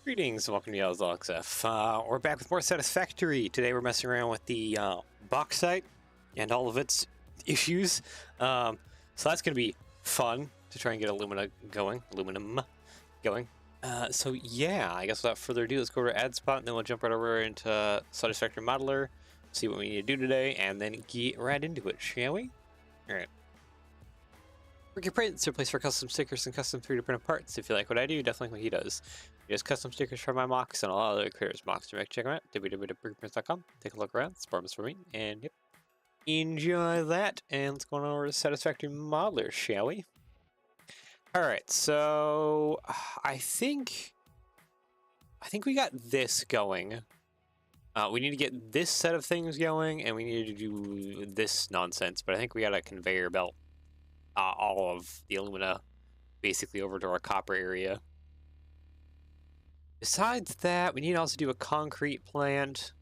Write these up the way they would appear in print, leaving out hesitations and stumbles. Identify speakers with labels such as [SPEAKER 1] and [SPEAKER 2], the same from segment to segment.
[SPEAKER 1] Greetings and welcome to Yellow's LXF. We're back with more Satisfactory. Today we're messing around with the Bauxite and all of its issues. So that's going to be fun to try and get aluminum going. So yeah, I guess without further ado, let's go to Add Spot and then we'll jump right over into Satisfactory Modeler, see what we need to do today, and then get right into it, shall we? Alright. Brick prints are a place for custom stickers and custom 3D printed parts. If you like what I do, definitely like what he does. He does custom stickers for my mocks and a lot of other creators' mocks. Check them out, www.brickprints.com. Take a look around, spar for me, and yep. Enjoy that, and let's go on over to Satisfactory Modeler, shall we? Alright, so I think we got this going. We need to get this set of things going, and we need to do this nonsense, but I think we got a conveyor belt all of the alumina basically over to our copper area. Besides that, we need to also do a concrete plant.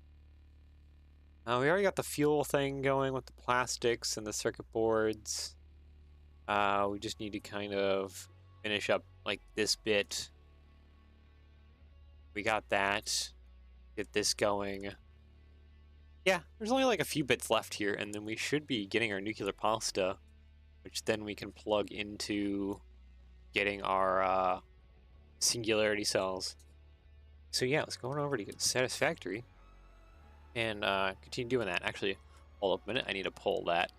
[SPEAKER 1] We already got the fuel thing going with the plastics and the circuit boards. We just need to kind of finish up like this bit. We got that. Get this going. Yeah, there's only like a few bits left here, and then we should be getting our nuclear pasta, which then we can plug into getting our singularity cells. So yeah, let's go on over to get Satisfactory and continue doing that. Actually, hold up a minute. I need to pull that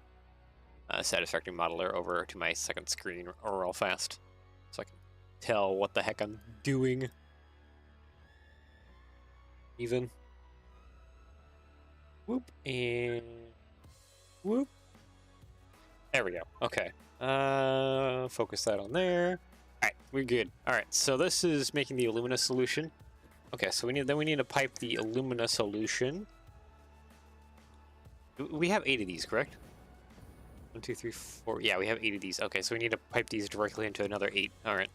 [SPEAKER 1] Satisfactory modeler over to my second screen real fast so I can tell what the heck I'm doing. Even. Whoop and whoop. There we go. Okay. Focus that on there. Alright, we're good. Alright, so this is making the alumina solution. Okay, so we need to pipe the alumina solution. We have 8 of these, correct? 1, 2, 3, 4. Yeah, we have 8 of these. Okay, so we need to pipe these directly into another 8. Alright.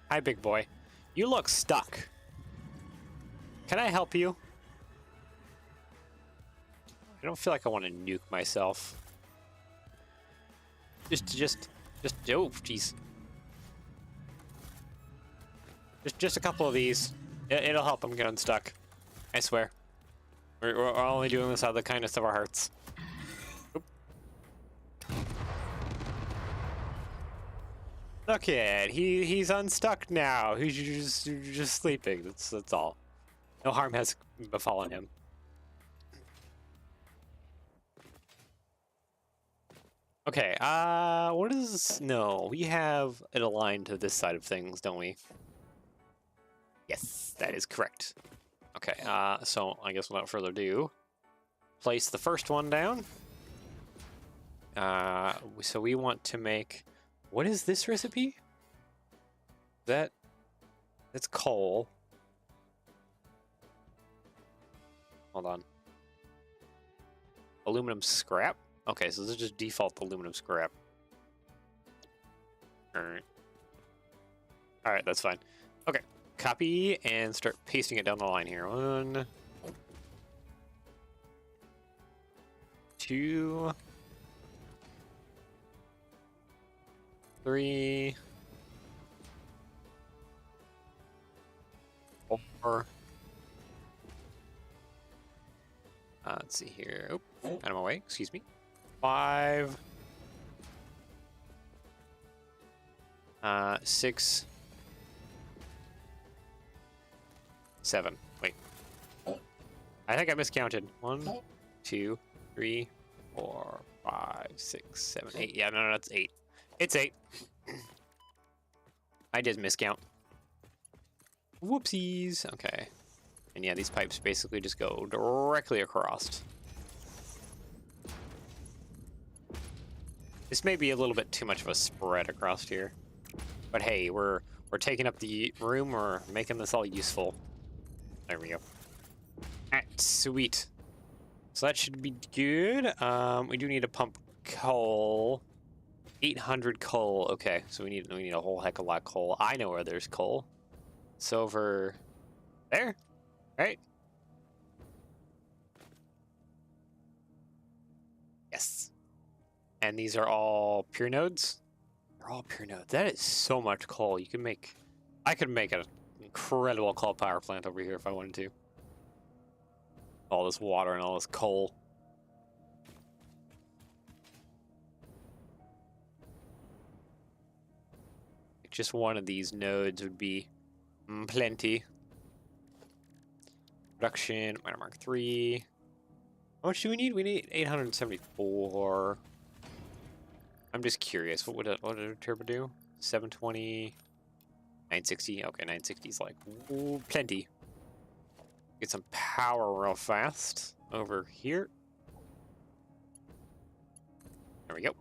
[SPEAKER 1] Hi, big boy. You look stuck. Can I help you? I don't feel like I want to nuke myself. Just, oh, jeez. Just a couple of these. It'll help him get unstuck. I swear. We're only doing this out of the kindness of our hearts. Oop. Look at he's unstuck now. He's just sleeping. That's all. No harm has befallen him. Okay, what is... No, we have it aligned to this side of things, don't we? Yes, that is correct. Okay, so I guess without further ado, place the first one down. So we want to make... What is this recipe? That's coal. Hold on. Aluminum scrap? Okay, so this is just default aluminum scrap. Alright. Alright, that's fine. Okay, copy and start pasting it down the line here. 1, 2, 3, 4. Let's see here. Oh, out of my way, excuse me. 5, 6, 7. Wait. I think I miscounted. 1, 2, 3, 4, 5, 6, 7, 8. Yeah, no, that's 8. It's 8. I did miscount. Whoopsies. Okay. And yeah, these pipes basically just go directly across. This may be a little bit too much of a spread across here. But hey, we're taking up the room, we're making this all useful. There we go. Alright, sweet. So that should be good. We do need to pump coal. 800 coal. Okay, so we need a whole heck of a lot of coal. I know where there's coal. It's over there, right? Yes. And these are all pure nodes? They're all pure nodes. That is so much coal. You can make... I could make a incredible coal power plant over here if I wanted to. All this water and all this coal. Just one of these nodes would be plenty. Production, minor mark 3. How much do we need? We need 874. I'm just curious. What did a turbo do? 720, 960. Okay, 960 is like ooh, plenty. Get some power real fast over here. There we go.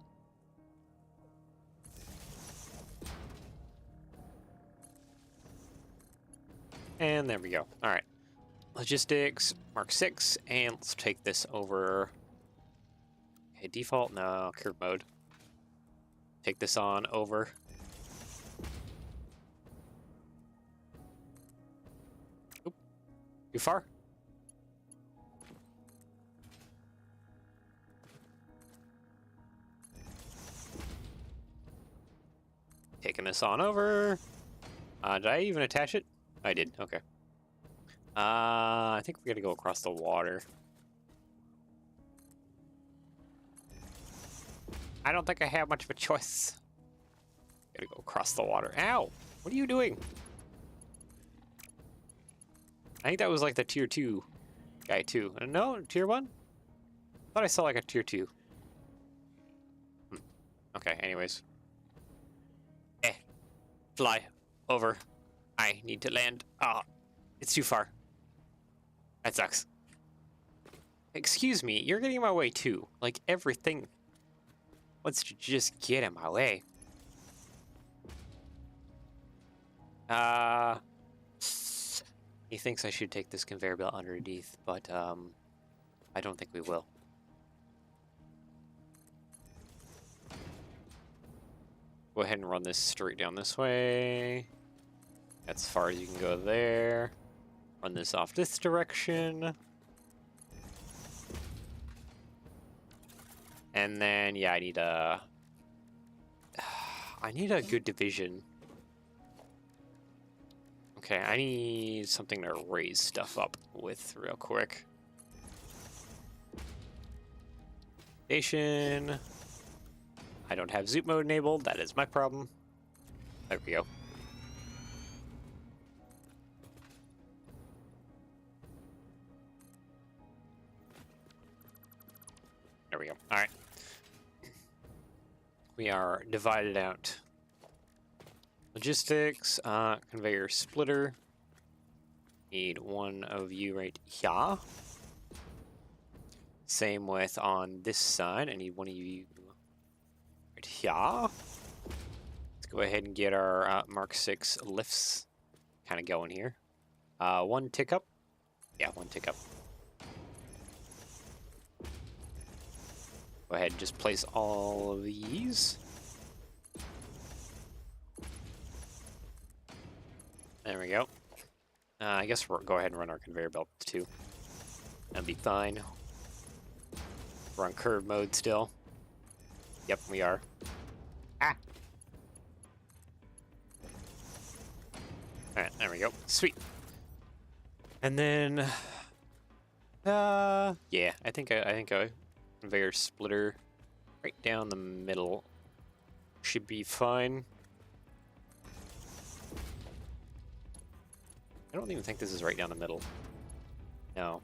[SPEAKER 1] And there we go. All right. Logistics, mark 6, and let's take this over. Okay, default, no, curve mode. Take this on over. Oop, too far? Taking this on over. Did I even attach it? I did, okay. I think we gotta go across the water. I don't think I have much of a choice. Gotta go across the water. Ow! What are you doing? I think that was like the tier 2 guy too. No, tier 1? I thought I saw like a tier 2. Okay, anyways. Fly over. I need to land. Ah, it's too far. That sucks. Excuse me, you're getting in my way too. Like everything wants to just get in my way. He thinks I should take this conveyor belt underneath, but I don't think we will. Go ahead and run this straight down this way. That's as far as you can go there. Run this off this direction. And then, yeah, I need a good division. Okay, I need something to raise stuff up with real quick. Station. I don't have zoop mode enabled. That is my problem. There we go. There we go. All right. We are divided out. Logistics, conveyor splitter. Need one of you right here. Same with on this side. I need one of you right here. Let's go ahead and get our Mark 6 lifts kind of going here. One tick up. Yeah, one tick up. Go ahead and just place all of these. There we go. I guess we'll go ahead and run our conveyor belt too. That'll be fine. We're on curve mode still. Yep, we are. Ah! Alright, there we go. Sweet. And then... yeah, I think a conveyor splitter right down the middle should be fine. I don't even think this is right down the middle. No.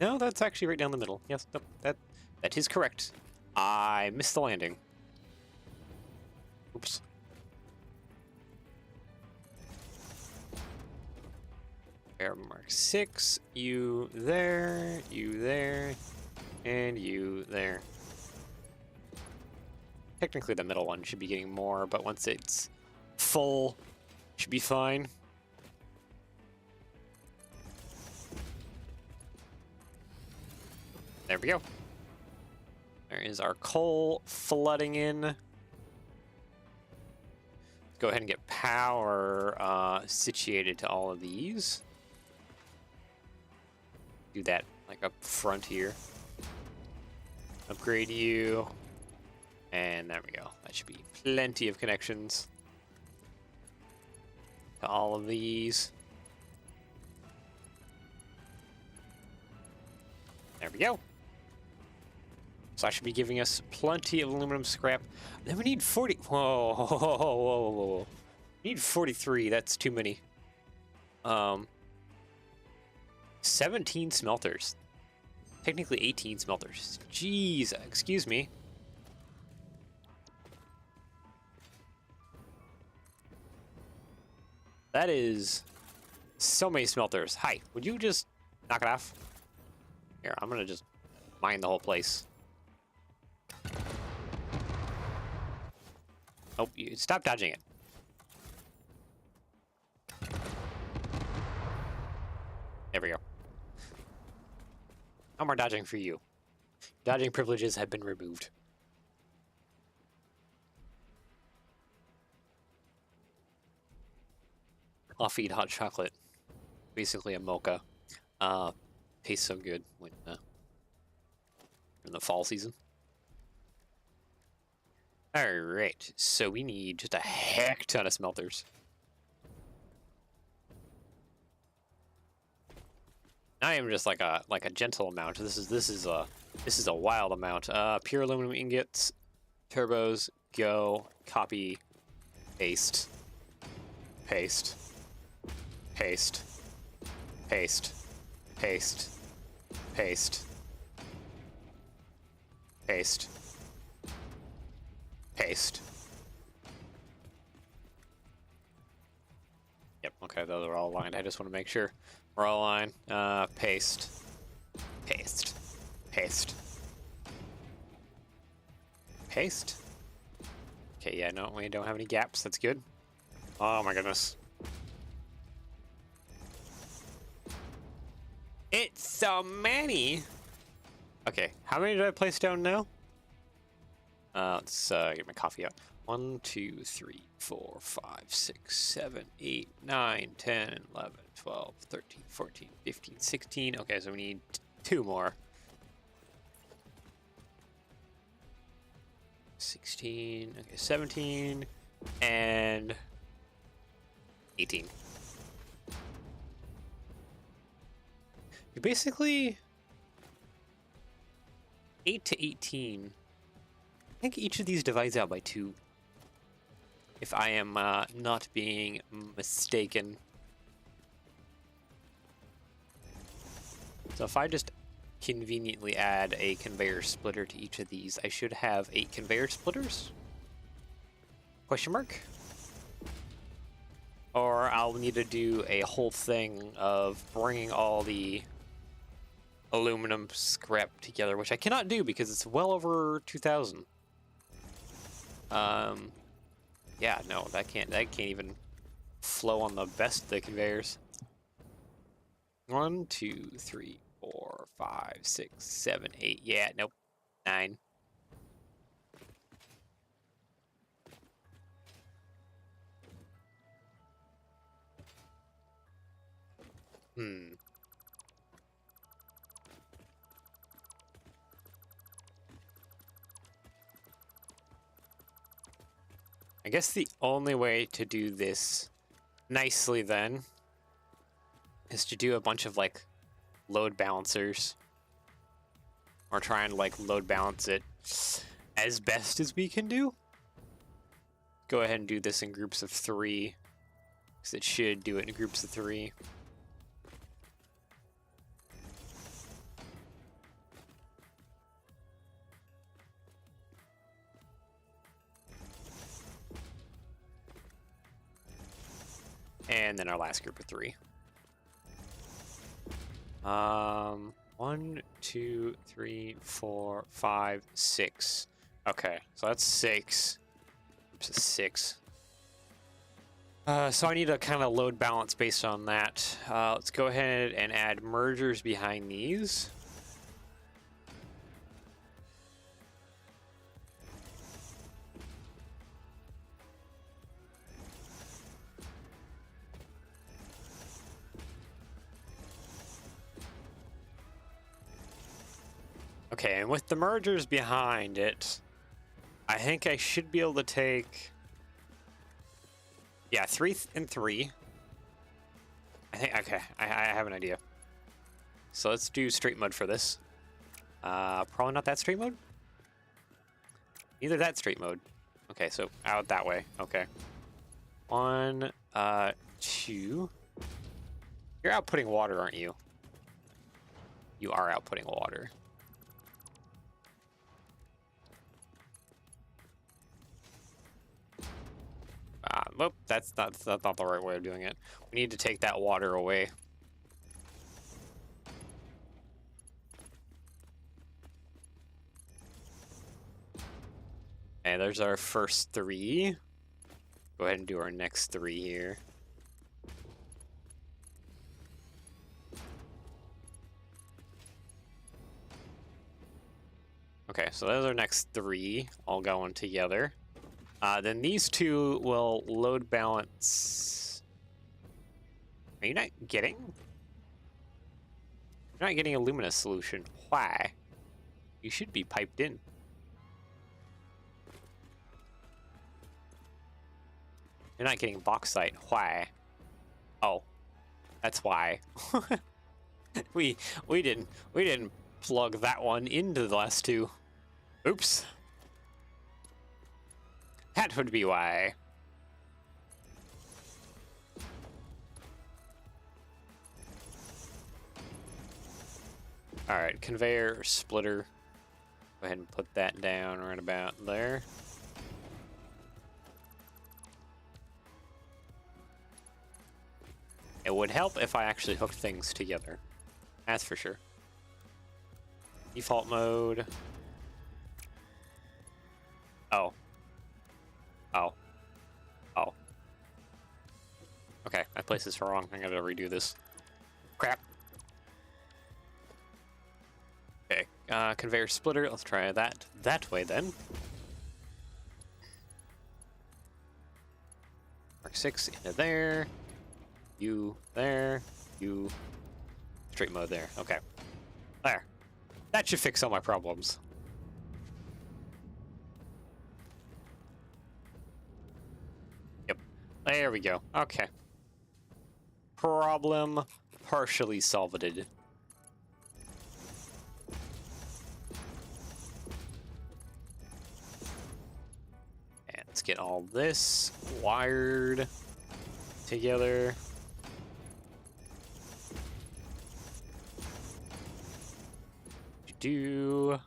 [SPEAKER 1] No, that's actually right down the middle. Yes, no, that is correct. I missed the landing. Oops. Air mark 6, you there, and you there. Technically the middle one should be getting more, but once it's full, should be fine. There we go. There is our coal flooding in. Let's go ahead and get power situated to all of these. Do that like up front here. Upgrade you. And there we go. That should be plenty of connections. to all of these. There we go. So that should be giving us plenty of aluminum scrap. Then we need 40. Whoa, whoa, whoa, whoa, whoa, whoa. We need 43. That's too many. 17 smelters. Technically 18 smelters. Jeez, excuse me. That is so many smelters. Hi, would you just knock it off? Here, I'm gonna just mine the whole place. Oh, you stop dodging it. There we go. No more dodging for you. Dodging privileges have been removed. Coffee and hot chocolate. Basically a mocha. Tastes so good when in the fall season. Alright, so we need just a heck ton of smelters. Not even just like a gentle amount. This is a wild amount. Pure aluminum ingots, turbos, go, copy, paste, paste, paste, paste, paste, paste, paste, paste. Yep, okay, those are all aligned. I just want to make sure we're all aligned. Paste, paste, paste, paste. Okay, yeah, no, we don't have any gaps. That's good. Oh my goodness. It's so many. Okay, how many did I place down now? Let's get my coffee out. 1, 2, 3, 4, 5, 6, 7, 8, 9, 10, 11, 12, 13, 14, 15, 16. Okay, so we need 2 more. 16, okay, 17, and 18. You basically 8 to 18. I think each of these divides out by 2. If I am not being mistaken. So if I just conveniently add a conveyor splitter to each of these, I should have 8 conveyor splitters? Question mark? Or I'll need to do a whole thing of bringing all the aluminum scrap together, which I cannot do because it's well over 2,000. Yeah, no, that can't even flow on the best of the conveyors. 1, 2, 3, 4, 5, 6, 7, 8. Yeah, nope. 9. I guess the only way to do this nicely then is to do a bunch of like load balancers, or try and like load balance it as best as we can do. Go ahead and do this in groups of 3, because it should do it in groups of 3. And then our last group of 3. 1, 2, 3, 4, 5, 6. Okay, so that's 6. Groups of 6. So I need to kind of load balance based on that. Let's go ahead and add mergers behind these. Okay, and with the mergers behind it, I think I should be able to take, yeah, 3 and 3. I think, okay, I have an idea. So let's do straight mode for this. Probably not that straight mode? Either that straight mode. Okay, so out that way. Okay. 1, 2. You're outputting water, aren't you? You are outputting water. Nope, that's not the right way of doing it. We need to take that water away. Okay, there's our first 3. Go ahead and do our next 3 here. Okay, so those are next 3 all going together. Then these 2 will load balance. Are you not getting? You're not getting a luminous solution. Why? You should be piped in. You're not getting bauxite. Why? Oh, that's why. we didn't plug that one into the last 2. Oops. That would be why. All right, conveyor splitter. Go ahead and put that down right about there. It would help if I actually hooked things together. That's for sure. Default mode. Oh. Oh. Oh. Okay, that place is wrong. I gotta redo this. Crap. Okay, conveyor splitter. Let's try that way then. Mark 6 into there. You there. You. Straight mode there. Okay. There. That should fix all my problems. Yep. There we go. Okay. Problem partially solved. And let's get all this wired together. Do.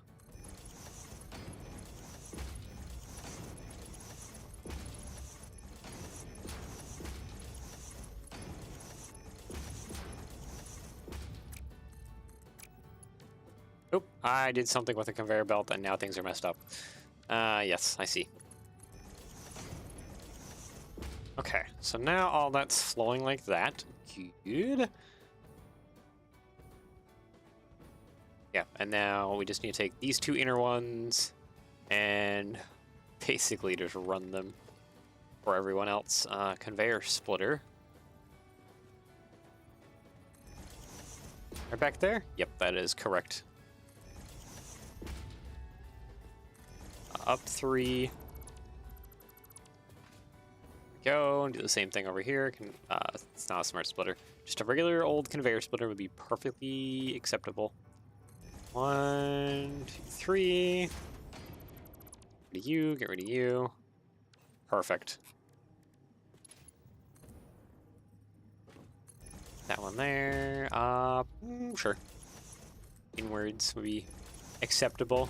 [SPEAKER 1] Oop, I did something with a conveyor belt and now things are messed up. Yes, I see. Okay, so now all that's flowing like that. Good. Yeah, and now we just need to take these 2 inner ones and basically just run them for everyone else. Conveyor splitter. Right back there? Yep, that is correct. Up 3. Go and do the same thing over here. It's not a smart splitter. Just a regular old conveyor splitter would be perfectly acceptable. 1, 2, 3. Get rid of you, get rid of you. Perfect. That one there. Sure. Inwards would be acceptable.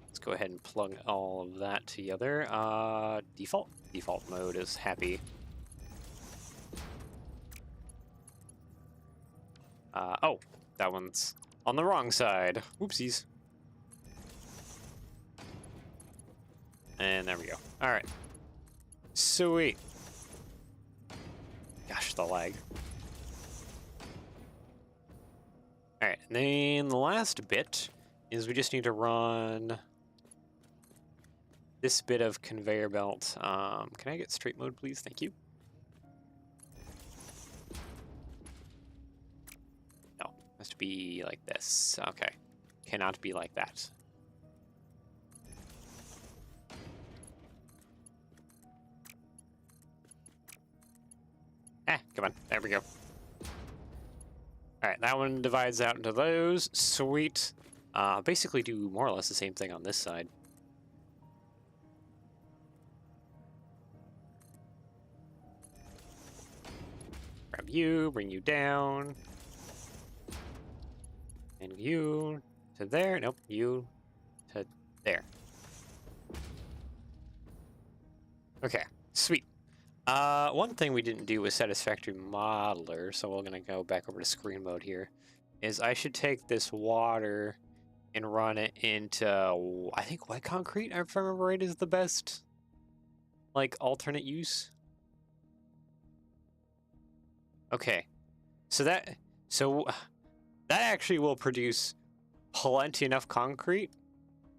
[SPEAKER 1] Let's go ahead and plug all of that together. Default mode is happy. Oh, that one's on the wrong side. Oopsies. And there we go. All right. Sweet. Gosh, the lag. All right, and then the last bit is we just need to run this bit of conveyor belt. Can I get straight mode, please? Thank you. No, has to be like this. Okay, cannot be like that. Come on. There we go. All right, that one divides out into those. Sweet. Basically do more or less the same thing on this side. Grab you, bring you down. And you to there. Nope, you to there. Okay, sweet. One thing we didn't do was Satisfactory Modeler, so we're gonna go back over to screen mode here. Is I should take this water and run it into, I think wet concrete, if I remember right, is the best, like, alternate use. Okay, so that actually will produce plenty enough concrete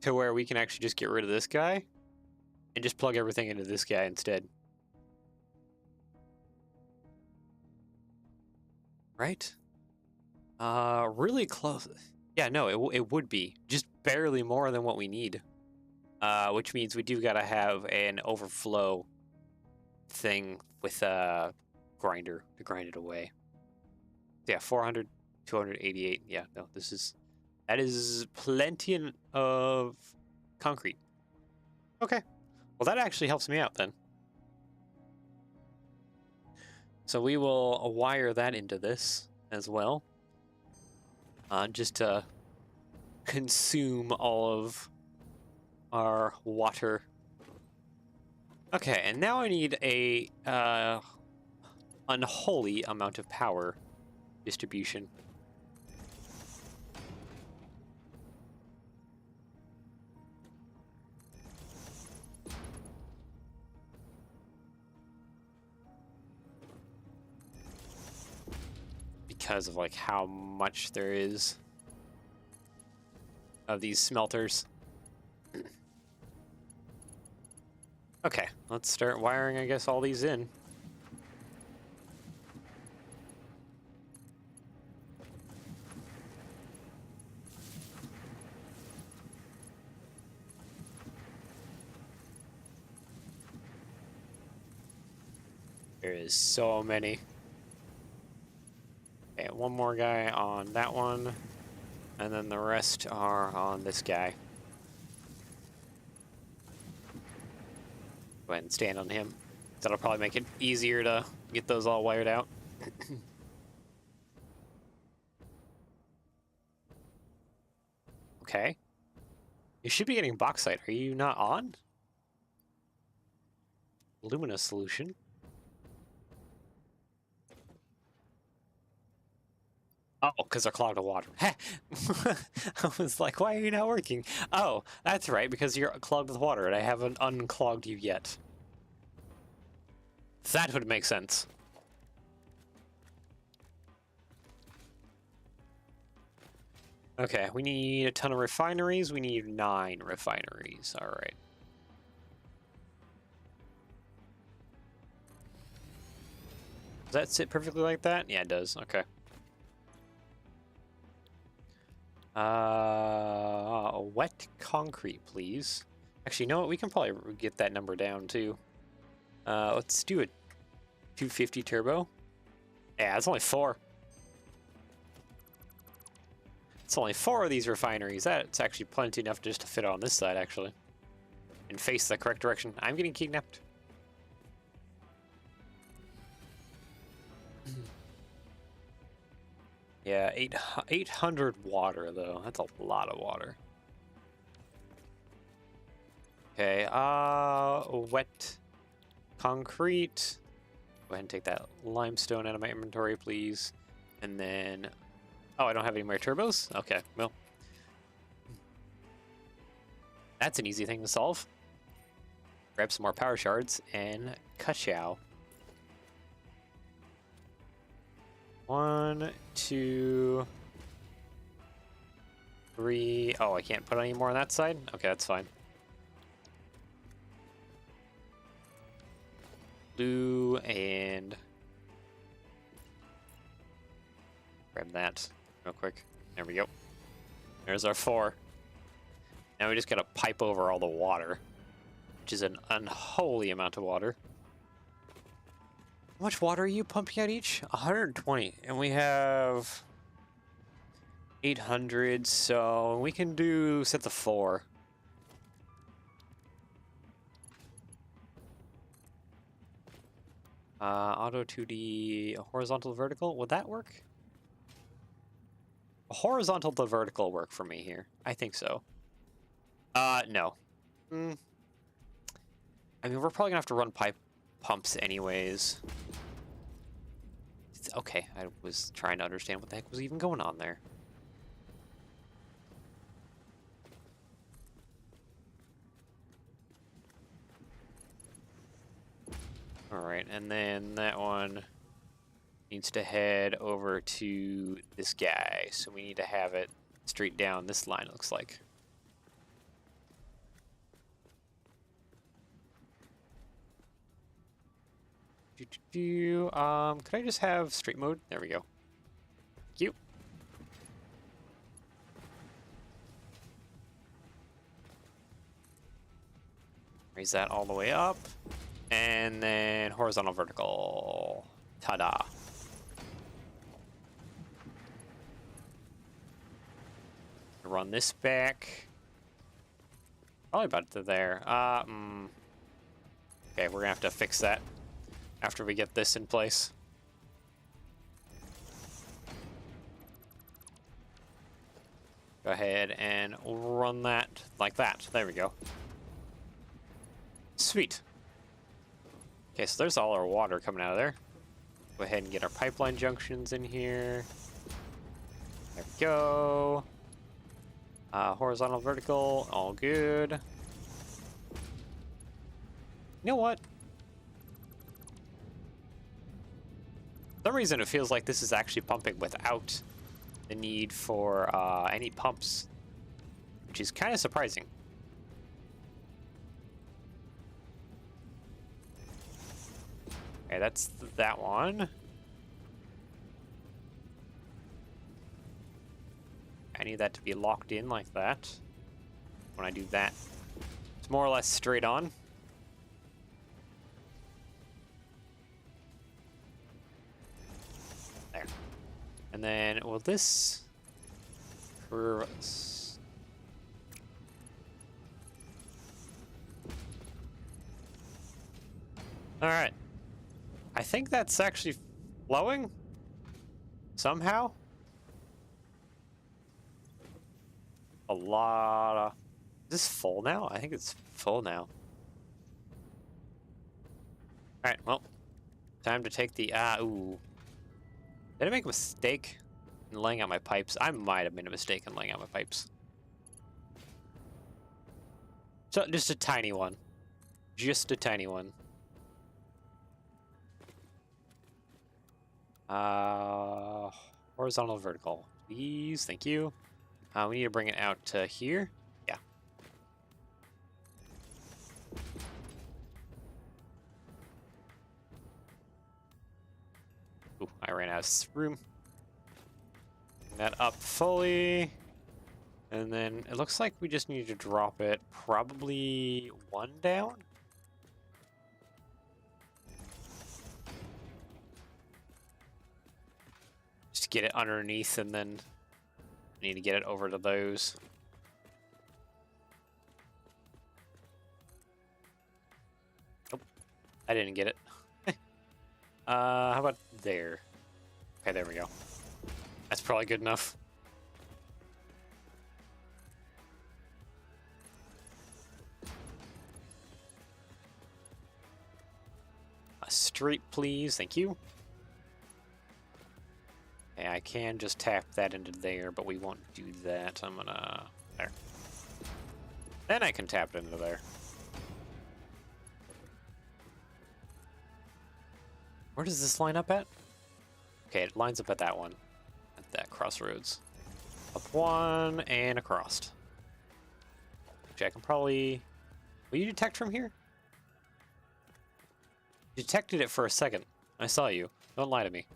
[SPEAKER 1] to where we can actually just get rid of this guy and just plug everything into this guy instead. Right? Really close. Yeah, no, it would be just barely more than what we need. Which means we do gotta have an overflow thing with a grinder to grind it away. Yeah, 400, 288. Yeah, no, that is plenty of concrete. Okay, well that actually helps me out then. So we will wire that into this as well. Just to consume all of our water. Okay, and now I need a unholy amount of power distribution. Because of like how much there is of these smelters. Okay, let's start wiring, I guess, all these in. There is so many. Okay, one more guy on that one, and then the rest are on this guy. Go ahead and stand on him. That'll probably make it easier to get those all wired out. Okay. You should be getting bauxite. Are you not on? Luminous solution. Oh, because they're clogged with water. I was like, why are you not working? Oh, that's right, because you're clogged with water and I haven't unclogged you yet. That would make sense. Okay, we need a ton of refineries. We need 9 refineries. All right. Does that sit perfectly like that? Yeah, it does. Okay. Wet concrete, please. Actually, you know what? We can probably get that number down, too. Let's do a 250 turbo. Yeah, it's only 4. It's only 4 of these refineries. That's actually plenty enough just to fit on this side, actually. And face the correct direction. I'm getting kidnapped. Yeah, 800 water, though. That's a lot of water. Okay, wet concrete. Go ahead and take that limestone out of my inventory, please. And then... Oh, I don't have any more turbos? Okay, well. That's an easy thing to solve. Grab some more power shards and ka-chow. 1, 2, 3. Oh, I can't put any more on that side? Okay, that's fine. Blue and... Grab that real quick. There we go. There's our 4. Now we just gotta pipe over all the water, which is an unholy amount of water. How much water are you pumping out each? 120, and we have 800, so we can do sets of 4. Auto 2D, horizontal, vertical. Would that work? A horizontal to vertical work for me here. I think so. No. I mean, we're probably gonna have to run pipe pumps anyways. Okay, I was trying to understand what the heck was even going on there. Alright, and then that one needs to head over to this guy. So we need to have it straight down this line, it looks like. Could I just have straight mode? There we go. Thank you. Raise that all the way up. And then horizontal, vertical. Ta-da. Run this back. Probably about to there. Okay, we're gonna have to fix that after we get this in place. Go ahead and run that like that. There we go. Sweet. Okay, so there's all our water coming out of there. Go ahead and get our pipeline junctions in here. There we go. Horizontal, vertical, all good. You know what? For some reason it feels like this is actually pumping without the need for any pumps, which is kind of surprising. Okay, that's that one. I need that to be locked in like that. When I do that, it's more or less straight on. There. And then, will this curve us? All right. I think that's actually flowing somehow. A lot of... Is this full now? I think it's full now. Alright, well. Time to take the... ooh. Did I make a mistake in laying out my pipes? I might have made a mistake in laying out my pipes. So, just a tiny one. Just a tiny one. Horizontal, vertical. Please, thank you. We need to bring it out to here. Yeah. Ooh, I ran out of room. Bring that up fully. And then it looks like we just need to drop it probably one down. Just get it underneath, and then need to get it over to those. Oh, I didn't get it. How about there? Okay, there we go. That's probably good enough. A straight, please. Thank you. Okay, I can just tap that into there, but we won't do that. I'm gonna... There. Then I can tap it into there. Where does this line up at? Okay, it lines up at that one. At that crossroads. Up one and across. Actually, I can probably... Will you detect from here? You detected it for a second. I saw you. Don't lie to me.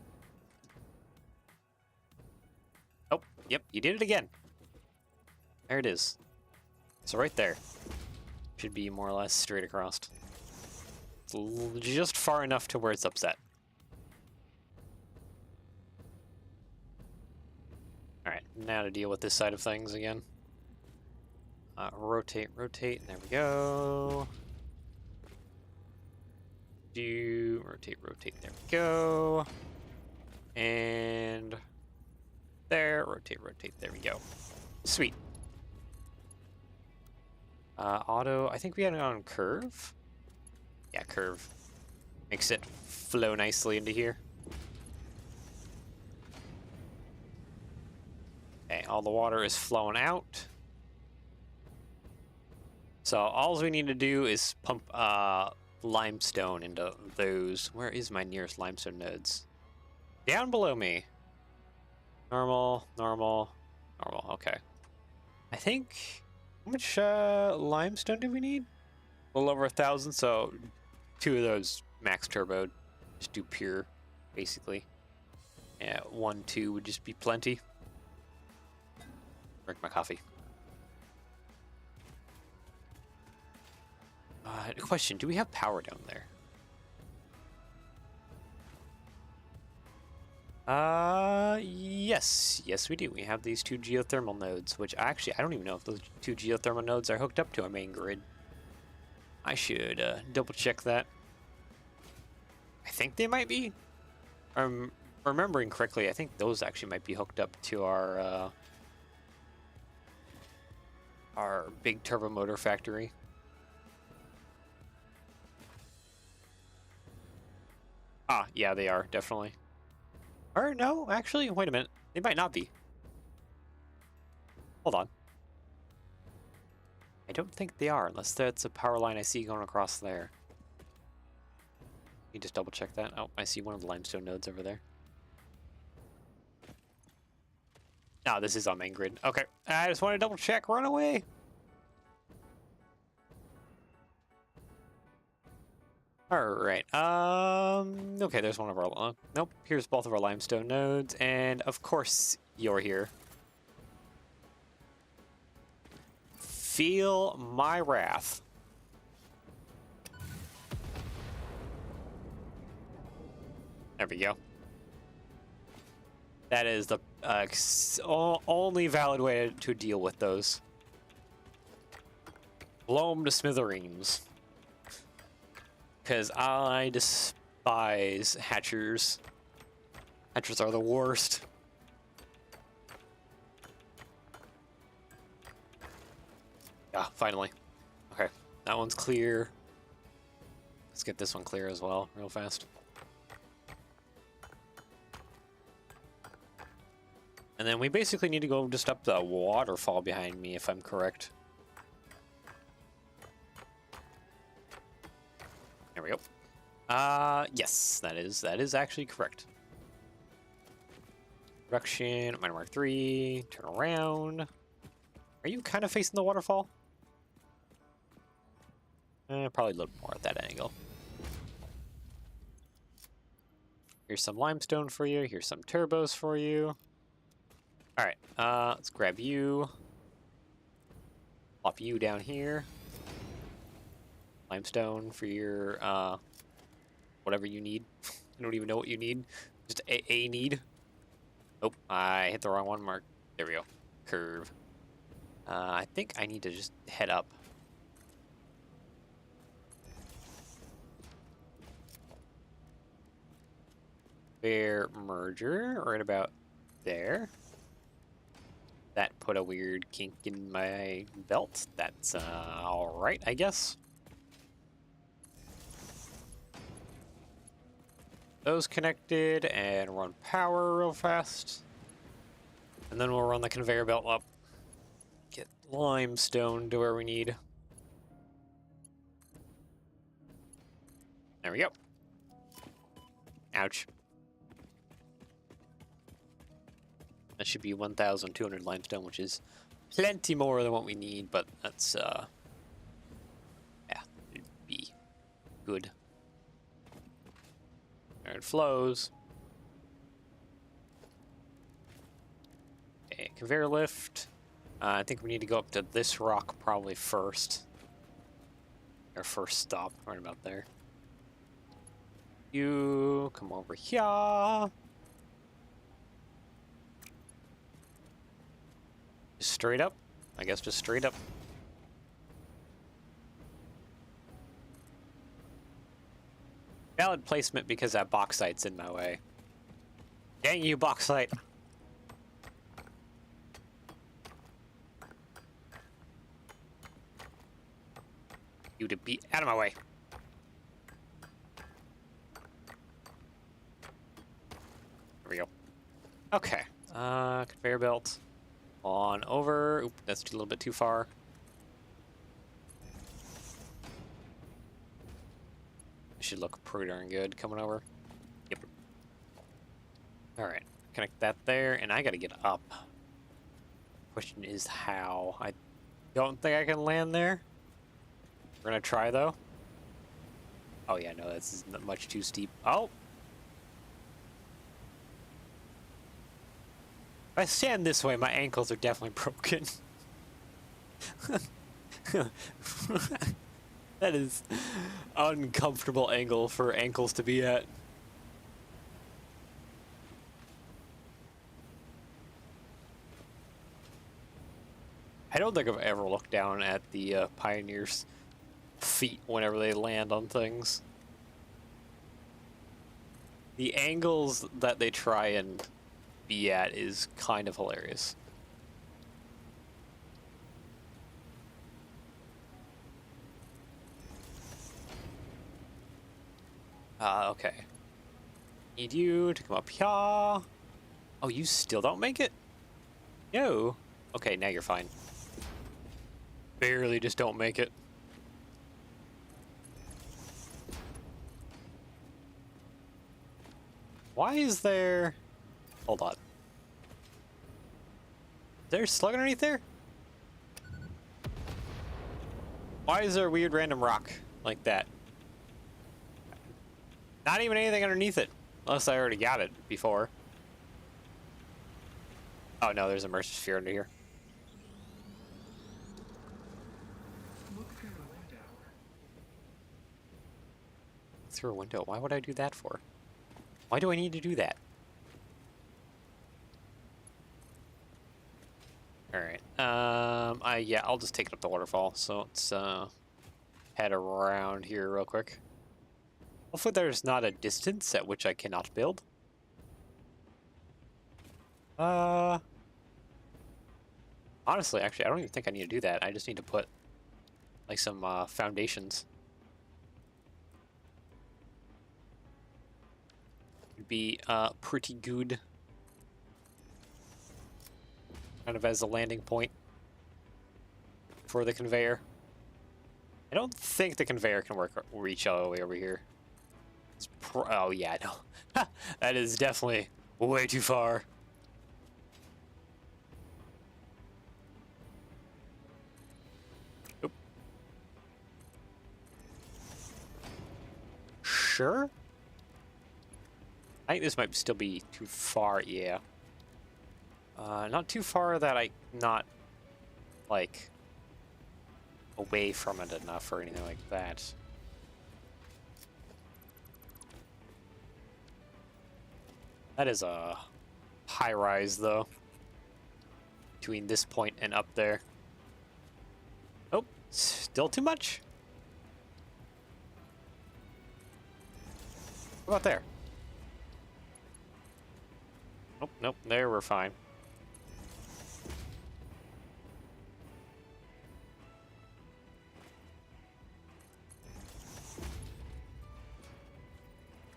[SPEAKER 1] Oh, yep, you did it again. There it is. So right there. Should be more or less straight across. It's just far enough to where it's upset. Now to deal with this side of things again. Rotate, rotate, and there we go. Rotate, rotate, there we go. And there, rotate, rotate, there we go. Sweet. Auto, I think we had it on curve. Yeah, curve. Makes it flow nicely into here. Okay, all the water is flowing out. So all we need to do is pump limestone into those. Where is my nearest limestone nodes? Down below me. Normal, normal, normal. Okay. I think, how much limestone do we need? A little over 1,000, so 2 of those max turboed. Just do pure, basically. Yeah, 1, 2 would just be plenty. Drink my coffee. Question, do we have power down there? Yes. Yes, we do. We have these 2 geothermal nodes, which actually, I don't even know if those 2 geothermal nodes are hooked up to our main grid. I should double check that. I think they might be. I'm remembering correctly, I think those actually might be hooked up to our big turbo motor factory. Ah, yeah, they are, definitely. Or no, actually, wait a minute. They might not be. Hold on. I don't think they are, unless that's a power line I see going across there. Let me just double check that. Oh, I see one of the limestone nodes over there. No, this is on main grid. Okay, I just want to double check. Run away. All right. Okay, there's one of our. Nope. Here's both of our limestone nodes, and of course you're here. Feel my wrath. There we go. That is the only valid way to deal with those. Blow them to smithereens. Because I despise hatchers. Hatchers are the worst. Yeah, finally. Okay, that one's clear. Let's get this one clear as well, real fast. And then we basically need to go just up the waterfall behind me, if I'm correct. There we go. Yes, that is actually correct. Production, minor mark 3, turn around. Are you kind of facing the waterfall? Probably a little more at that angle. Here's some limestone for you. Here's some turbos for you. All right, let's grab you. Plop you down here. Limestone for your, whatever you need. I don't even know what you need. Just a need. Oh, I hit the wrong one, Mark. There we go. Curve. I think I need to just head up. Fair merger, right about there. That put a weird kink in my belt. That's all right, I guess. Those connected and run power real fast. And then we'll run the conveyor belt up. Get limestone to where we need. There we go. Ouch. That should be 1,200 limestone, which is plenty more than what we need, but that's, yeah, it'd be good. There it flows. Okay, conveyor lift. I think we need to go up to this rock probably first. Our first stop, right about there. You come over here. straight up. I guess just straight up. Valid placement because that bauxite's in my way. Dang you, bauxite! You to be out of my way. There we go. Okay. Conveyor belt on over. Oop, that's a little bit too far. Should look pretty darn good coming over. Yep. Alright. Connect that there, and I gotta get up. Question is how. I don't think I can land there. We're gonna try though. Oh yeah, no, this is much too steep. Oh! If I stand this way, my ankles are definitely broken. That is uncomfortable angle for ankles to be at. I don't think I've ever looked down at the Pioneers' feet whenever they land on things. The angles that they try and be at is kind of hilarious. Okay. Need you to come up here. Oh, you still don't make it? No. Okay, now you're fine. Barely just don't make it. Why is there... Hold on. Is there a slug underneath there? Why is there a weird random rock like that? Not even anything underneath it. Unless I already got it before. Oh no, there's a mercer sphere under here. Through a window. Why would I do that for? Why do I need to do that? Alright. Yeah, I'll just take it up the waterfall. So let's head around here real quick. Hopefully there's not a distance at which I cannot build. Honestly, actually, I don't even think I need to do that. I just need to put like some foundations. Would be pretty good. Kind of as a landing point for the conveyor. I don't think the conveyor can reach all the way over here. Oh yeah, no. That is definitely way too far. Oop. Sure? I think this might still be too far, yeah. Not too far that I'm not, like, away from it enough or anything like that. That is a high rise, though. Between this point and up there. Oh, still too much? What about there? Nope, nope, there we're fine.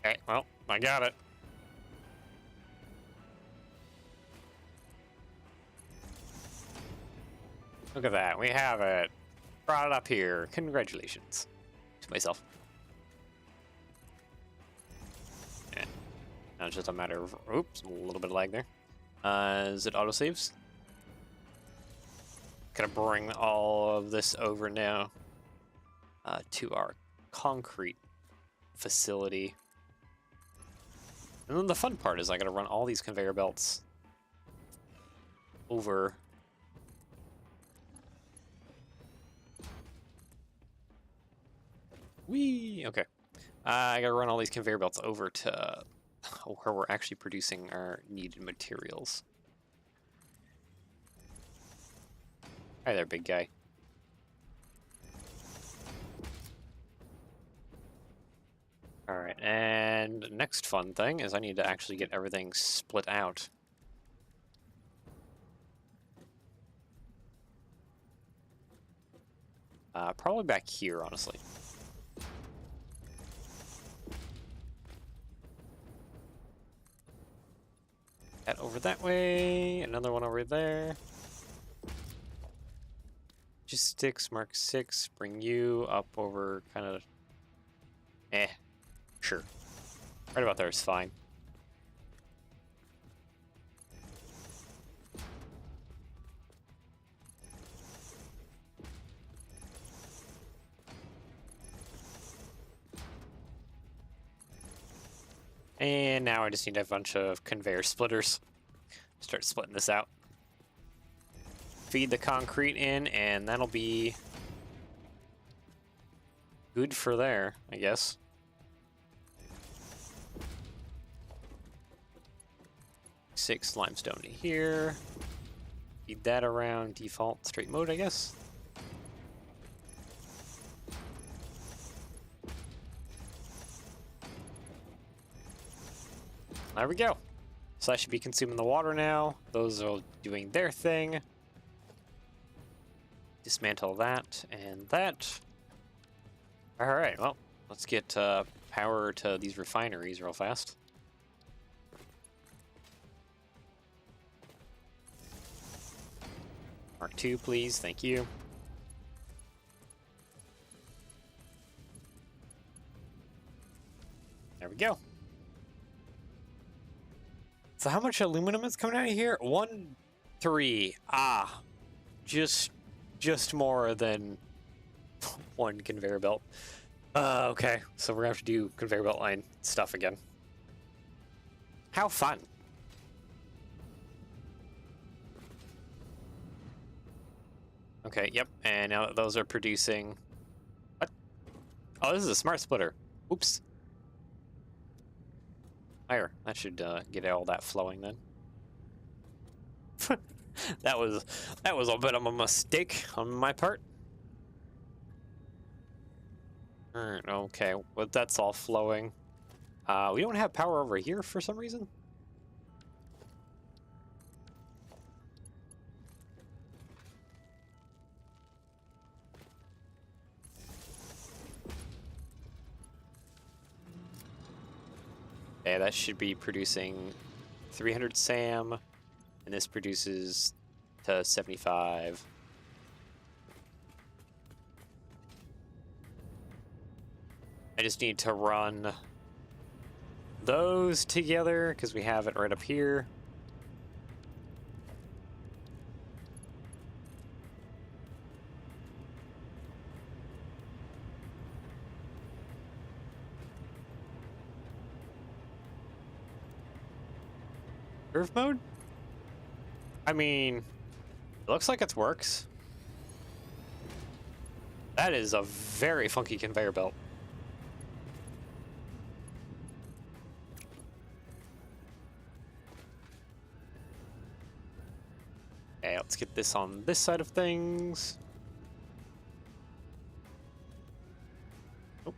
[SPEAKER 1] Okay, well, I got it. Look at that, we have it. Brought it up here. Congratulations. To myself. Yeah. Now it's just a matter of... Oops, a little bit of lag there. Is it autosaves? Gonna bring all of this over now to our concrete facility. And then the fun part is I gotta run all these conveyor belts over. Whee! Okay. I gotta run all these conveyor belts over to where we're actually producing our needed materials. Hi there, big guy. Alright, and next fun thing is I need to actually get everything split out. Probably back here, honestly. That over that way, another one over there. Logistics, Mark 6, bring you up over kind of... Sure. Right about there is fine. And now I just need a bunch of conveyor splitters. Start splitting this out. Feed the concrete in, and that'll be good for there, I guess. Six limestone to here. Feed that around default straight mode, I guess. There we go. So I should be consuming the water now. Those are doing their thing. Dismantle that and that. Alright, well, let's get power to these refineries real fast. Mark 2, please. Thank you. There we go. So how much aluminum is coming out of here? 1, 3. Ah, just more than one conveyor belt. Okay, so we're gonna have to do conveyor belt line stuff again. How fun. Okay, yep, and now those are producing... What? Oh, this is a smart splitter. Oops. Fire. That should get all that flowing then. that was a bit of a mistake on my part. Alright, okay, well that's all flowing. We don't have power over here for some reason. Okay, that should be producing 300 SAM, and this produces to 75. I just need to run those together because we have it right up here. Curve mode? I mean, it looks like it works. That is a very funky conveyor belt. Okay, let's get this on this side of things. Oh,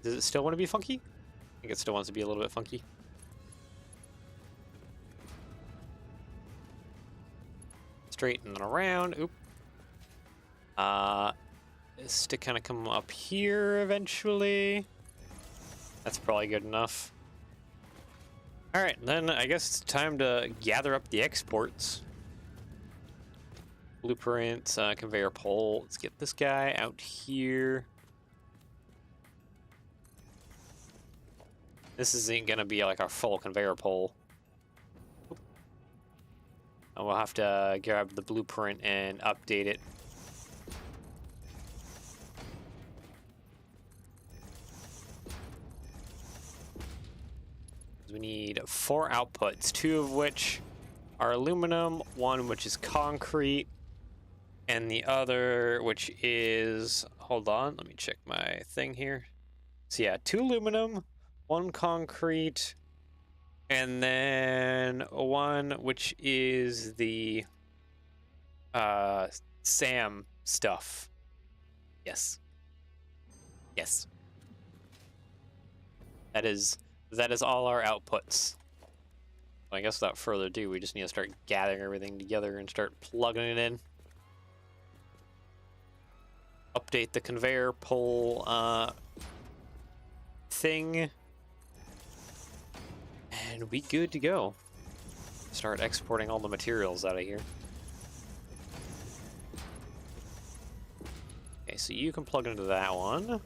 [SPEAKER 1] does it still want to be funky? I think it still wants to be a little bit funky. Straighten it around. Oop. This to kind of come up here eventually. That's probably good enough. All right, then I guess it's time to gather up the exports. Blueprints, conveyor pole. Let's get this guy out here. This isn't gonna be like our full conveyor pole. And we'll have to grab the blueprint and update it. We need 4 outputs, 2 of which are aluminum, 1 which is concrete, and the other which is, hold on, let me check my thing here. So yeah, 2 aluminum, 1 concrete, and then 1 which is the Sam stuff. Yes. Yes. That is all our outputs. I guess without further ado, we just need to start gathering everything together and start plugging it in. Update the conveyor pull thing. And we good to go. Start exporting all the materials out of here. Okay, so you can plug into that one.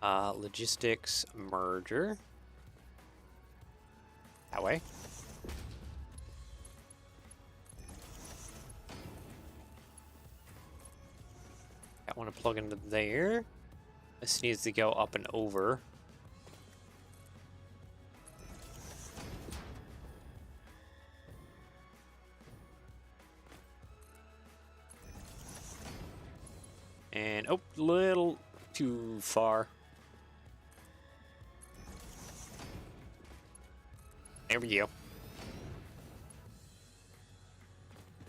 [SPEAKER 1] Logistics merger. That way. Got one to plug into there. This needs to go up and over. And, oh, little too far. There we go.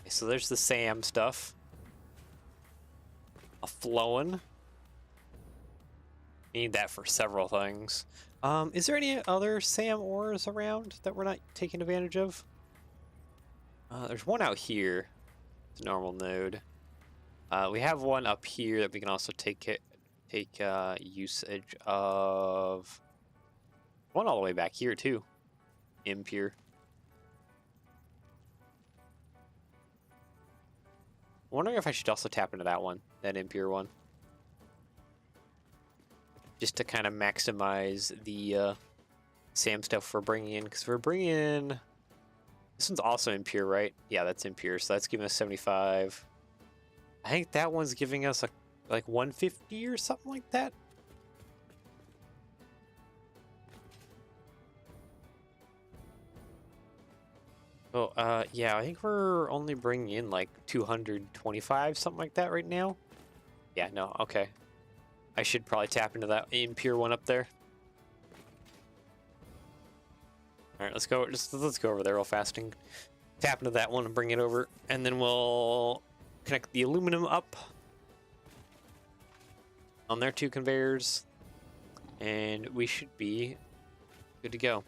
[SPEAKER 1] Okay, so there's the SAM stuff. Flowing. Need that for several things. Is there any other SAM ores around that we're not taking advantage of? There's one out here. It's a normal node. We have one up here that we can also take usage of. One all the way back here too. Impure. I'm wondering if I should also tap into that one, that impure one. Just to kind of maximize the SAM stuff we're bringing in, because we're bringing in. This one's also impure, right? Yeah, that's impure, so that's giving us 75. I think that one's giving us like 150 or something like that. Oh, yeah, I think we're only bringing in like 225, something like that right now. Yeah, no, okay. I should probably tap into that impure one up there. All right, let's go. Let's go over there real fast and tap into that one and bring it over, and then we'll connect the aluminum up on their two conveyors, and we should be good to go.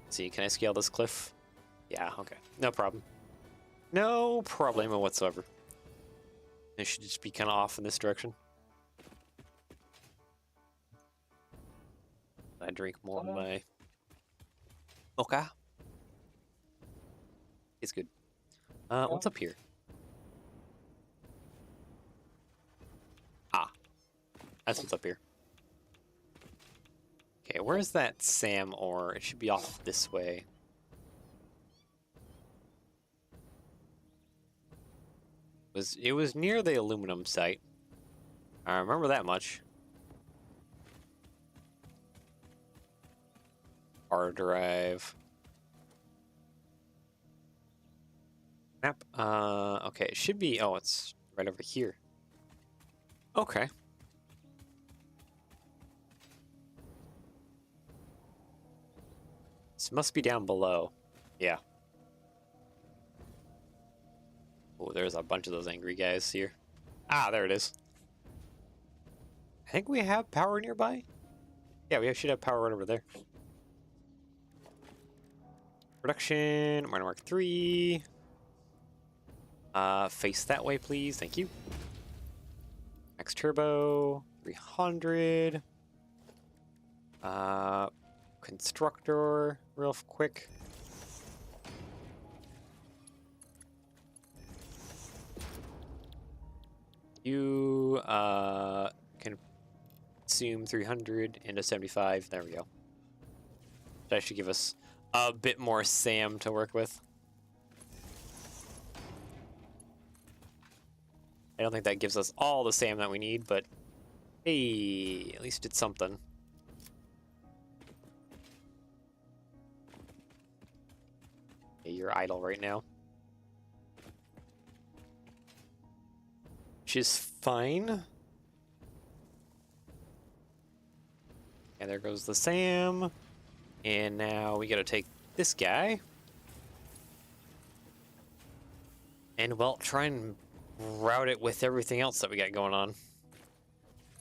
[SPEAKER 1] Let's see, can I scale this cliff? Yeah, okay, no problem. No problemo whatsoever. It should just be kind of off in this direction. I drink more of my mocha. It's good. What's up here? Ah, that's what's up here. Okay, where's that SAM ore? It should be off this way. It was near the aluminum site. I remember that much. Hard drive. Map. Okay, it should be. Oh, it's right over here. Okay. This must be down below. Yeah. Oh, there's a bunch of those angry guys here. Ah, there it is. I think we have power nearby. Yeah, we should have power right over there. Production, minor mark 3. Face that way, please. Thank you. Max turbo, 300. Constructor, real quick. You can consume 300 into 75. There we go. That should give us a bit more SAM to work with. I don't think that gives us all the SAM that we need, but hey, at least it's something. Okay, you're idle right now. Which is fine. And there goes the SAM. And now we gotta take this guy. And, well, try and route it with everything else that we got going on.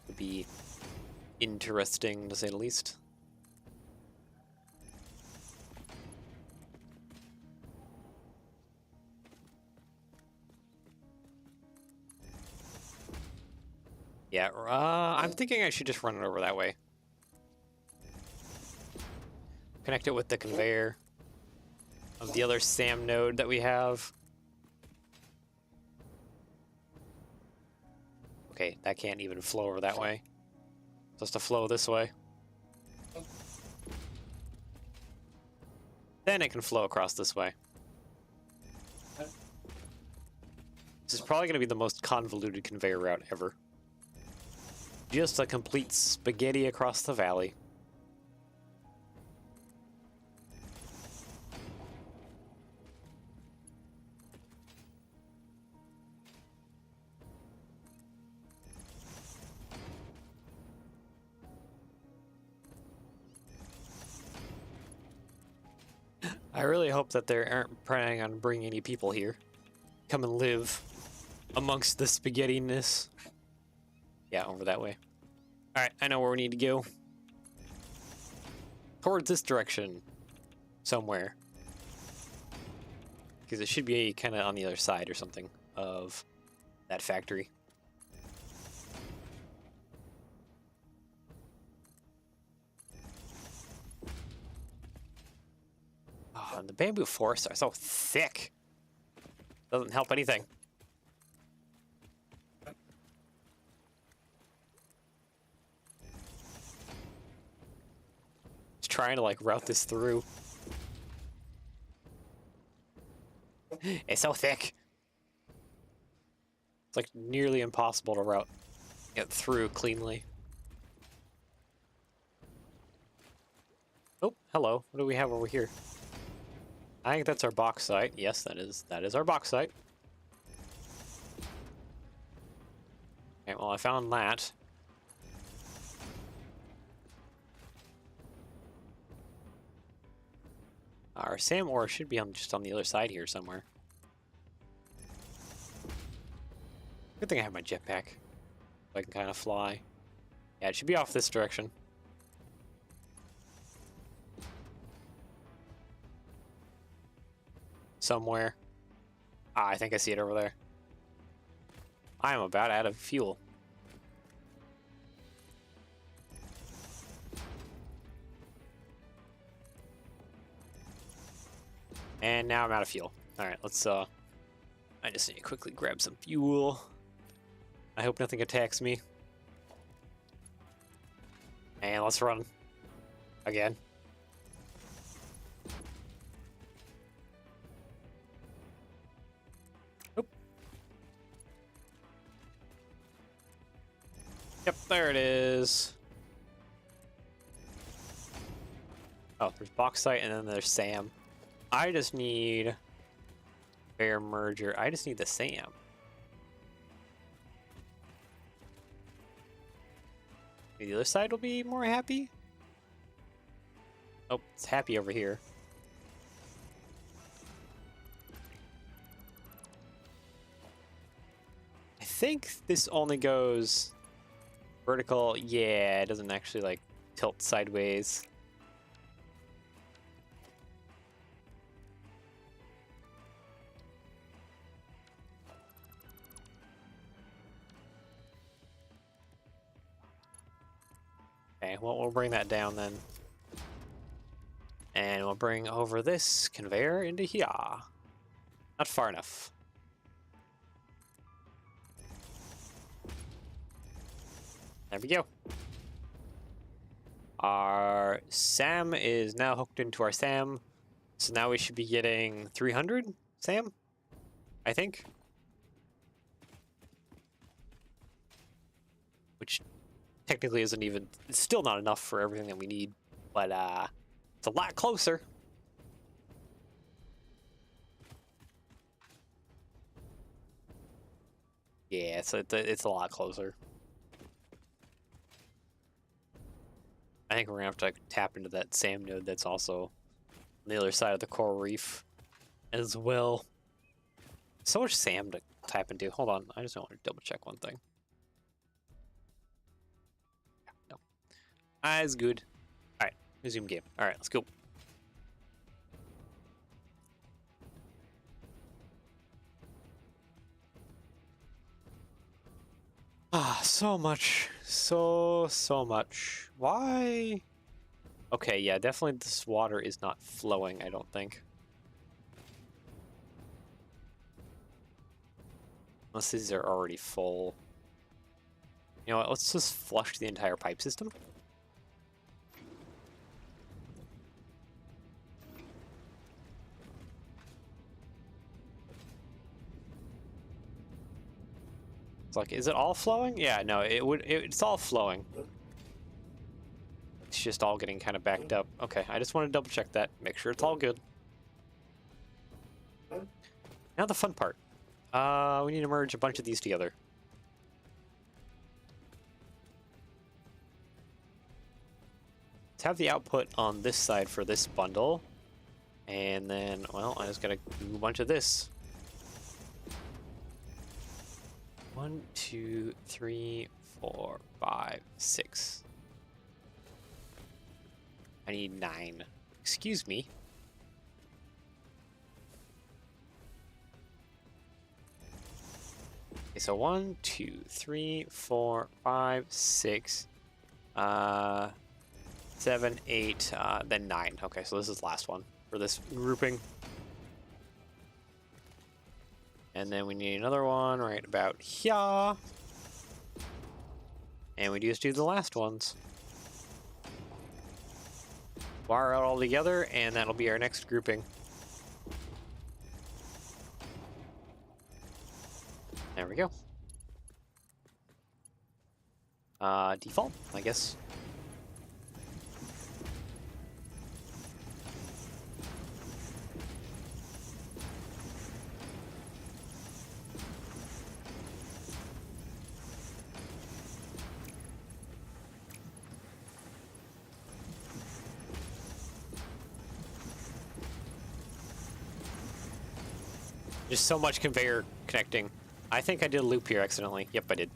[SPEAKER 1] Would be interesting, to say the least. Yeah, I'm thinking I should just run it over that way. Connect it with the conveyor of the other SAM node that we have. Okay, that can't even flow over that way. It's supposed to flow this way. Then it can flow across this way. This is probably going to be the most convoluted conveyor route ever. Just a complete spaghetti across the valley. I really hope that they aren't planning on bringing any people here. Come and live amongst the spaghetti-ness. Yeah, over that way. Alright, I know where we need to go. Towards this direction. Somewhere. Because it should be kind of on the other side or something of that factory. Oh, and the bamboo forests are so thick. Doesn't help anything. Trying to like route this through. It's so thick. It's like nearly impossible to get through cleanly. Oh, hello. What do we have over here? I think that's our bauxite. Yes, that is our bauxite. Okay, well I found that. Our SAM ore should be just on the other side here somewhere. Good thing I have my jetpack, so I can kind of fly. Yeah, it should be off this direction. Somewhere. Ah, I think I see it over there. I am about out of fuel. And now I'm out of fuel. Alright, let's, I just need to quickly grab some fuel. I hope nothing attacks me. And let's run. Again. Oop. Yep, there it is. Oh, there's bauxite and then there's SAM. I just need fair merger. I just need the SAM. Maybe the other side will be more happy. Oh, it's happy over here. I think this only goes vertical. Yeah, it doesn't actually like tilt sideways. Okay, well, we'll bring that down then. And we'll bring over this conveyor into here. Not far enough. There we go. Our SAM is now hooked into our SAM. So now we should be getting 300 SAM, I think. Which technically isn't even, it's still not enough for everything that we need, but it's a lot closer. Yeah, it's a lot closer. I think we're gonna have to tap into that SAM node that's also on the other side of the coral reef as well. So much SAM to tap into. Hold on, I just want to double check one thing. No. It's good. Alright, resume game. Alright, let's go. So much. So much. Why? Okay, yeah, definitely this water is not flowing, I don't think. Unless these are already full. You know what, let's just flush the entire pipe system. It's like, is it all flowing? Yeah, no, it's all flowing. It's just all getting kind of backed up. Okay, I just want to double check that, make sure it's all good. Now the fun part. We need to merge a bunch of these together. Let's have the output on this side for this bundle. And then, well, I just gotta do a bunch of this. 1, 2, 3, 4, 5, 6. I need 9. Excuse me. Okay, so 1, 2, 3, 4, 5, 6, 7, 8, then 9. Okay, so this is the last one for this grouping. And then we need another one right about here. And we just do the last ones. Wire out all together, and that'll be our next grouping. There we go. Default, I guess. Just so much conveyor connecting. I think I did a loop here accidentally. Yep, I did.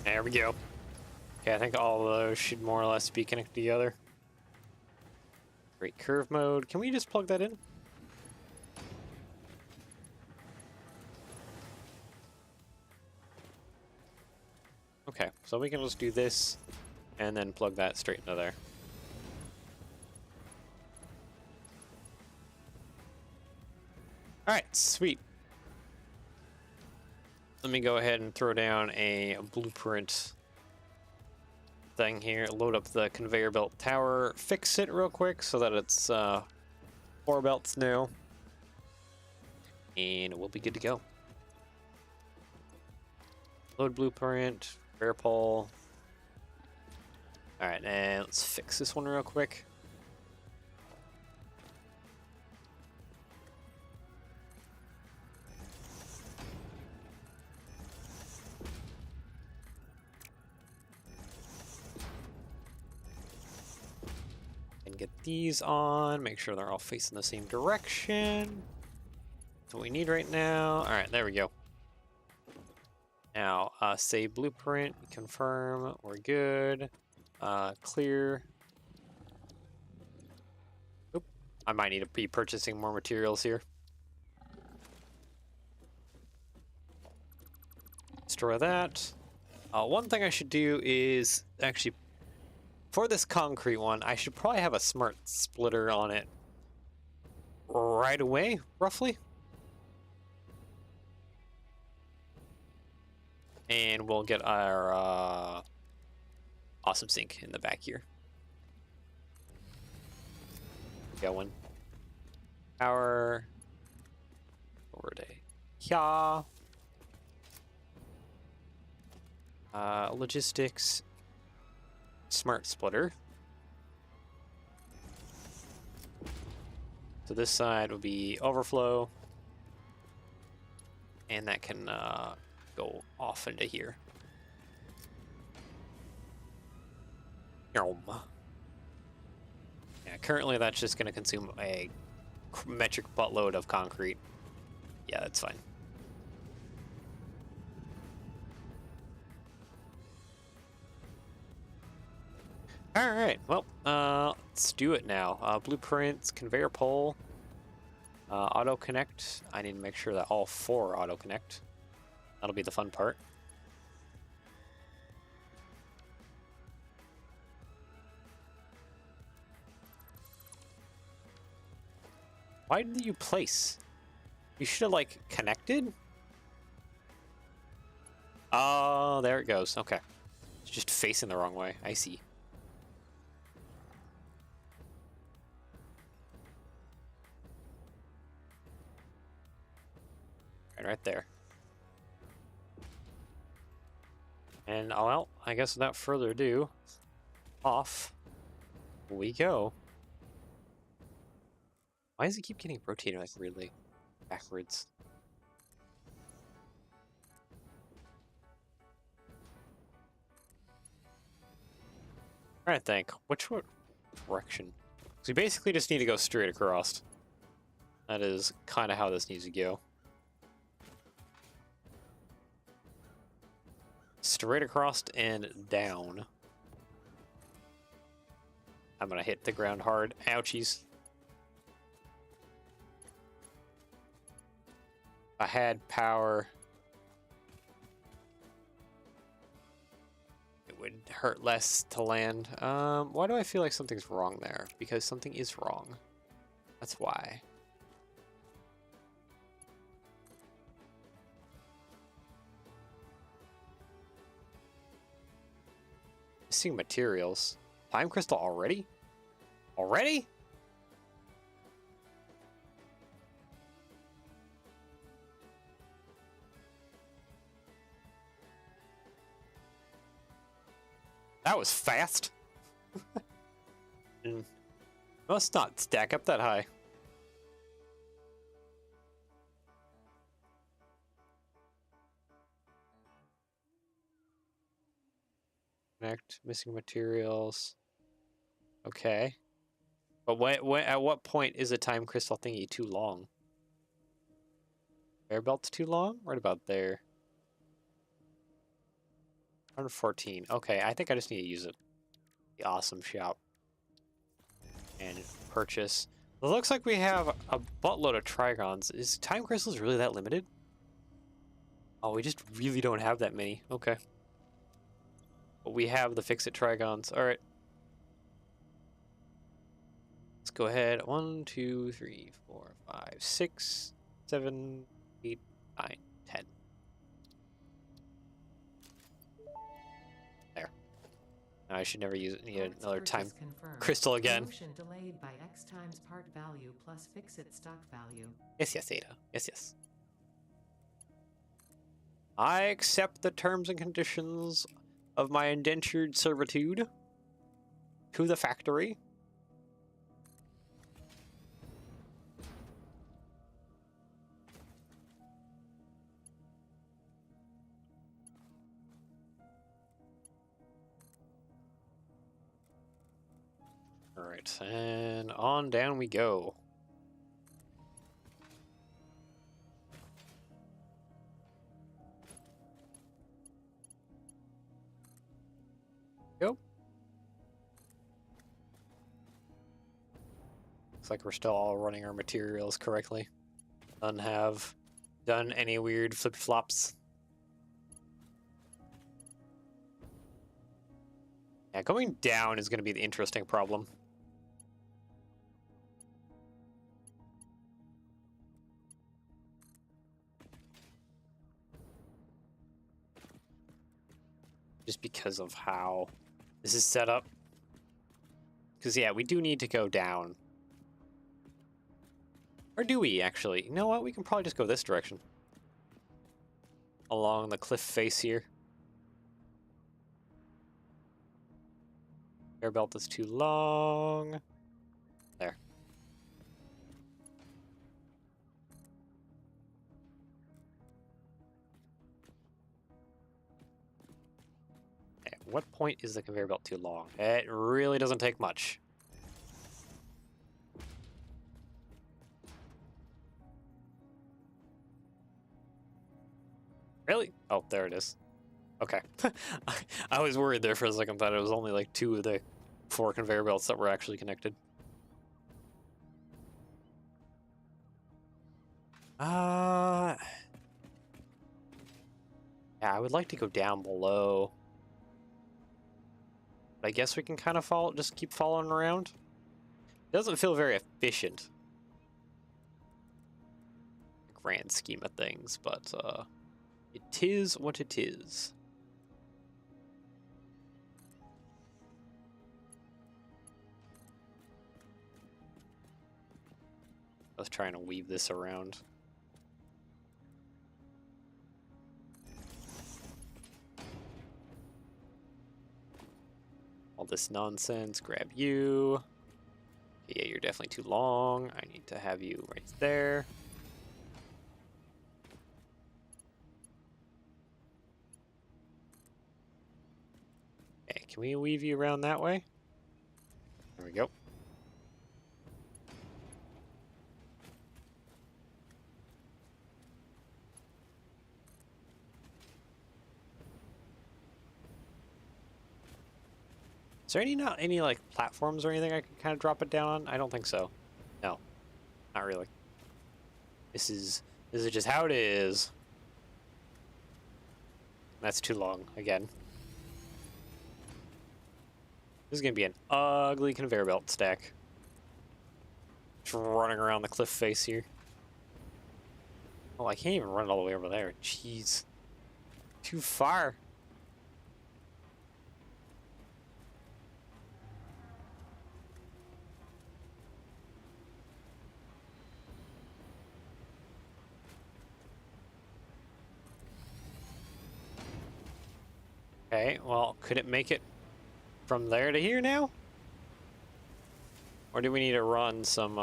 [SPEAKER 1] There we go. Okay, I think all of those should more or less be connected together. Great curve mode. Can we just plug that in? Okay, so we can just do this and then plug that straight into there. Alright, sweet. Let me go ahead and throw down a blueprint thing here, load up the conveyor belt tower, fix it real quick so that it's 4 belts now, and we'll be good to go. Load blueprint, conveyor pole. Alright, and let's fix this one real quick. And get these on, make sure they're all facing the same direction. That's what we need right now. Alright, there we go. Now, save blueprint, confirm, we're good. Clear. Oop, I might need to be purchasing more materials here. Destroy that. One thing I should do is actually, for this concrete one, I should probably have a smart splitter on it right away, roughly. And we'll get our awesome sink in the back here. Going. Power. Over to here. Logistics. Smart splitter. So this side will be overflow, and that can go off into here. Yum. Yeah, currently that's just going to consume a metric buttload of concrete. Yeah, that's fine. All right, well, let's do it now. Blueprints, conveyor pole, auto connect. I need to make sure that all 4 auto connect. That'll be the fun part. Why did you place? You should have, like, connected? Oh, there it goes. Okay. It's just facing the wrong way. I see. Right there. And, oh, well, I guess without further ado, off we go. Why does it keep getting rotated, like, really backwards? Trying to think, which direction? So we basically just need to go straight across. That is kind of how this needs to go. Straight across and down. I'm gonna hit the ground hard. Ouchies. If I had power, it would hurt less to land. Why do I feel like something's wrong there? Because something is wrong. That's why. Missing materials. Time crystal already? Already? That was fast. Must not stack up that high. Connect, missing materials. Okay. But at what point is a time crystal thingy too long? Air belt's too long? Right about there. 114. Okay, I think I just need to use it. The awesome shop. And purchase. It looks like we have a buttload of trigons. Is time crystals really that limited? Oh, we just really don't have that many. Okay. But we have the fix-it trigons. Alright. Let's go ahead. 1, 2, 3, 4, 5, 6, 7, 8, 9, 10. There. Now I should never need another time crystal again.
[SPEAKER 2] Promotion delayed by X times part value plus fix-it stock value.
[SPEAKER 1] Yes, yes, Ada. Yes, yes. I accept the terms and conditions of my indentured servitude to the factory. All right, and on down we go. Go. Looks like we're still all running our materials correctly. None have done any weird flip-flops. Yeah, going down is going to be the interesting problem. Just because of how this is set up. Because, yeah, we do need to go down. Or do we, actually? You know what? We can probably just go this direction. Along the cliff face here. Air belt is too long. There. what point is the conveyor belt too long? It really doesn't take much. Really? Oh, there it is. Okay. I was worried there for a second, thought it was only like 2 of the 4 conveyor belts that were actually connected. Yeah, I would like to go down below. But I guess we can kind of follow, just keep following around. It doesn't feel very efficient. Grand scheme of things, but it is what it is. I was trying to weave this around. All this nonsense, grab you. Yeah, you're definitely too long. I need to have you right there. Okay, can we weave you around that way? There we go. Is there not any like platforms or anything I can kind of drop it down on? I don't think so. No, not really. This is just how it is. That's too long again. This is gonna be an ugly conveyor belt stack. Just running around the cliff face here. Oh, I can't even run all the way over there. Jeez. Too far. Okay, well, could it make it from there to here now? Or do we need to run some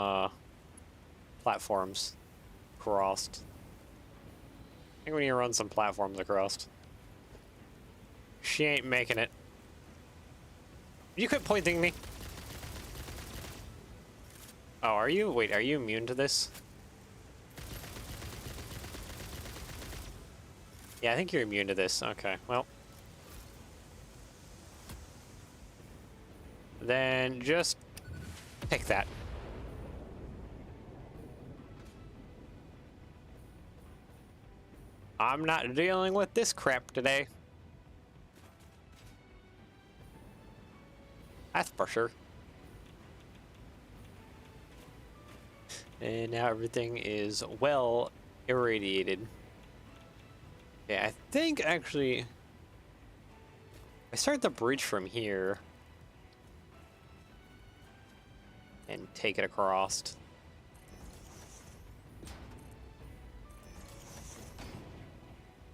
[SPEAKER 1] platforms across? I think we need to run some platforms across. She ain't making it. You quit pointing me. Oh, are you? Wait, are you immune to this? Yeah, I think you're immune to this. Okay, well. Then just pick that. I'm not dealing with this crap today. That's for sure. And now everything is well irradiated. Yeah, I think actually I start the bridge from here and take it across.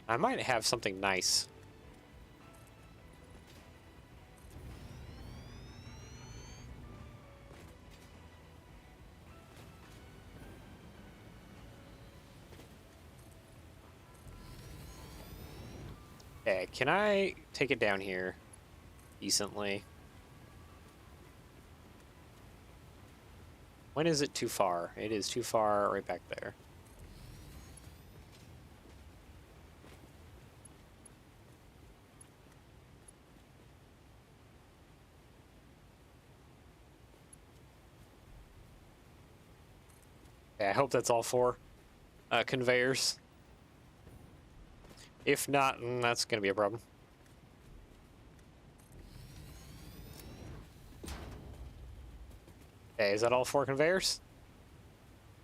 [SPEAKER 1] I might have something nice. Okay, can I take it down here decently? When is it too far? It is too far right back there. Okay, I hope that's all 4 conveyors. If not, that's going to be a problem. Okay, is that all 4 conveyors?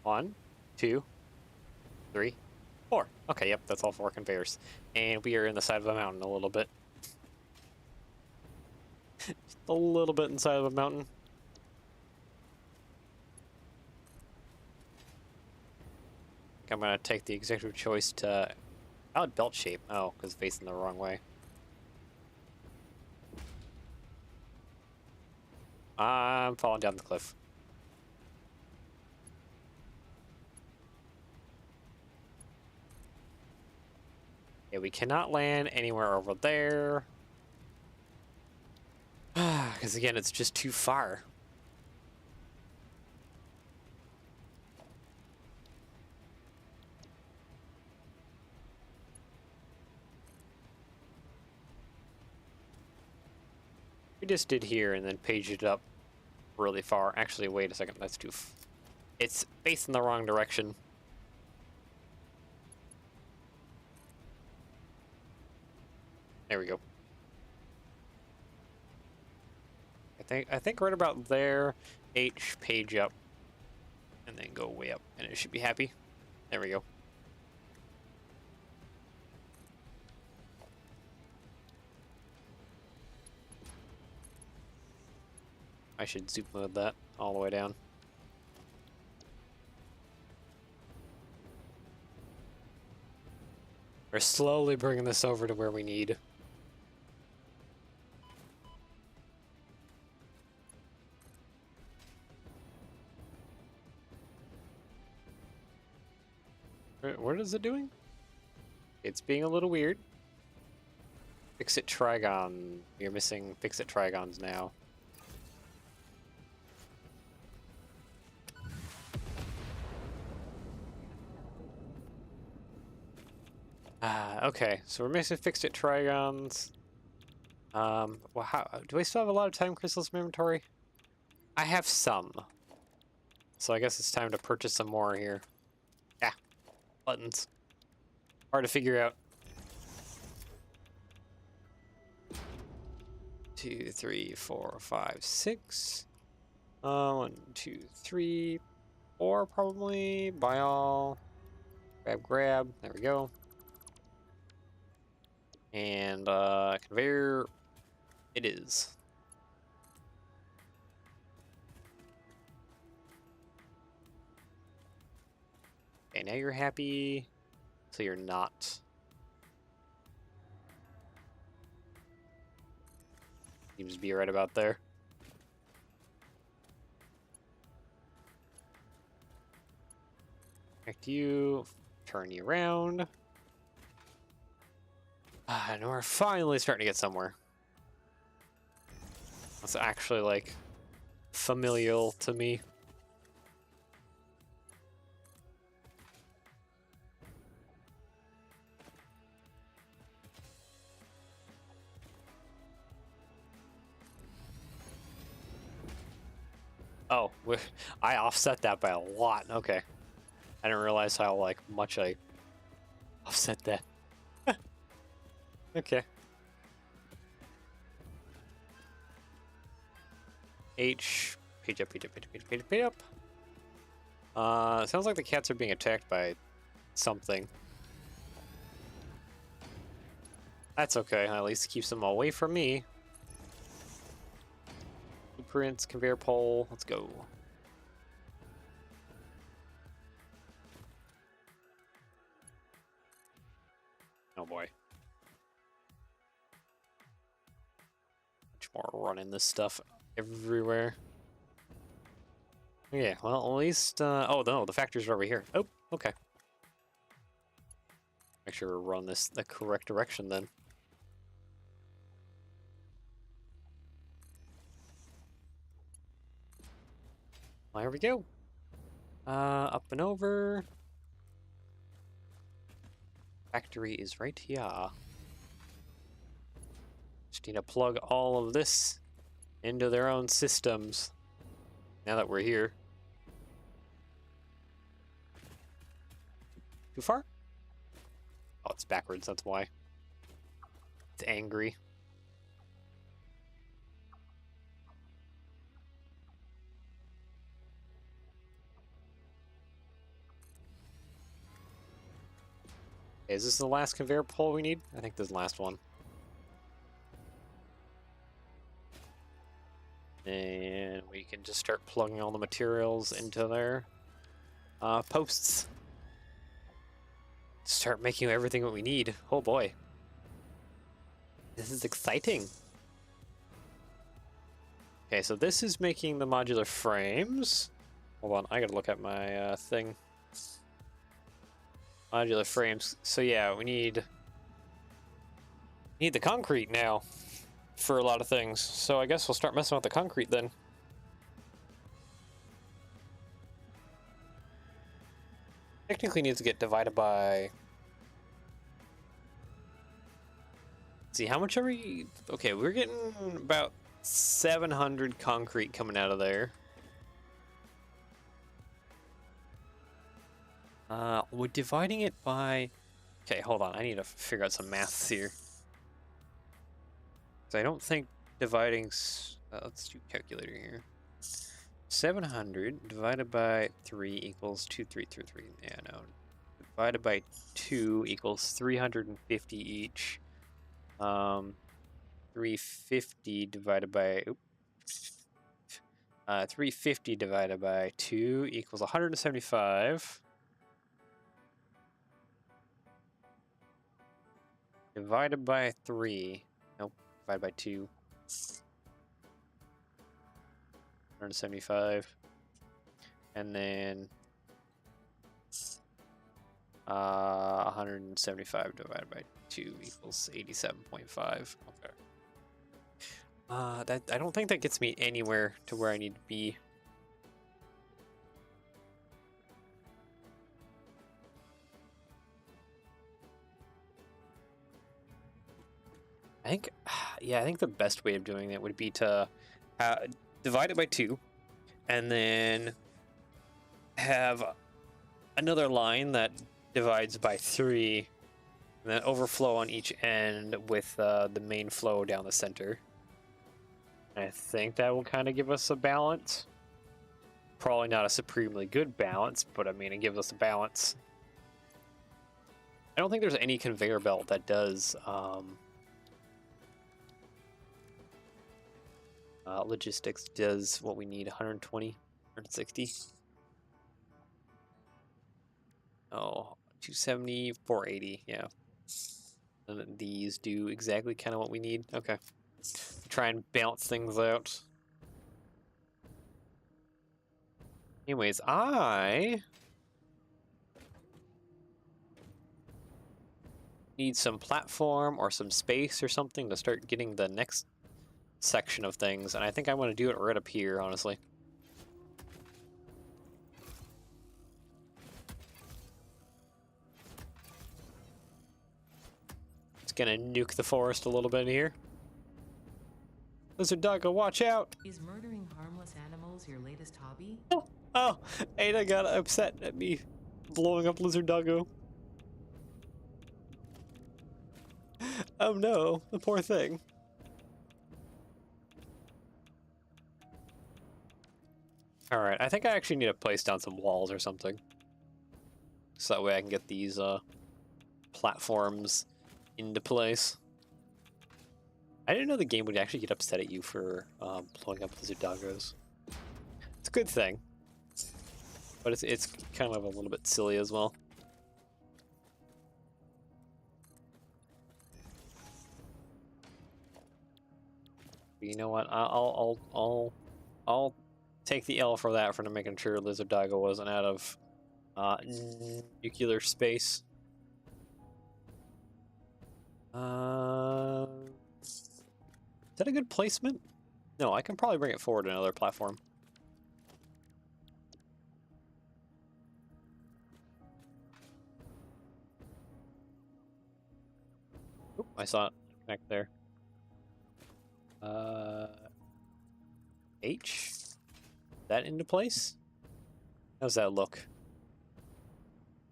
[SPEAKER 1] 1, 2, 3, 4. Okay, yep, that's all 4 conveyors. And we are in the side of a mountain a little bit. Just a little bit inside of a mountain. I'm going to take the executive choice to valid belt shape. Oh, because facing the wrong way. I'm falling down the cliff. Okay, we cannot land anywhere over there. Because again, it's just too far. We just did here and then paged it up really far. Actually, wait a second. That's too... It's facing the wrong direction. There we go. I think right about there, H, page up, and then go way up, and it should be happy. There we go. I should zoom mode that all the way down. We're slowly bringing this over to where we need. What is it doing? It's being a little weird. Fix it trigon. You're missing fix it trigons now. Okay, so we're missing fixed it trigons. Well, do I still have a lot of time crystals in my inventory? I have some. So I guess it's time to purchase some more here. Yeah, buttons. Hard to figure out. 2, 3, 4, 5, 6. 1, 2, 3, 4 probably. Buy all. Grab. There we go. And conveyor it is. Okay, now you're happy. So you're not. Seems to be right about there. Connect you. Turn you around. And we're finally starting to get somewhere. That's actually, like, familial to me. Oh, I offset that by a lot. Okay. I didn't realize how, like, much I offset that. Okay. H, page up, page up, page up, page up, page up, page up. Sounds like the cats are being attacked by something. That's okay, at least it keeps them away from me. Blueprints, conveyor pole, let's go. Oh boy. Much more running this stuff everywhere. Yeah, well, at least, oh no, the factories are over here. Oh, okay. Make sure we run this the correct direction then. Well, here we go. Up and over. Factory is right here. Just need to plug all of this into their own systems. Now that we're here. Too far? Oh, it's backwards, that's why. It's angry. Okay, is this the last conveyor pole we need? I think this is the last one. And we can just start plugging all the materials into their posts. Start making everything what we need. Oh boy. This is exciting. Okay, so this is making the modular frames. Hold on, I gotta look at my thing. Modular frames. So yeah, we need the concrete now. for a lot of things. So I guess we'll start messing with the concrete then. Technically needs to get divided by... Let's see, how much are we... Okay, we're getting about 700 concrete coming out of there. We're dividing it by... Okay, hold on. I need to figure out some maths here. Because I don't think dividing... let's do calculator here. 700 divided by 3 equals 2333. Yeah, no. Divided by 2 equals 350 each. 350 divided by... Oops. 350 divided by 2 equals 175. Divided by 3. Nope. Divided by 2. 175. And then 175 divided by 2 equals 87.5. Okay. That I don't think that gets me anywhere to where I need to be. I think, yeah, I think the best way of doing it would be to divide it by 2, and then have another line that divides by 3, and then overflow on each end with the main flow down the center. And I think that will kind of give us a balance. Probably not a supremely good balance, but I mean, it gives us a balance. I don't think there's any conveyor belt that does logistics does what we need, 120, 160. Oh, 270, 480, yeah. And these do exactly kind of what we need. Okay. Try and balance things out. Anyways, I need some platform or some space or something to start getting the next section of things, and I think I want to do it right up here, honestly. Just gonna nuke the forest a little bit here. Lizard Doggo, watch out!
[SPEAKER 2] Is murdering harmless animals your latest hobby?
[SPEAKER 1] Oh, Ada got upset at me blowing up Lizard Doggo. Oh no, the poor thing. Alright, I think I actually need to place down some walls or something. So that way I can get these platforms into place. I didn't know the game would actually get upset at you for blowing up Lizard Doggos. It's a good thing. But it's kind of a little bit silly as well. But you know what? I'll take the L for that, for making sure Lizard Doggo wasn't out of nuclear space. Is that a good placement? No, I can probably bring it forward another platform. Oop, I saw it back there. H? That into place? How's that look?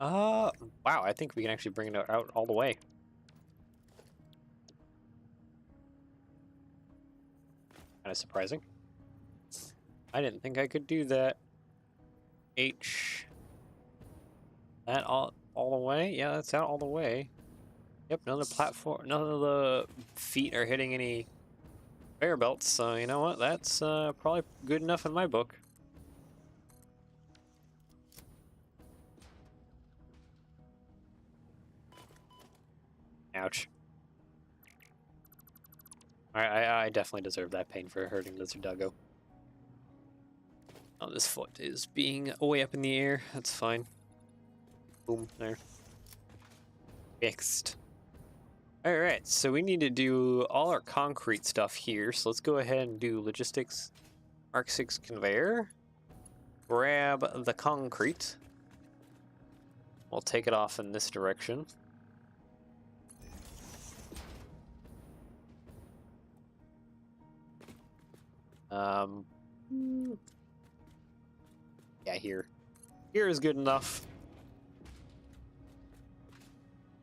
[SPEAKER 1] Wow, I think we can actually bring it out all the way. Kind of surprising. I didn't think I could do that. H. That all the way? Yeah, that's out all the way. Yep, none of the platform, none of the feet are hitting any conveyor belts, so you know what? That's probably good enough in my book. Ouch. I definitely deserve that pain for hurting Lizard Doggo. Oh, this foot is being way up in the air. That's fine. Boom, there. Fixed. All right, so we need to do all our concrete stuff here. So let's go ahead and do logistics, Mark 6 conveyor. Grab the concrete. We'll take it off in this direction. Yeah, here. Here is good enough.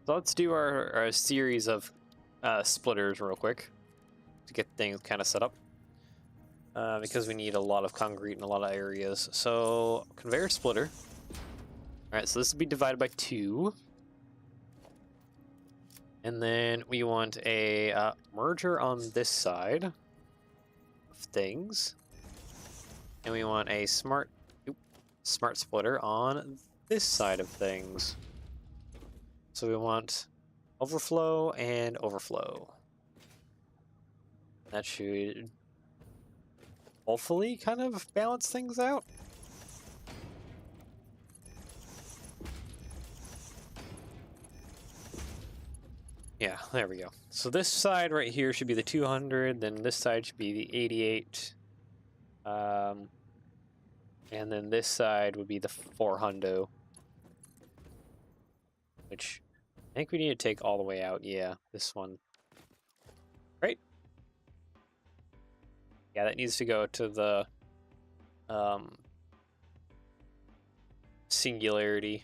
[SPEAKER 1] So let's do our series of splitters real quick to get things kind of set up. Because we need a lot of concrete in a lot of areas. So, conveyor splitter. Alright, so this will be divided by 2. And then we want a merger on this side of things. And we want a smart splitter on this side of things. So we want overflow and overflow. That should hopefully kind of balance things out. Yeah, there we go. So this side right here should be the 200, then this side should be the 88. And then this side would be the 400. Which I think we need to take all the way out. Yeah, this one. Right? Yeah, that needs to go to the singularity.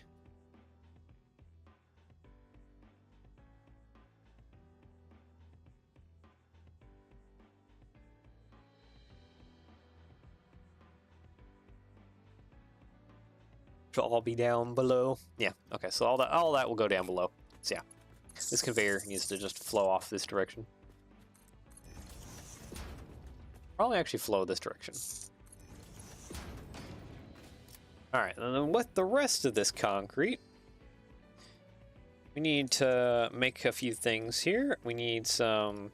[SPEAKER 1] Should all be down below. Yeah, okay, so all that will go down below. So yeah, this conveyor needs to just flow off this direction. Probably actually flow this direction. Alright, and then with the rest of this concrete, we need to make a few things here. We need some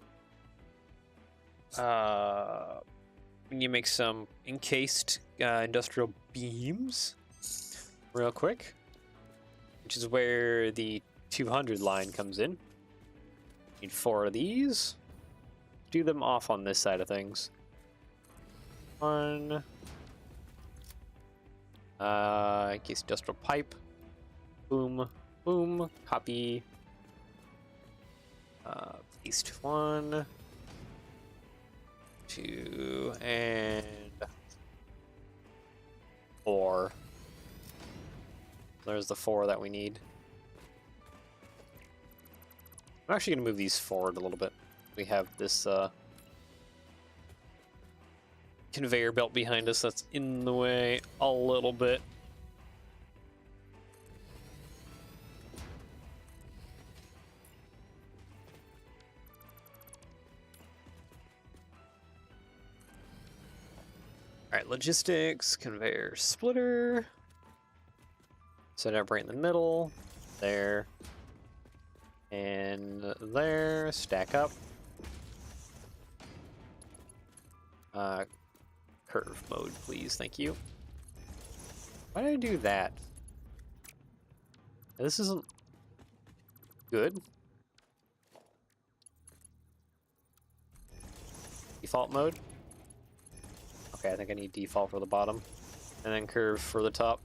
[SPEAKER 1] we need to make some encased industrial beams real quick, which is where the 200 line comes in. Need 4 of these. Do them off on this side of things. 1. Encased industrial pipe. Boom, boom, copy. Paste 1, 2, and 4. There's the 4 that we need. I'm actually going to move these forward a little bit. We have this conveyor belt behind us that's in the way a little bit. Alright, logistics, conveyor splitter. Set up right in the middle. There. And there. Stack up. Curve mode, please. Thank you. Why did I do that? This isn't good. Default mode. Okay, I think I need default for the bottom. And then curve for the top.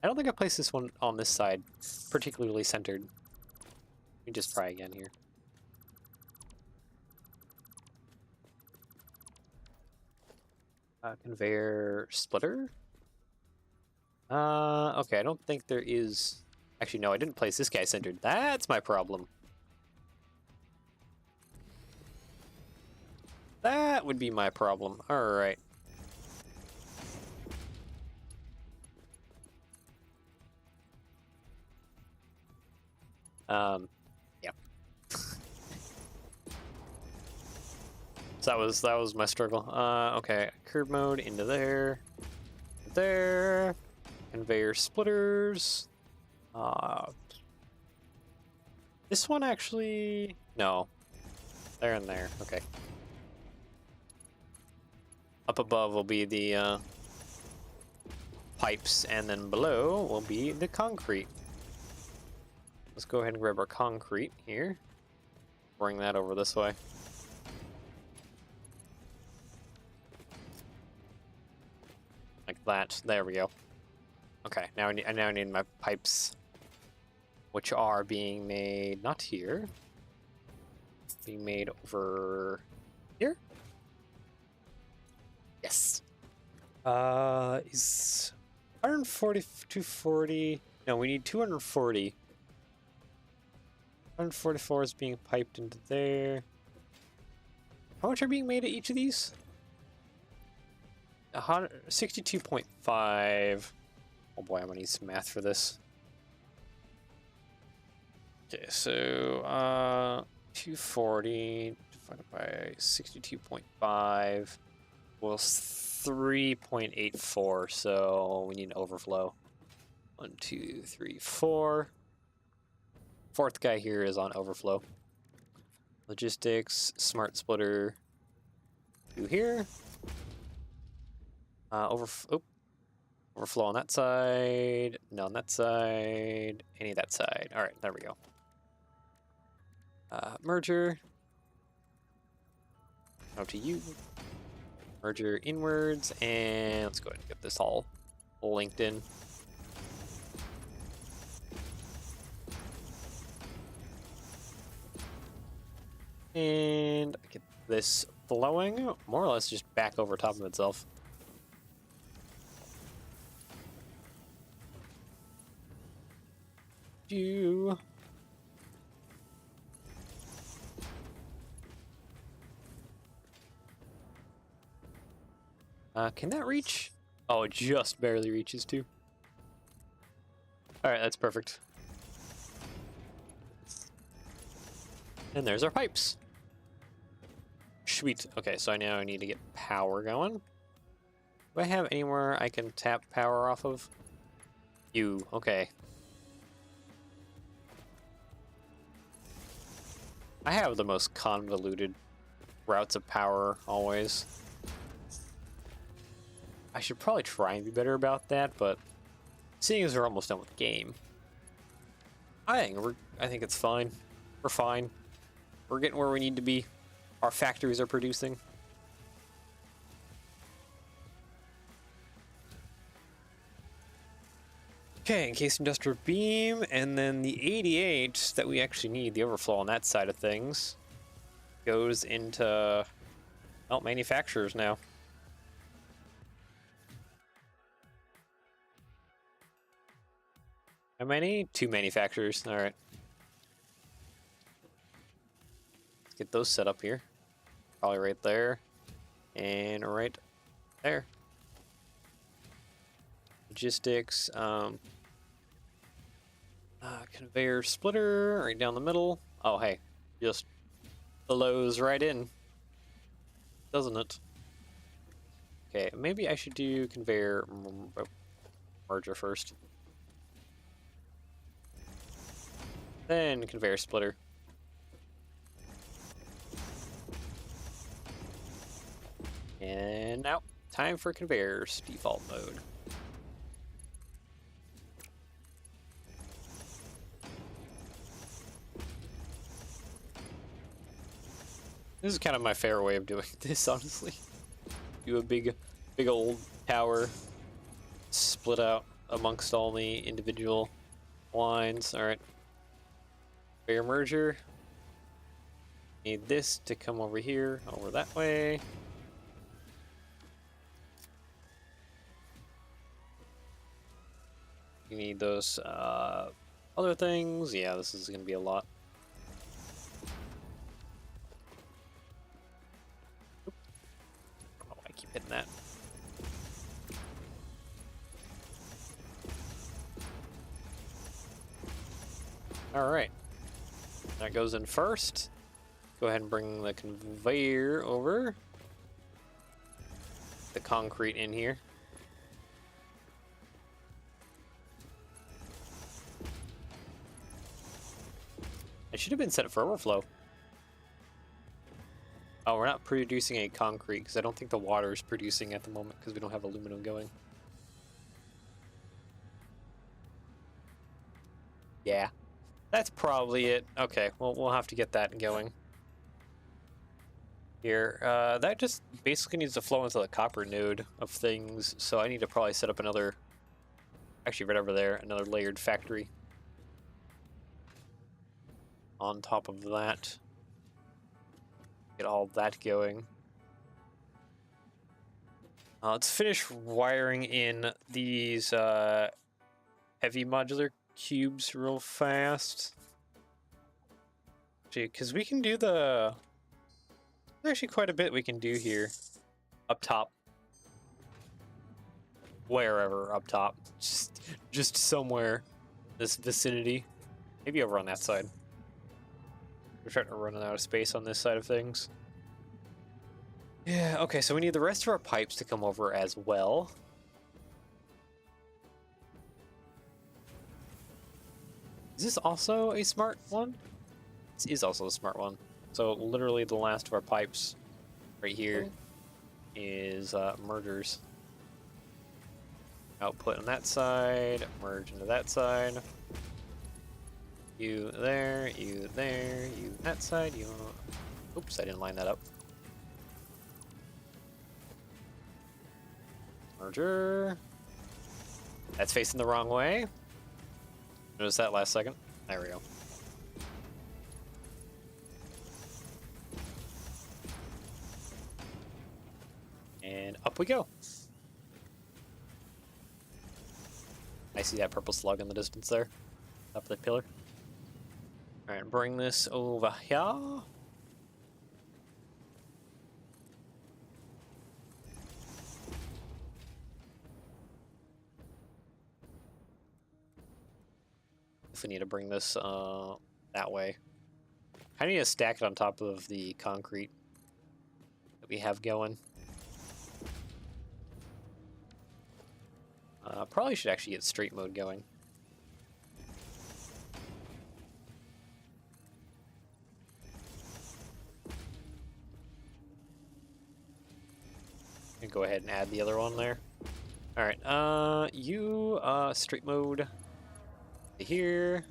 [SPEAKER 1] I don't think I placed this one on this side particularly centered. Let me just try again here. Conveyor splitter. Okay, I don't think there is... Actually, no, I didn't place this guy centered. That's my problem. That would be my problem. Alright. Yeah. So that was my struggle. Okay, curve mode into there. There. Conveyor splitters. This one actually... No. There and there. Okay. Up above will be the pipes, and then below will be the concrete. Let's go ahead and grab our concrete here. Bring that over this way. Like that. There we go. Okay, now I now need my pipes, which are being made not here. Being made over here. Yes. Is 140 240? No, we need 240. 144 is being piped into there. How much are being made at each of these? 62.5. Oh boy, I'm gonna need some math for this. Okay, so 240 divided by 62.5 was 3.84. So we need an overflow. 1, 2, 3, 4. Fourth guy here is on overflow. Logistics, smart splitter. 2 here. Overflow on that side. No, on that side. Any of that side. All right, there we go. Merger. Out to you. Merger inwards, and let's go ahead and get this all linked in. And get this flowing, more or less just back over top of itself. You. Can that reach? Oh, it just barely reaches too. All right, that's perfect. And there's our pipes. Sweet. Okay, so now I need to get power going. Do I have anywhere I can tap power off of? You. Okay. I have the most convoluted routes of power always. I should probably try and be better about that, but seeing as we're almost done with the game, I think it's fine. We're fine. We're getting where we need to be. Our factories are producing. Okay, encased industrial beam, and then the 88 that we actually need, the overflow on that side of things, goes into, well, manufacturers now. How many? 2 manufacturers. All right. Let's get those set up here. Probably right there. And right there. Logistics. Conveyor splitter right down the middle. Oh, hey. Just flows right in. Doesn't it? Okay, maybe I should do conveyor merger first. Then conveyor splitter. And now, time for conveyors, default mode. This is kind of my favorite way of doing this, honestly. Do a big old tower, split out amongst all the individual lines. All right. Conveyor merger. Need this to come over here, over that way. You need those other things. Yeah, this is going to be a lot. Oh, I keep hitting that. All right. That goes in first. Go ahead and bring the conveyor over. The concrete in here. It should have been set up for overflow. Oh, we're not producing a concrete because I don't think the water is producing at the moment because we don't have aluminum going. Yeah, that's probably it. Okay, well, we'll have to get that going. Here, that just basically needs to flow into the copper node of things, so I need to probably set up another, actually right over there, another layered factory on top of that. Get all that going. Let's finish wiring in these heavy modular cubes real fast. Because we can do there's actually quite a bit we can do here. Up top. Wherever up top. Just somewhere. This vicinity. Maybe over on that side. We're starting to run out of space on this side of things. Yeah, okay, so we need the rest of our pipes to come over as well. Is this also a smart one? This is also a smart one. So literally the last of our pipes right here is mergers. Output on that side, merge into that side. You there, you there, you that side, you... Oops, I didn't line that up. Merger. That's facing the wrong way. Notice that last second. There we go. And up we go. I see that purple slug in the distance there. Up the pillar. Alright, bring this over here. If we need to bring this that way. I need to stack it on top of the concrete that we have going. Probably should actually get straight mode going. And go ahead and add the other one there. Alright, you straight mode to here.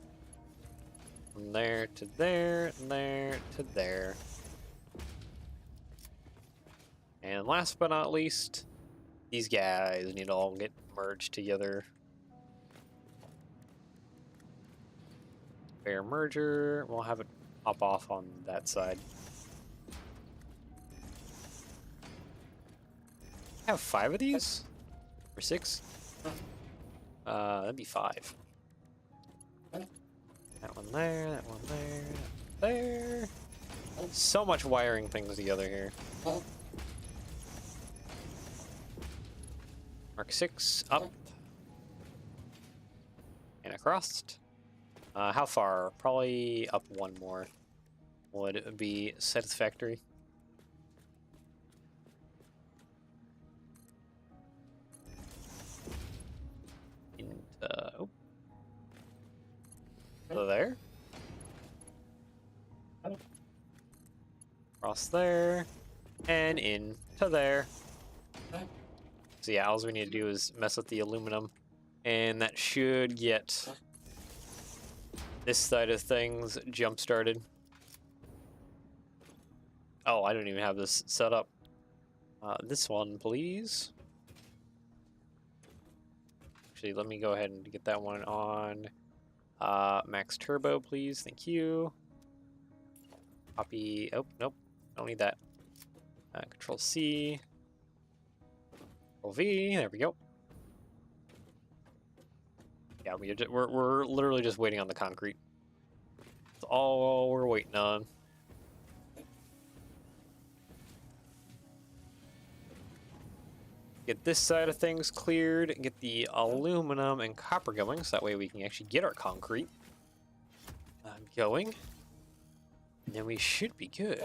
[SPEAKER 1] From there to there, and there to there. And last but not least, these guys need to all get merged together. Fair merger. We'll have it pop off on that side. I have 5 of these? Or 6? That'd be 5. That one there, that one there, that one there. So much wiring things together here. Mark 6, up. And across. How far? Probably up one more. Would it be Satisfactory? Oh. So there. Across there. And in to there. So yeah, all we need to do is mess with the aluminum. And that should get this side of things jump started. Oh, I don't even have this set up. This one, please. Actually, let me go ahead and get that one on. Max turbo, please. Thank you. Copy. Oh, nope. Don't need that. Control C. Control V. There we go. Yeah, we're literally just waiting on the concrete. That's all we're waiting on. Get this side of things cleared, and get the aluminum and copper going, so that way we can actually get our concrete going. And then we should be good.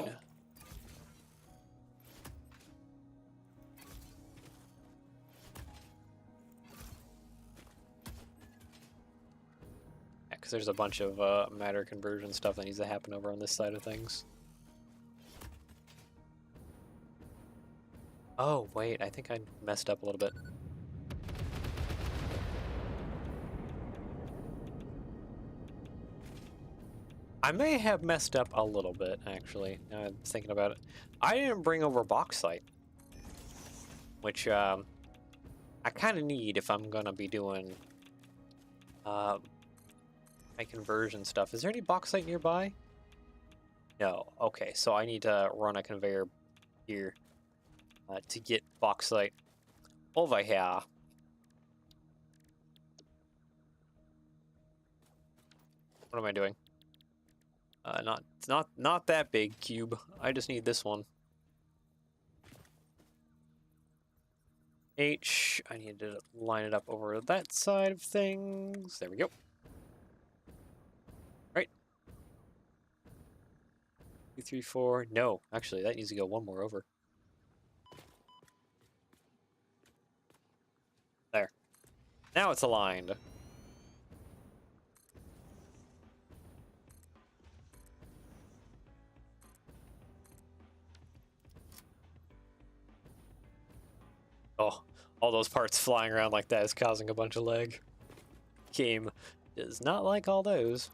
[SPEAKER 1] Because there's a bunch of matter conversion stuff that needs to happen over on this side of things. Oh, wait, I think I messed up a little bit. I may have messed up a little bit, actually, now I'm thinking about it. I didn't bring over bauxite, which, I kind of need if I'm gonna be doing, my conversion stuff. Is there any bauxite nearby? No. Okay, so I need to run a conveyor here, to get bauxite over here. What am I doing? Not that big cube. I just need this one. H. I need to line it up over that side of things. There we go. Right. 2, 3, 4. No, actually, that needs to go one more over. There. Now it's aligned. Oh, all those parts flying around like that is causing a bunch of lag. Game does not like all those.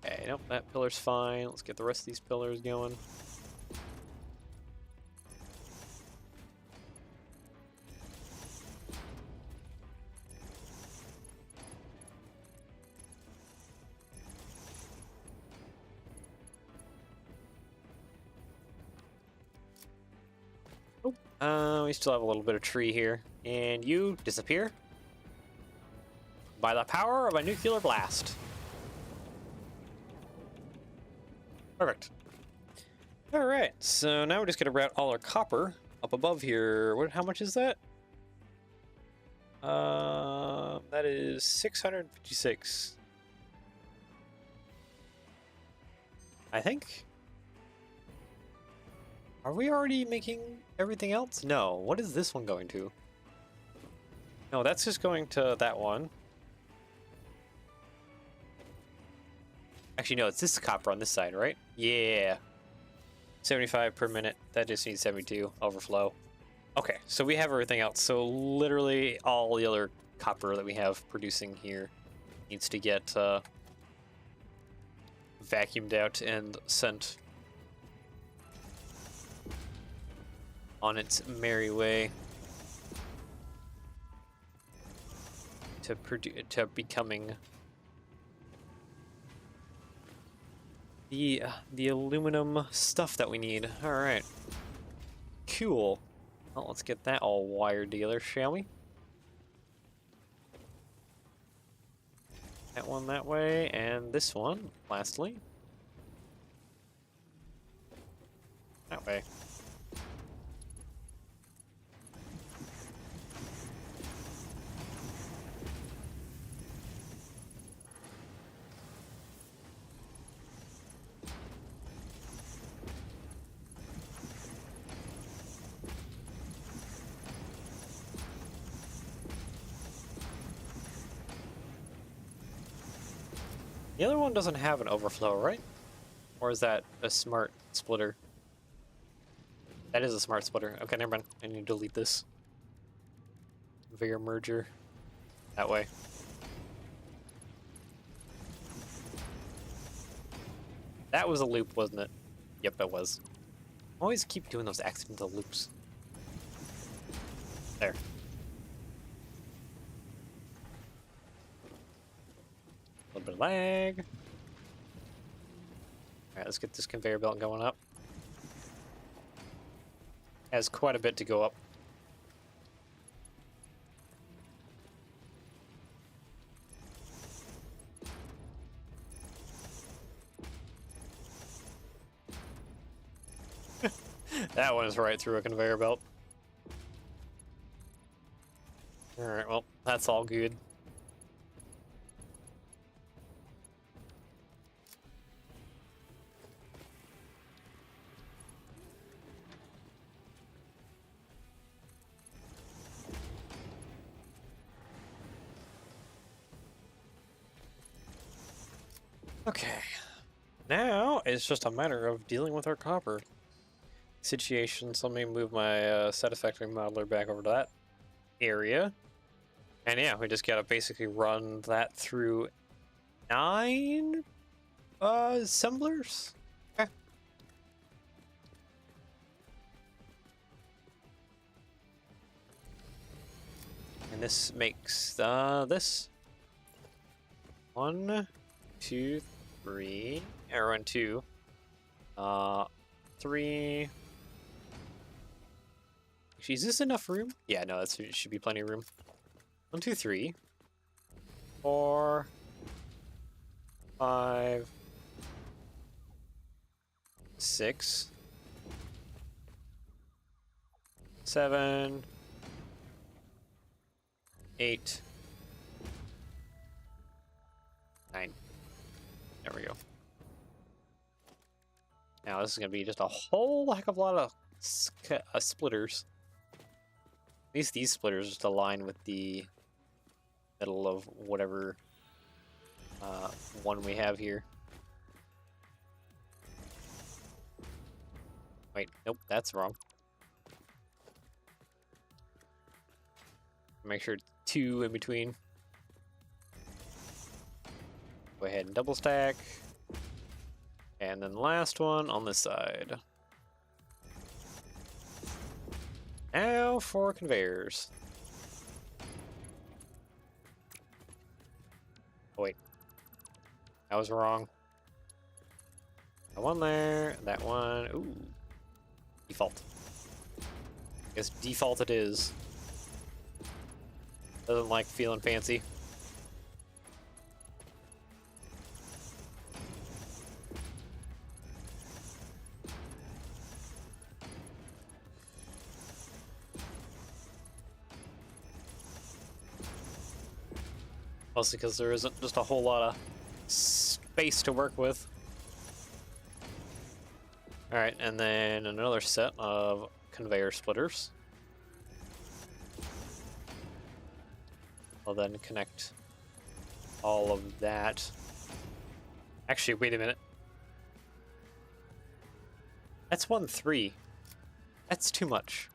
[SPEAKER 1] Okay, nope, that pillar's fine. Let's get the rest of these pillars going. We still have a little bit of tree here. And you disappear by the power of a nuclear blast. Perfect. All right, so now we're just gonna route all our copper up above here. How much is that? That is 656. I think. Are we already making everything else? No. What is this one going to? No, that's just going to that one. Actually, no, it's this copper on this side, right? Yeah. 75 per minute. That just needs 72. Overflow. Okay, so we have everything else. So literally all the other copper that we have producing here needs to get vacuumed out and sent on its merry way to becoming the aluminum stuff that we need. All right, cool. Well, let's get that all wired together, shall we? That one that way, and this one, lastly, that way. The other one doesn't have an overflow, right? Or is that a smart splitter? That is a smart splitter. Okay, never mind. I need to delete this. Conveyor merger. That way. That was a loop, wasn't it? Yep, it was. I always keep doing those accidental loops. There. A little bit of lag. Alright, let's get this conveyor belt going up. Has quite a bit to go up. That one is right through a conveyor belt. Alright, well, that's all good. Okay. Now it's just a matter of dealing with our copper situation. So let me move my Satisfactory modeler back over to that area. And yeah, we just gotta basically run that through 9 assemblers. Okay. And this makes this 1, 2, 3, or 1, 2, 3. Actually, is this enough room? Yeah, no, that should be plenty of room. 1, 2, 3, 4, 5, 6, 7, 8, 9. There we go. Now this is gonna be just a whole heck of a lot of splitters. At least these splitters just align with the middle of whatever one we have here. Wait, nope, that's wrong. Make sure it's 2 in between. Go ahead and double stack. And then the last one on this side. Now for conveyors. Oh, wait. I was wrong. That one there, that one. Ooh. Default. I guess default it is. Doesn't like feeling fancy. Mostly because there isn't just a whole lot of space to work with. Alright, and then another set of conveyor splitters. I'll then connect all of that. Actually, wait a minute. That's 1, 3. That's too much.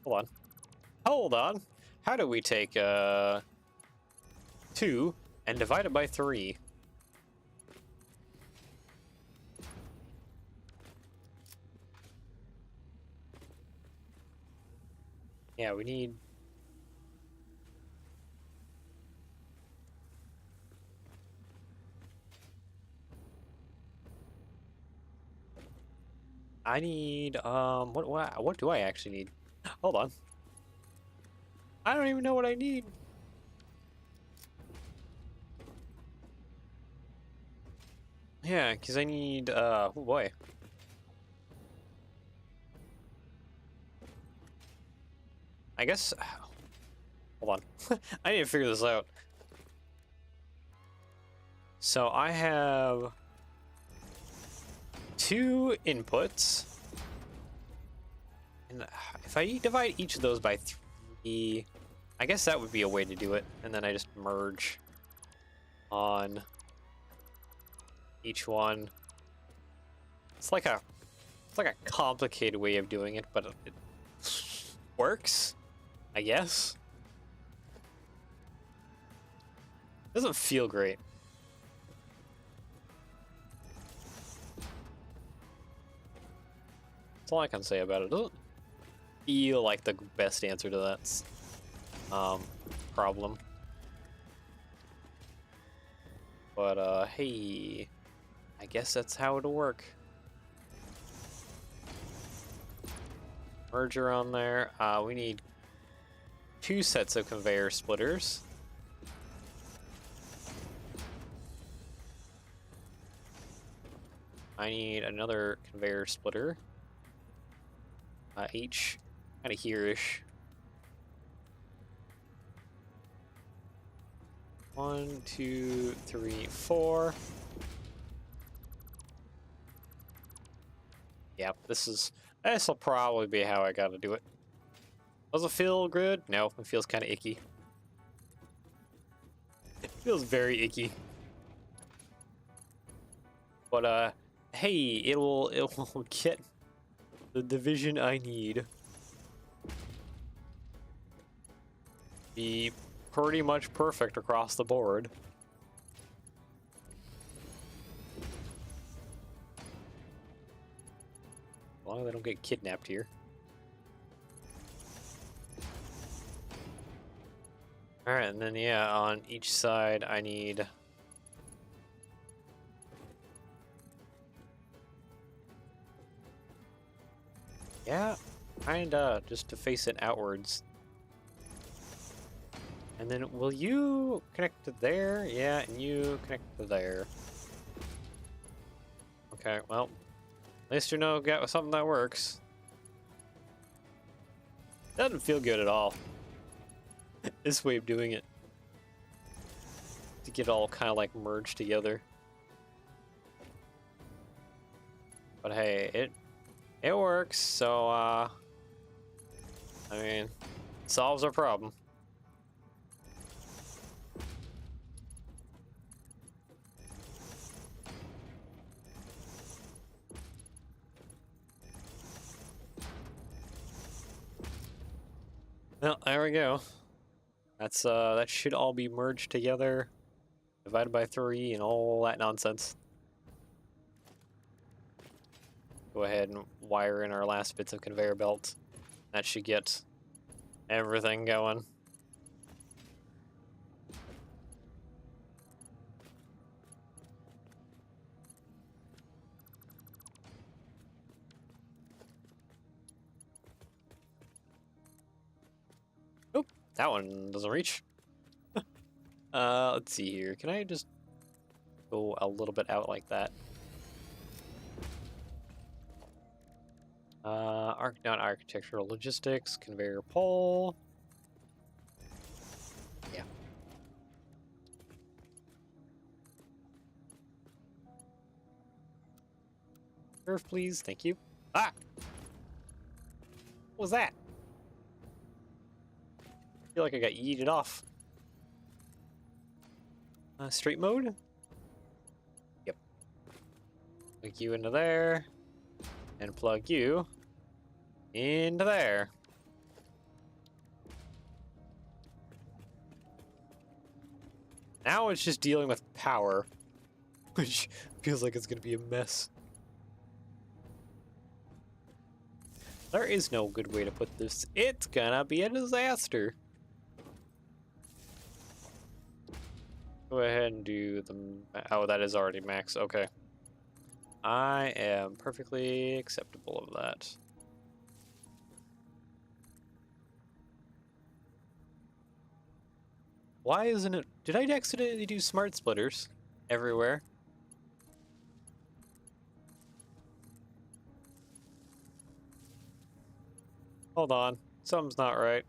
[SPEAKER 1] Hold on. Hold on. How do we take 2 and divide it by 3? Yeah, we need... I need, what do I actually need? Hold on. I don't even know what I need. Yeah, because I need, oh boy. I guess, hold on. I need to figure this out. So I have 2 inputs. And if I divide each of those by 3, I guess that would be a way to do it. And then I just merge on each one. It's like a complicated way of doing it, but it works, I guess. Doesn't feel great. That's all I can say about it. Doesn't feel like the best answer to that problem. But hey, I guess that's how it'll work. Merger on there. We need 2 sets of conveyor splitters. I need another conveyor splitter. Each kind of here-ish. 1, 2, 3, 4. Yep, this is This'll probably be how I gotta do it. Does it feel good? No, it feels kind of icky. It feels very icky. But hey, it will get the division I need. Be pretty much perfect across the board. As long as they don't get kidnapped here. Alright, and then yeah, on each side I need... Yeah, kinda, just to face it outwards. And then will you connect to there? Yeah, and you connect to there. Okay, well, at least you know got something that works. Doesn't feel good at all. This way of doing it. To get all kind of like merged together. But hey, it works, so I mean, solves our problem. Well, there we go. That's that should all be merged together, divided by 3 and all that nonsense. Go ahead and wire in our last bits of conveyor belt. That should get everything going. Oh, that one doesn't reach. Let's see here. Can I just go a little bit out like that? Not architectural logistics, conveyor pole. Yeah. Curve, please. Thank you. Ah! What was that? I feel like I got yeeted off. Straight mode? Yep. Plug you into there. And plug you into there. Now it's just dealing with power, which feels like it's gonna be a mess. There is no good way to put this. It's gonna be a disaster. Go ahead and do the... Oh, that is already max. Okay. I am perfectly acceptable of that. Why isn't it... Did I accidentally do smart splitters everywhere? Hold on. Something's not right.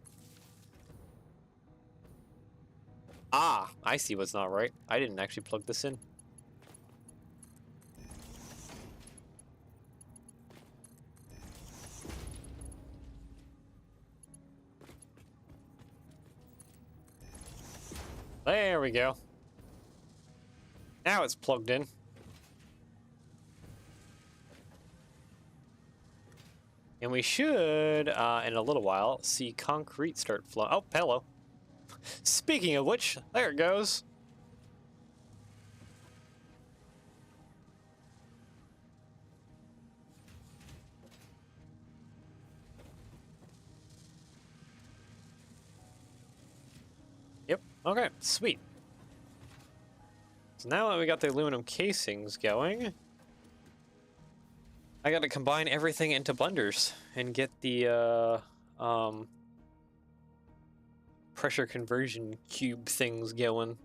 [SPEAKER 1] Ah, I see what's not right. I didn't actually plug this in. There we go. Now it's plugged in. And we should, in a little while, see concrete start flowing. Oh, hello. Speaking of which, there it goes. Yep, okay, sweet. So now that we got the aluminum casings going, I gotta combine everything into blenders and get the pressure conversion cube things going.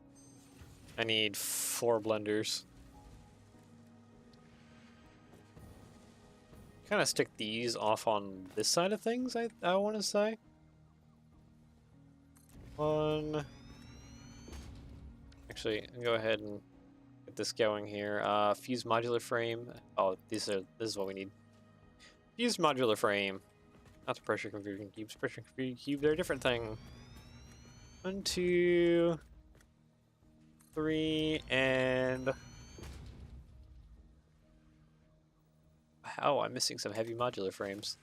[SPEAKER 1] I need 4 blenders. Kind of stick these off on this side of things, I want to say. 1. Actually, go ahead and get this going here. Fuse modular frame. Oh, this is what we need. Fused modular frame. Not the pressure conversion cubes. Pressure conversion cube, they're a different thing. 1, 2, 3, and... Oh, I'm missing some heavy modular frames.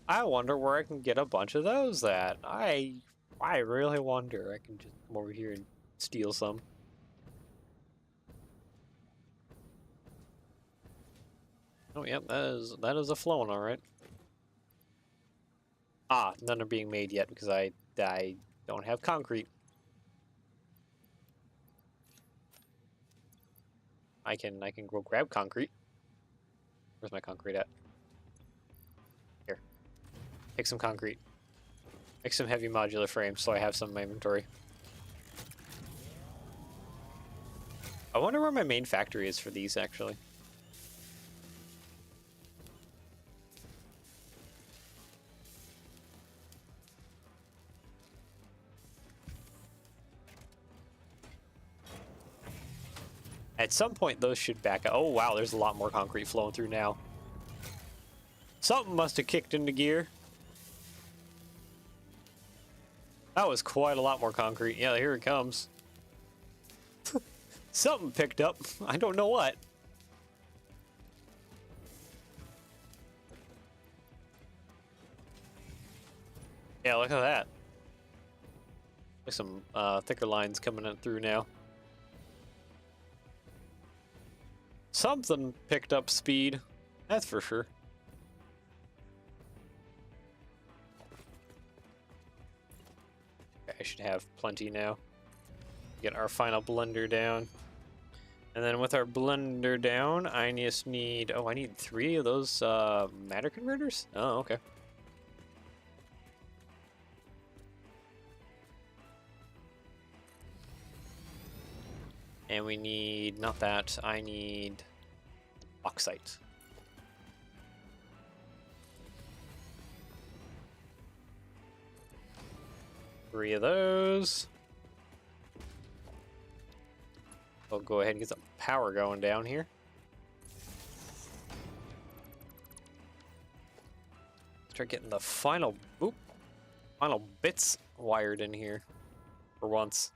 [SPEAKER 1] I wonder where I can get a bunch of those at. I really wonder. I can just come over here and steal some. Oh, yep, that is a flowing, all right. Ah, none are being made yet because I don't have concrete. I can go grab concrete. Where's my concrete at? Here. Take some concrete. Make some heavy modular frames so I have some in my inventory. I wonder where my main factory is for these, actually. At some point, those should back up. Oh, wow, there's a lot more concrete flowing through now. Something must have kicked into gear. That was quite a lot more concrete. Yeah, here it comes. Something picked up. I don't know what. Yeah, look at that. There's some thicker lines coming in through now. Something picked up speed. That's for sure. Okay, I should have plenty now. Get our final blender down. And then with our blender down, I just need... Oh, I need 3 of those matter converters? Oh, okay. And we need... Not that. I need... Bauxite. Three of those. I'll go ahead and get some power going down here. Start getting the final bits wired in here for once.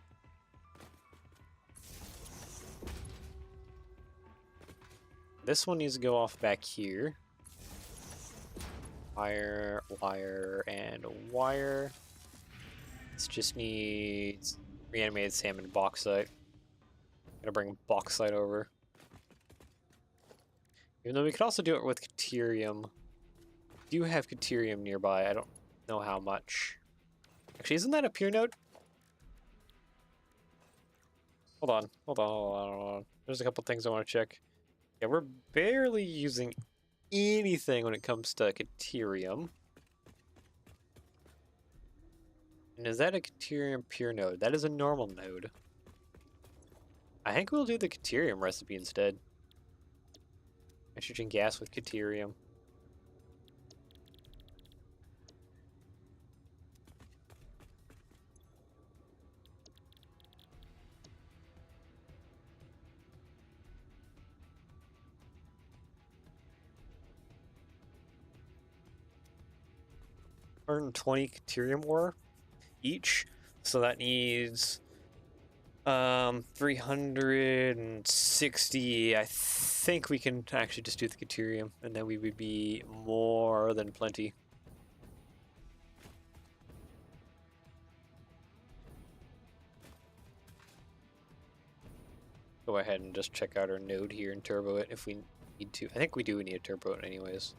[SPEAKER 1] This one needs to go off back here. Wire, wire, and wire. This just needs reanimated salmon bauxite. Gonna bring bauxite over. Even though we could also do it with caterium. Do you have caterium nearby? I don't know how much. Actually, isn't that a pure node? Hold on, hold on, hold on, hold on. There's a couple things I want to check. Yeah, we're barely using anything when it comes to caterium. And is that a caterium pure node? That is a normal node. I think we'll do the caterium recipe instead. Nitrogen gas with caterium. $120 caterium ore each, so that needs 360. I think we can actually just do the caterium, and then we would be more than plenty. Go ahead and just check out our node here and turbo it if we need to. I think we do need a turbo it anyways.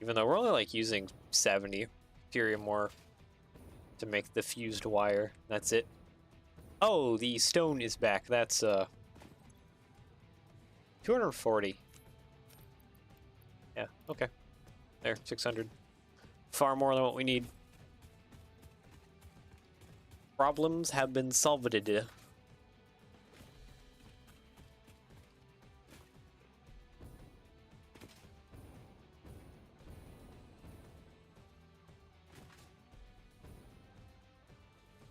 [SPEAKER 1] Even though we're only like using 70 caterium ore to make the fused wire. That's it. Oh, the stone is back. That's 240. Yeah, okay. There, 600. Far more than what we need. Problems have been solved.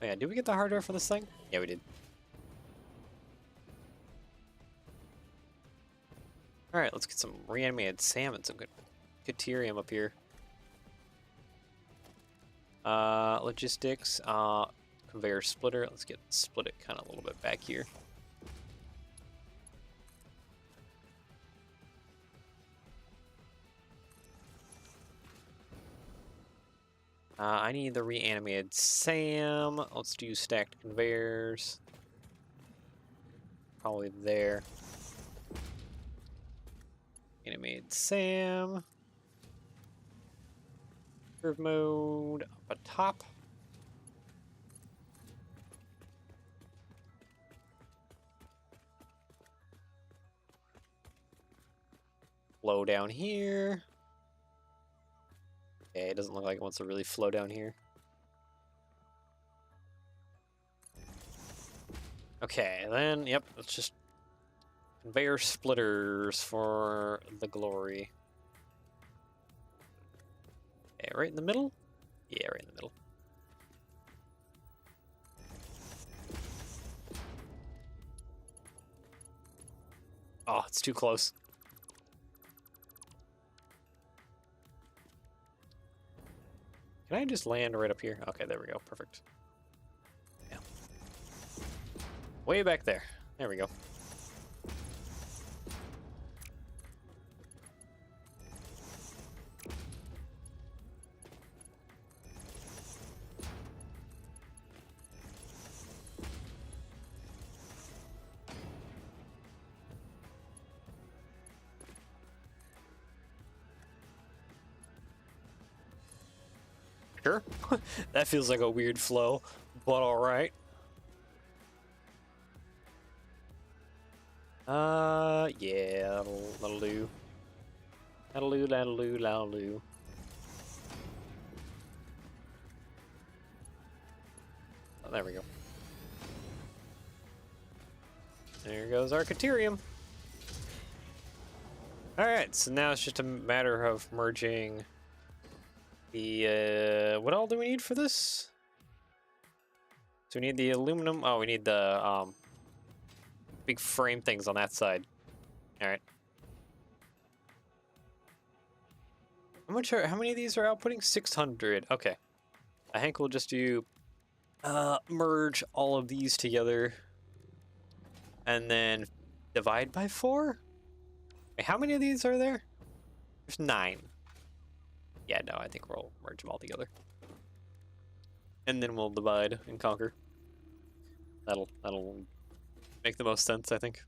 [SPEAKER 1] Oh yeah, did we get the hardware for this thing? Yeah, we did. All right, let's get some reanimated salmon, some good Caterium up here. Logistics, conveyor splitter. Let's split it kind of a little bit back here. I need the reanimated Sam. Let's do stacked conveyors. Probably there. Animated Sam. Curve mode up atop. Flow down here. Okay, it doesn't look like it wants to really flow down here. Okay, then, yep, let's just conveyor splitters for the glory. Okay, right in the middle? Yeah, right in the middle. Oh, it's too close. Can I just land right up here? Okay, there we go. Perfect. Yeah. Way back there. There we go. Sure. That feels like a weird flow, but alright. Yeah, that'll do. That'll do, that'll do, that'll do. Oh, there we go. There goes our Caterium. Alright, so now it's just a matter of merging the, what all do we need for this? So we need the aluminum, oh, we need the, big frame things on that side. Alright. How many of these are outputting? 600, okay. I think we'll just do, merge all of these together. And then divide by 4? Wait, how many of these are there? There's 9. Yeah, no, I think we'll merge them all together. And then we'll divide and conquer. That'll make the most sense, I think.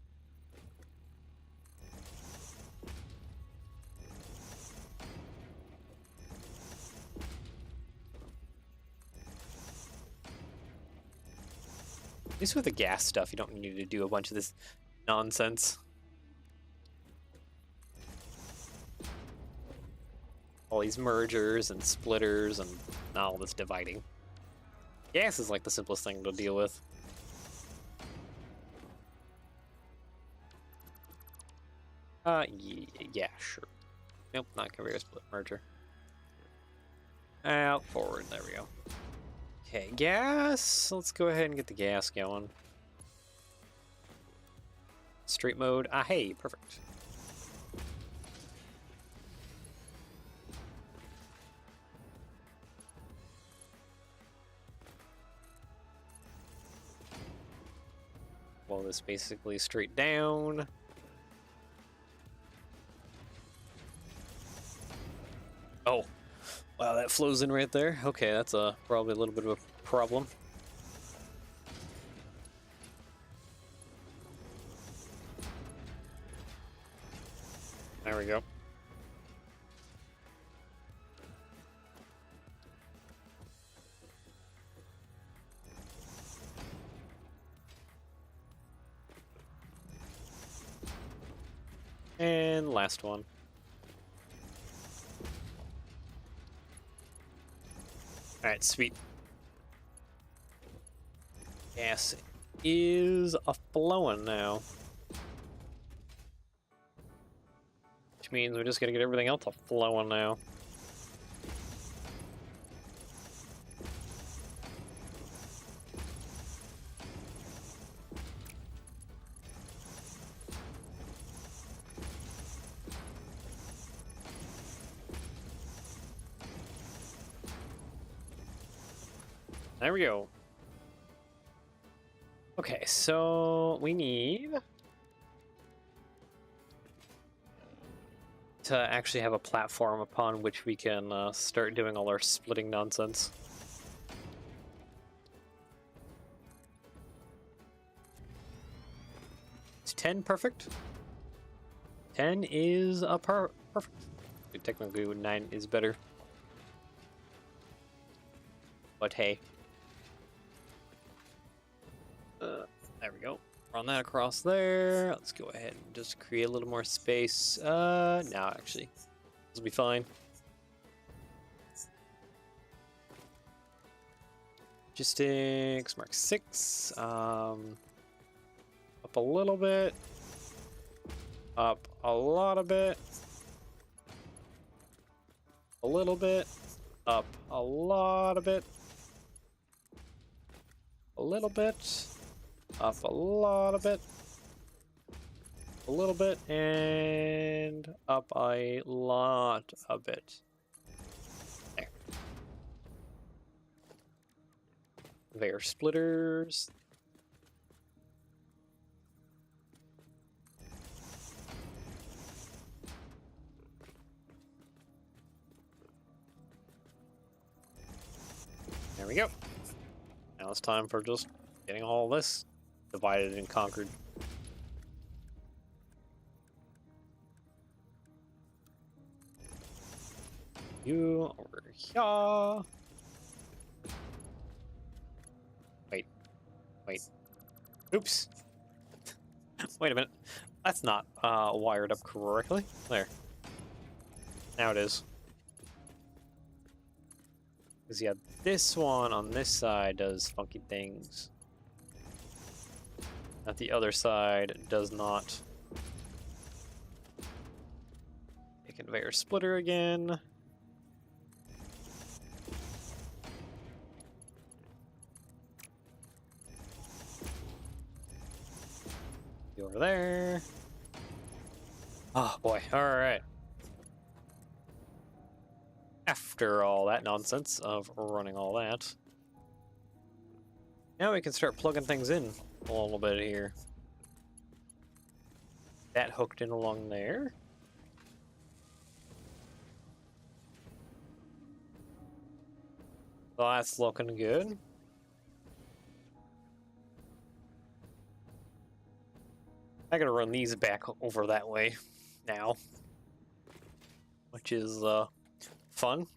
[SPEAKER 1] At least with the gas stuff, you don't need to do a bunch of this nonsense. All these mergers and splitters and all this dividing. Gas is like the simplest thing to deal with. Yeah, sure. Nope, not conveyor split merger. Out, forward, there we go. Okay, gas. Let's go ahead and get the gas going. Straight mode. Ah, hey, perfect. Well, this basically straight down. Oh, wow, that flows in right there. Okay, that's probably a little bit of a problem. There we go. And last one. Alright, sweet. Gas is a-flowing now. Which means we're just gonna get everything else a-flowing now. There we go. Okay, so we need to actually have a platform upon which we can start doing all our splitting nonsense. Is 10 perfect? 10 is a perfect. Technically 9 is better. But hey. There we go. Run that across there. Let's go ahead and just create a little more space. No, actually. This will be fine. Logistics, mark 6. Up a little bit. Up a lot of bit. A little bit. Up a lot of bit. A little bit. Up a lot of bit. A little bit. And up a lot of bit. There. Conveyor splitters. There we go. Now it's time for just getting all this divided and conquered. You over here. Wait. Oops. Wait a minute. That's not wired up correctly. There. Now it is. Because yeah, this one on this side does funky things. At the other side does not. A conveyor splitter again. Go over there. Oh boy, alright. After all that nonsense of running all that, now we can start plugging things in a little bit here. That hooked in along there. So that's looking good. I gotta run these back over that way now, which is fun.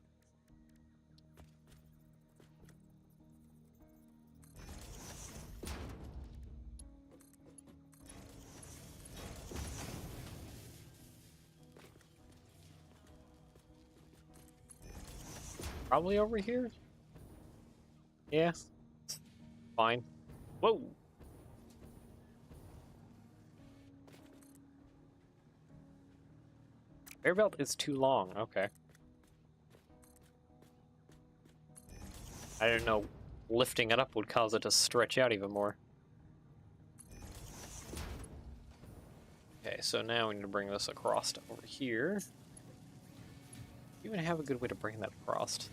[SPEAKER 1] Probably over here. Yeah, fine. Whoa. Air belt is too long. Okay. I didn't know lifting it up would cause it to stretch out even more. Okay, so now we need to bring this across to over here. Do you even have a good way to bring that across?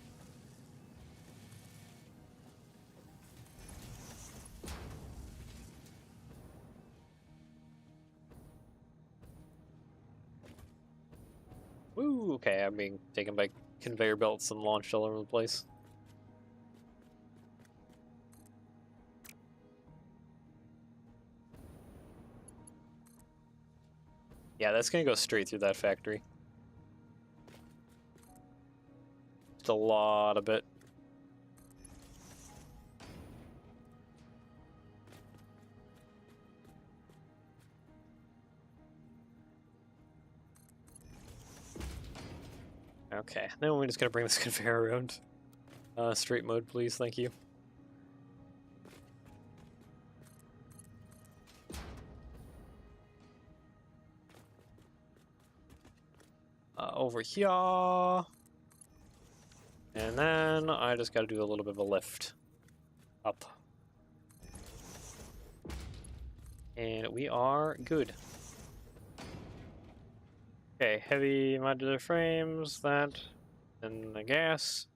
[SPEAKER 1] Woo, okay, I'm being taken by conveyor belts and launched all over the place. Yeah, that's gonna go straight through that factory. Just a lot of it. Okay, now we're just gonna bring this conveyor around. Straight mode, please, thank you. Over here. And then I just gotta do a little bit of a lift. Up. And we are good. Okay, heavy modular frames, that, and the gas.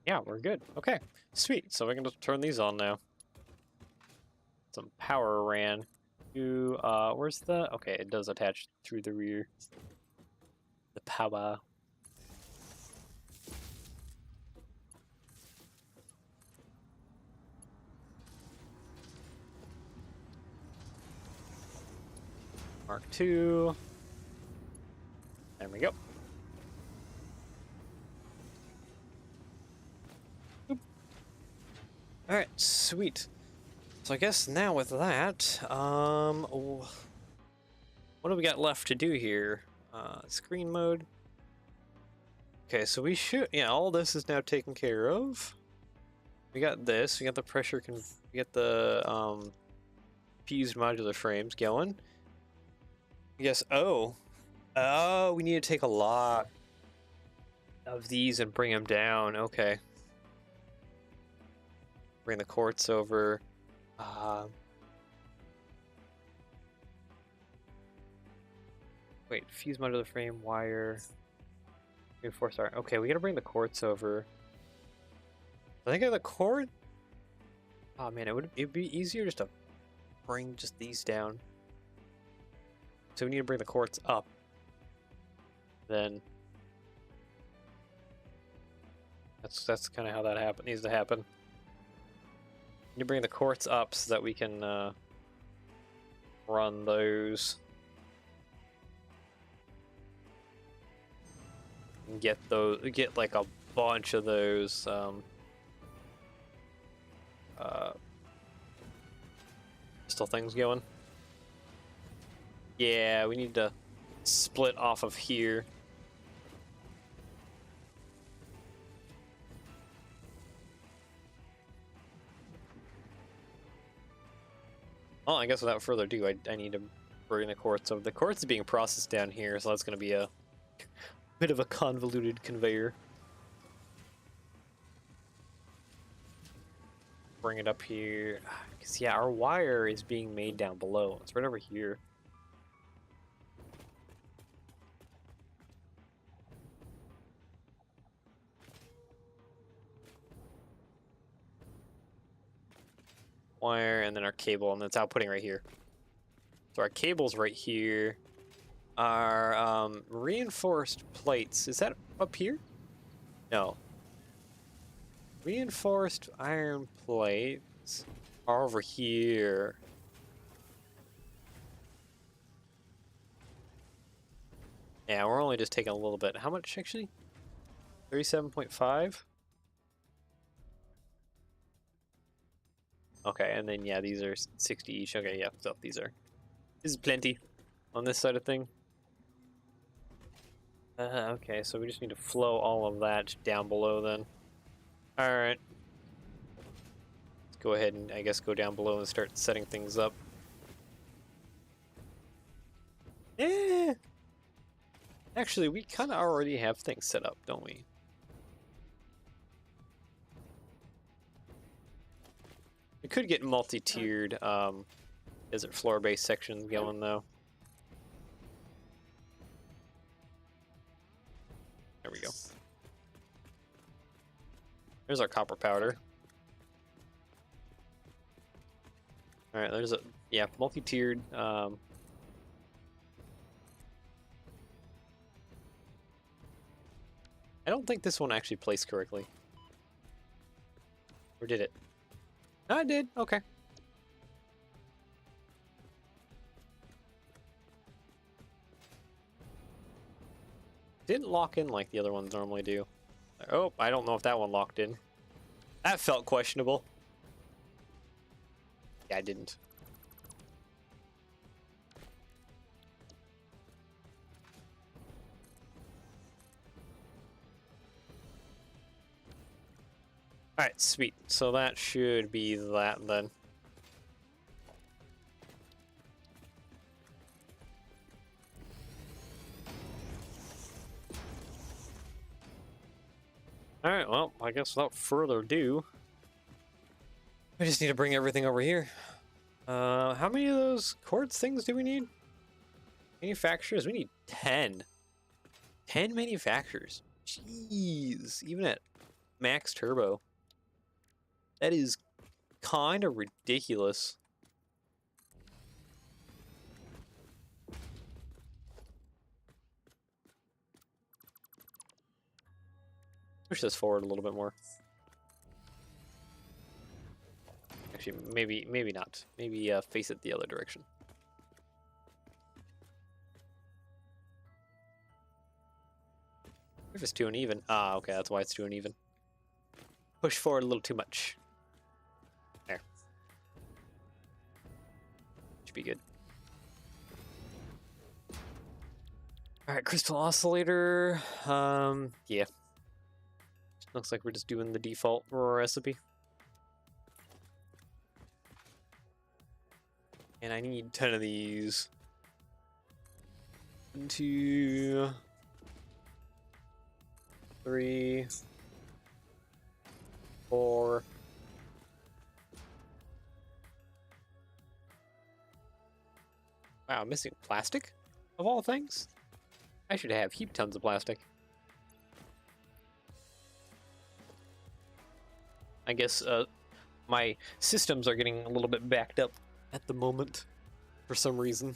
[SPEAKER 1] Yeah, we're good. Okay, sweet. So we can just turn these on now. Some power ran. To, where's the... Okay, it does attach through the rear. The power. Mark II. There we go. Alright, sweet. So I guess now with that, what do we got left to do here? Screen mode. Okay, so we should, yeah, all this is now taken care of. We got this, we got the pressure, we got the, fused modular frames going. Yes, oh, we need to take a lot of these and bring them down, okay. Bring the quartz over. Wait, fuse modular frame, wire, reinforced iron. Okay, we gotta bring the quartz over. I think I have the cord. Oh man, it'd be easier just to bring just these down. So we need to bring the quartz up. Then that's kind of how that needs to happen. You bring the quartz up so that we can run those and get like a bunch of those crystal things going. Yeah, we need to split off of here. Well, I guess without further ado, I need to bring the quartz over. The quartz is being processed down here, so that's going to be a bit of a convoluted conveyor. Bring it up here. Because, yeah, our wire is being made down below. It's right over here. Wire, and then our cable, and it's outputting right here. So our cable's right here. Our reinforced plates, is that up here? No. Reinforced iron plates are over here. Yeah, we're only just taking a little bit. How much actually? 37.5? Okay, and then yeah, these are 60 each. Okay, yeah, so this is plenty on this side of thing. Okay, so we just need to flow all of that down below then. Alright. Let's go ahead and I guess go down below and start setting things up. Eh. Actually, we kind of already have things set up, don't we? We could get multi-tiered desert floor-based sections going though. There we go. There's our copper powder. Alright, there's a, yeah, multi-tiered. I don't think this one actually placed correctly. Or did it? No, I did. Okay. Didn't lock in like the other ones normally do. Oh, I don't know if that one locked in. That felt questionable. Yeah, I didn't. Alright, sweet. So that should be that then. Alright, well, I guess without further ado, we just need to bring everything over here. How many of those quartz things do we need? Manufacturers? We need 10. 10 manufacturers. Jeez. Even at max turbo. That is kind of ridiculous. Push this forward a little bit more. Actually, maybe not. Maybe face it the other direction. If it's too uneven. Ah, okay, that's why it's too uneven. Push forward a little too much. There. Should be good. Alright, crystal oscillator. Yeah. Looks like we're just doing the default recipe. And I need 10 of these. 1, 2, 3, 4. Wow, I'm missing plastic? Of all things? I should have heap tons of plastic. I guess my systems are getting a little bit backed up at the moment for some reason.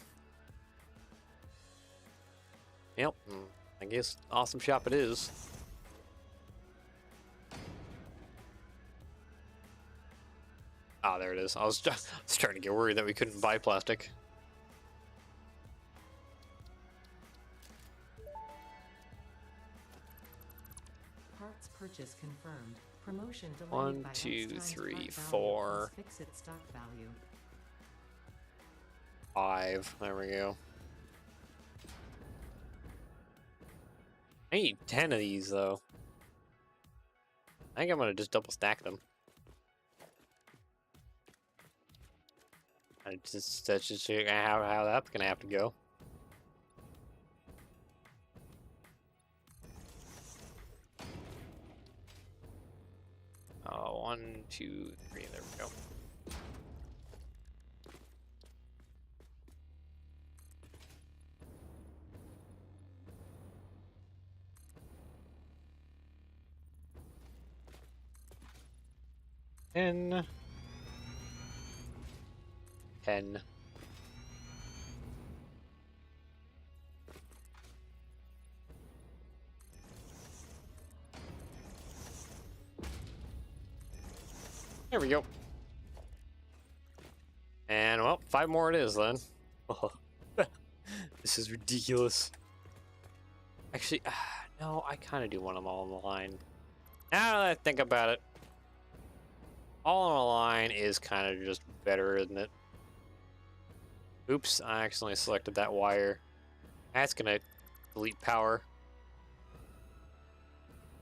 [SPEAKER 1] Yep, I guess awesome shop it is. Ah, there it is. I was starting to get worried that we couldn't buy plastic.
[SPEAKER 2] Parts purchase confirmed. Promotion delayed
[SPEAKER 1] 1,
[SPEAKER 2] by
[SPEAKER 1] 2,
[SPEAKER 2] X times
[SPEAKER 1] 3,
[SPEAKER 2] part value
[SPEAKER 1] 4,
[SPEAKER 2] plus fix-it stock value.
[SPEAKER 1] 5. There we go. I need 10 of these though. I think I'm gonna just double stack them. That's just how that's gonna have to go. Oh, 1, 2, 3. There we go. Ten. There we go. And, well, 5 more it is then. Oh, this is ridiculous. Actually, no, I kind of do want them all on the line. Now that I think about it, all on the line is kind of just better, isn't it? Oops, I accidentally selected that wire. That's gonna delete power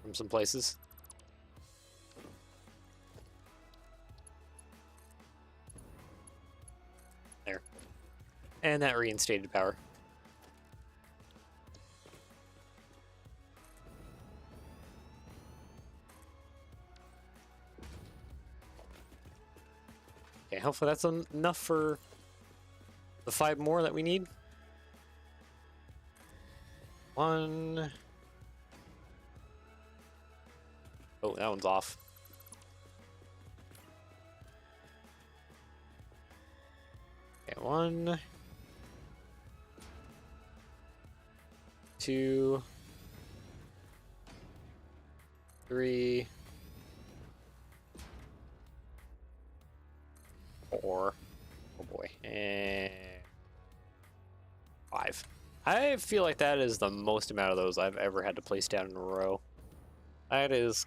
[SPEAKER 1] from some places. There. And that reinstated power. Okay, hopefully that's enough for the 5 more that we need. 1. Oh, that one's off. Okay, 1, 2, 3, 4. Oh boy. And 5. I feel like that is the most amount of those I've ever had to place down in a row. That is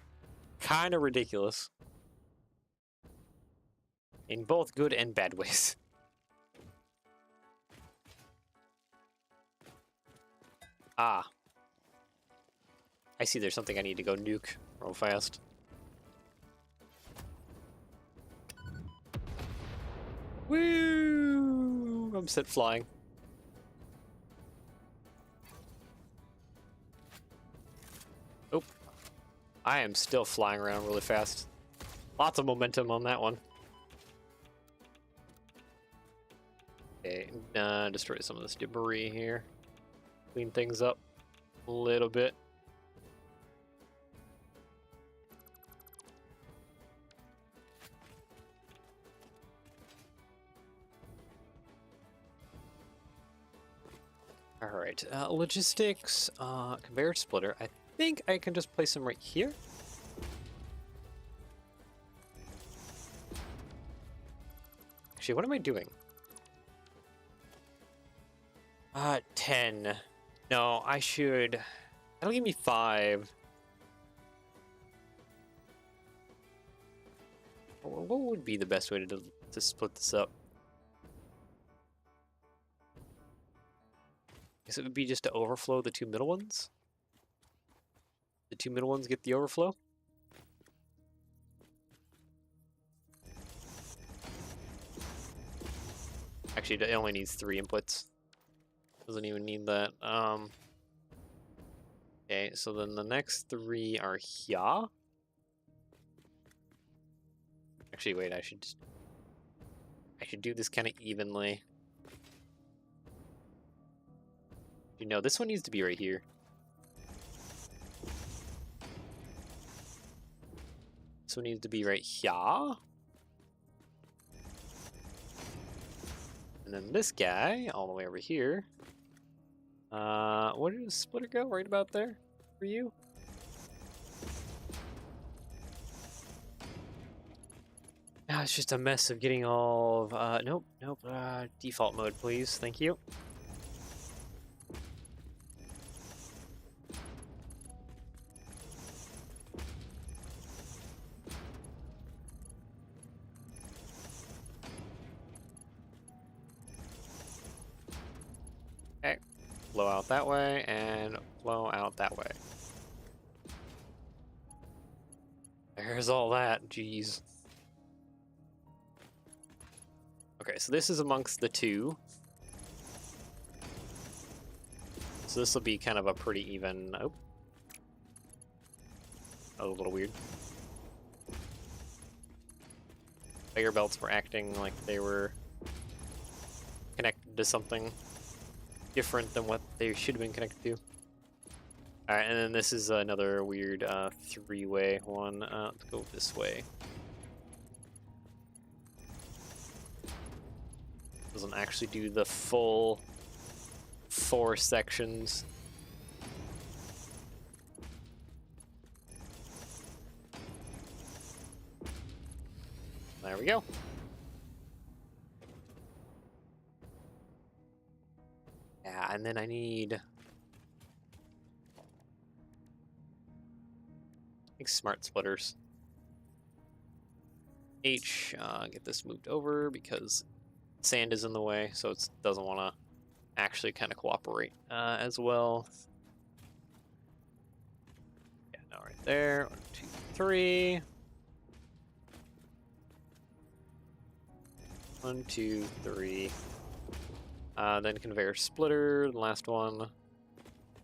[SPEAKER 1] kind of ridiculous. In both good and bad ways. Ah. I see there's something I need to go nuke real fast. Woo! I'm set flying. Oh. I am still flying around really fast. Lots of momentum on that one. Okay, destroy some of this debris here. Clean things up a little bit. right, logistics, conveyor splitter. I think I can just place them right here. Actually, what am I doing? 10. No, I should... That'll give me 5. What would be the best way to split this up? I guess it would be just to overflow the 2 middle ones. The 2 middle ones get the overflow. Actually, it only needs 3 inputs. Doesn't even need that. Okay, so then the next 3 are here. Actually, wait, I should do this kind of evenly. You know, this one needs to be right here. This one needs to be right here. And then this guy, all the way over here. Where did the splitter go? Right about there for you? Now it's just a mess of getting all of, nope, default mode, please, thank you. Okay, flow out that way and flow out that way. There's all that, jeez. Okay, so this is amongst the 2. So this will be kind of a pretty even... Oh. That was a little weird. Conveyor belts were acting like they were connected to something different than what they should have been connected to. Alright, and then this is another weird 3-way one. Let's go this way. Doesn't actually do the full 4 sections. There we go. Yeah, and then I need... smart splitters. Get this moved over because sand is in the way, so it doesn't want to actually kind of cooperate as well. Yeah, no, right there. 1, 2, 3. 1, 2, 3. Then conveyor splitter, the last one.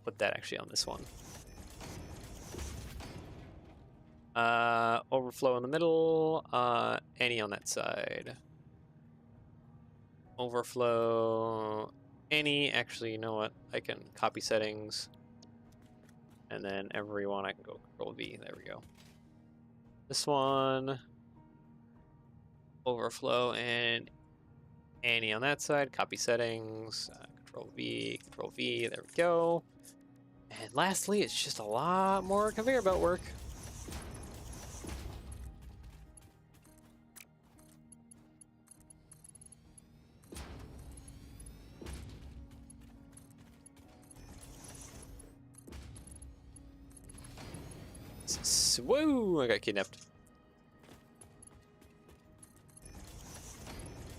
[SPEAKER 1] Put that actually on this one. Overflow in the middle, any on that side. Overflow, any, actually, you know what? I can copy settings. And then everyone, I can go Control V, there we go. This one, overflow, and any on that side, copy settings, Control V, there we go. And lastly, it's just a lot more conveyor belt work. Whoa! I got kidnapped.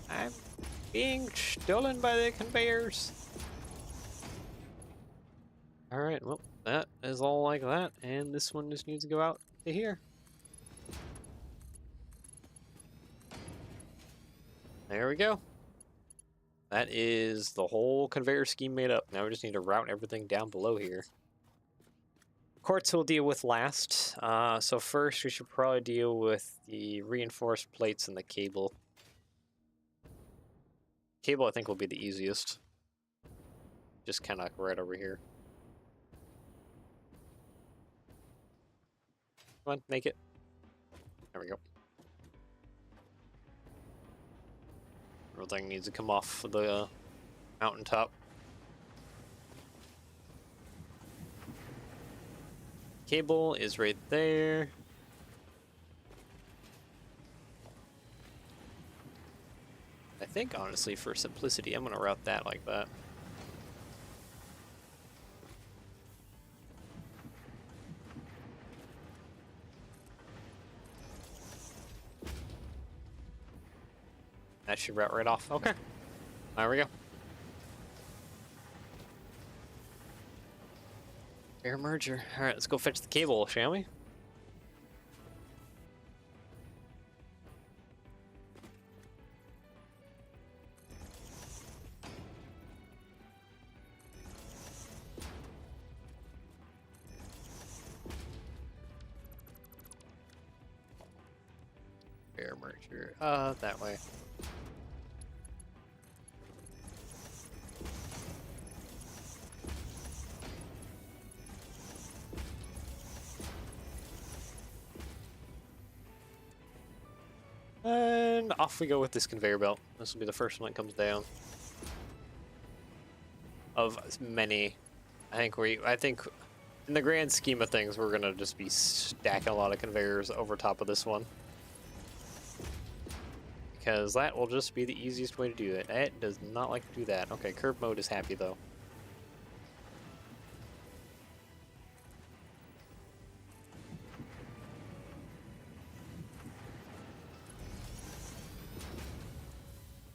[SPEAKER 1] I'm being stolen by the conveyors. Alright, well, that is all like that, and this one just needs to go out to here. There we go. That is the whole conveyor scheme made up. Now we just need to route everything down below here. Quartz we'll deal with last. So first we should probably deal with the reinforced plates and the cable. Cable I think will be the easiest. Just kind of right over here. Come on, make it. There we go. Everything needs to come off the mountaintop. cable is right there. I think, honestly, for simplicity, I'm going to route that like that. That should route right off. Okay. There we go. Air merger. All right, let's go fetch the cable, shall we? Air merger. That way. And off we go with this conveyor belt. This will be the first one that comes down. Of many. I think in the grand scheme of things, we're gonna just be stacking a lot of conveyors over top of this one. Because that will just be the easiest way to do it. It does not like to do that. Okay, curve mode is happy though.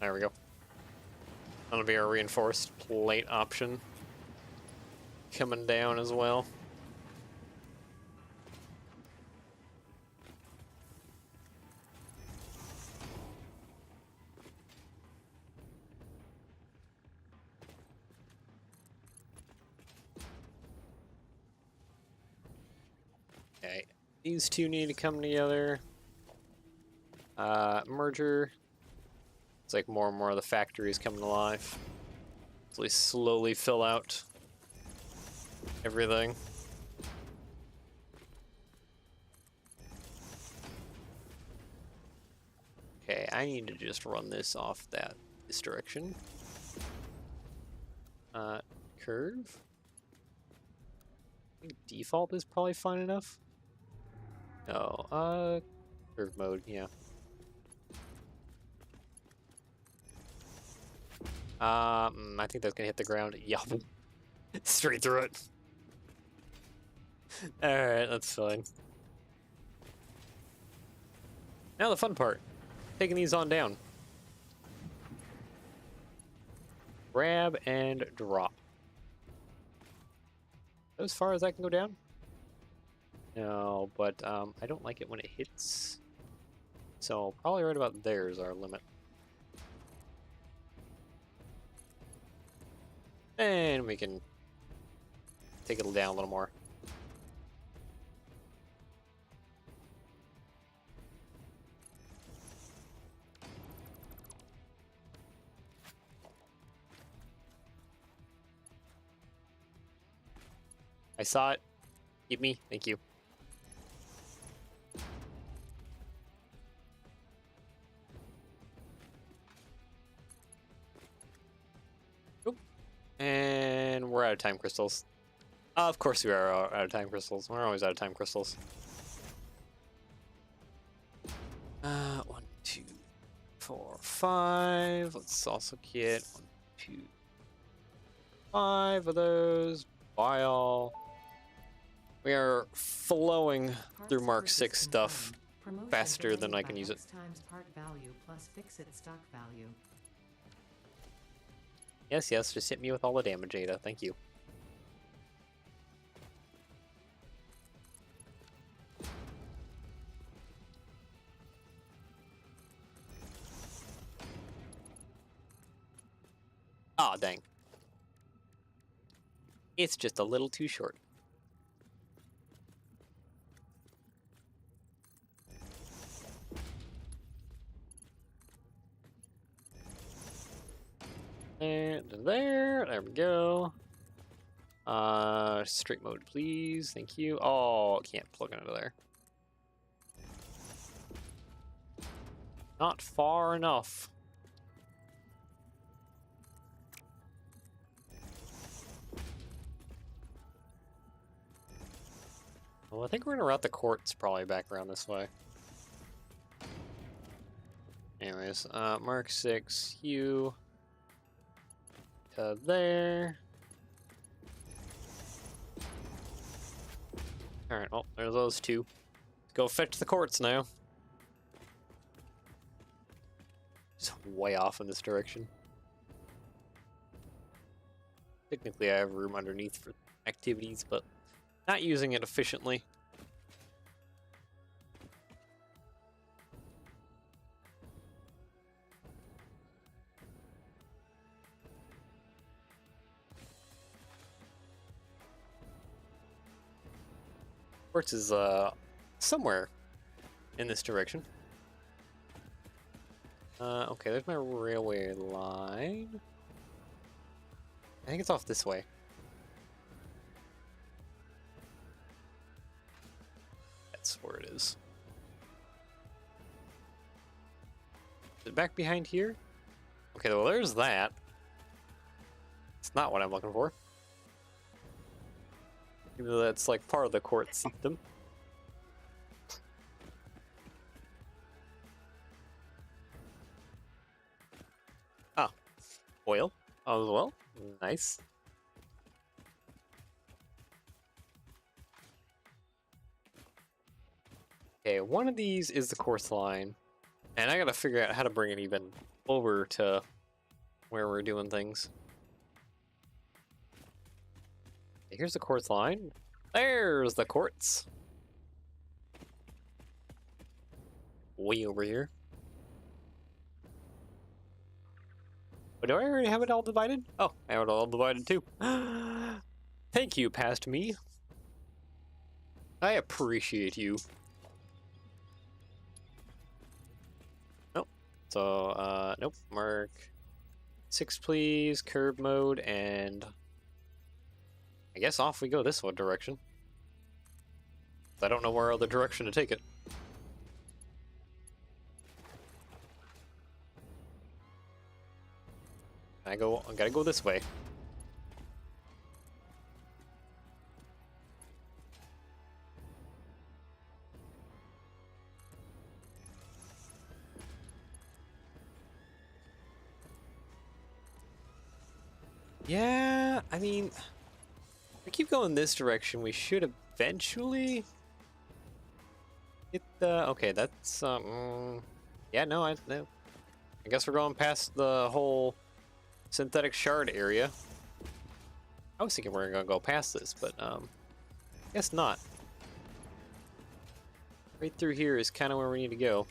[SPEAKER 1] There we go. That'll be our reinforced plate option coming down as well. Okay, these two need to come together. Merger. It's like more and more of the factories coming alive. So we slowly fill out everything. Okay, I need to just run this off this direction. Curve. I think default is probably fine enough. No, curve mode, yeah. I think that's gonna hit the ground. Yup. Straight through it. Alright, that's fine. Now the fun part. Taking these on down. Grab and drop. As far as I can go down? No, but I don't like it when it hits. So probably right about there is our limit. And we can take it down a little more. I saw it. Give me. Thank you. Oop. And we're out of time crystals. Of course we are out of time crystals. We're always out of time crystals. 1, 2, 4, 5. Let's also get 1, 2, 5 of those. Buy all. We are flowing through Mark 6 stuff faster than I can use it.
[SPEAKER 2] Times part value plus fix it stock value.
[SPEAKER 1] Yes, yes, just hit me with all the damage data. Thank you. Aw, dang. It's just a little too short. And there we go. Straight mode, please. Thank you. Oh, can't plug into there. Not far enough. I think we're gonna route the quartz probably back around this way. Anyways, Mark 6, you to there. Alright, well, there's those two. Let's go fetch the quartz now. Just way off in this direction. Technically, I have room underneath for activities, but not using it efficiently. Quartz is somewhere in this direction. Okay, there's my railway line. I think it's off this way. That's where it is. Is it back behind here? Okay, well there's that. It's not what I'm looking for. Even though that's like part of the quartz system. Ah, oil as well. Nice. Okay, one of these is the quartz line, and I gotta figure out how to bring it even over to where we're doing things. Okay, here's the quartz line. There's the quartz. Way over here. But do I already have it all divided? Oh, I have it all divided too. Thank you, past me. I appreciate you. Nope. So, nope. Mark 6, please. Curb mode, and I guess off we go this one direction. I don't know where other direction to take it. I gotta go this way. Yeah, I mean, if we keep going this direction, we should eventually get the. Okay, that's yeah, no, I guess we're going past the whole synthetic shard area. I was thinking we were gonna go past this, but guess not. Right through here is kind of where we need to go.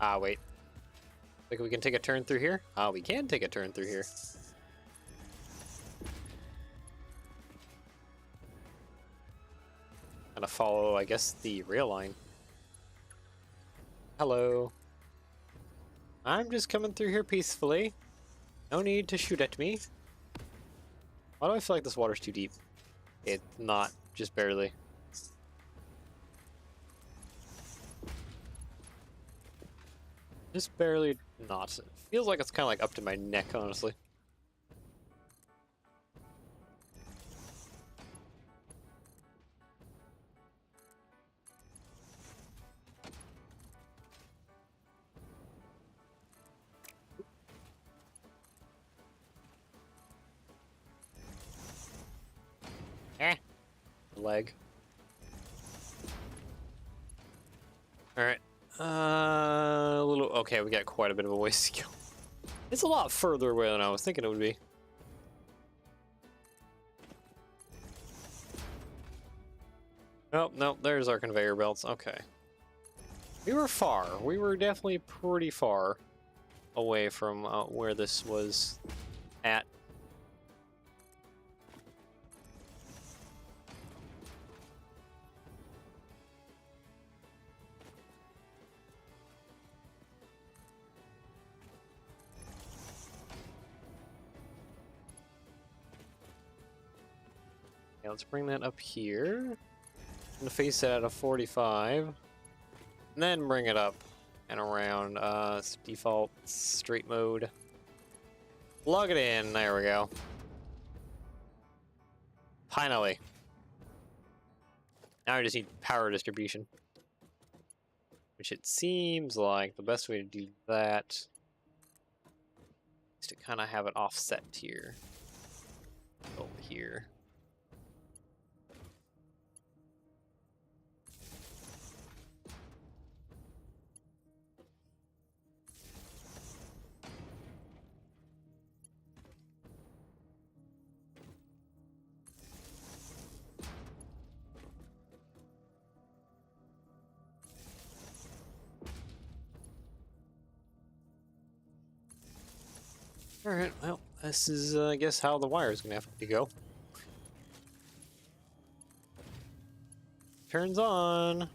[SPEAKER 1] Ah, wait. Think we can take a turn through here? Ah, we can take a turn through here. Gonna follow, I guess, the rail line. Hello. I'm just coming through here peacefully. No need to shoot at me. Why do I feel like this water's too deep? It's not, just barely. Just barely not. It feels like it's kind of like up to my neck, honestly. Leg. Alright. A little. Okay, we got quite a bit of a ways to go. It's a lot further away than I was thinking it would be. Oh, no, there's our conveyor belts. Okay. We were far. We were definitely pretty far away from where this was at. Okay, let's bring that up here. I'm gonna face it at a 45. And then bring it up and around default straight mode. Plug it in. There we go. Finally. Now I just need power distribution. Which it seems like the best way to do that is to kind of have it offset here. Over here. Alright, well, this is, I guess, how the wire is going to have to go. Turns on.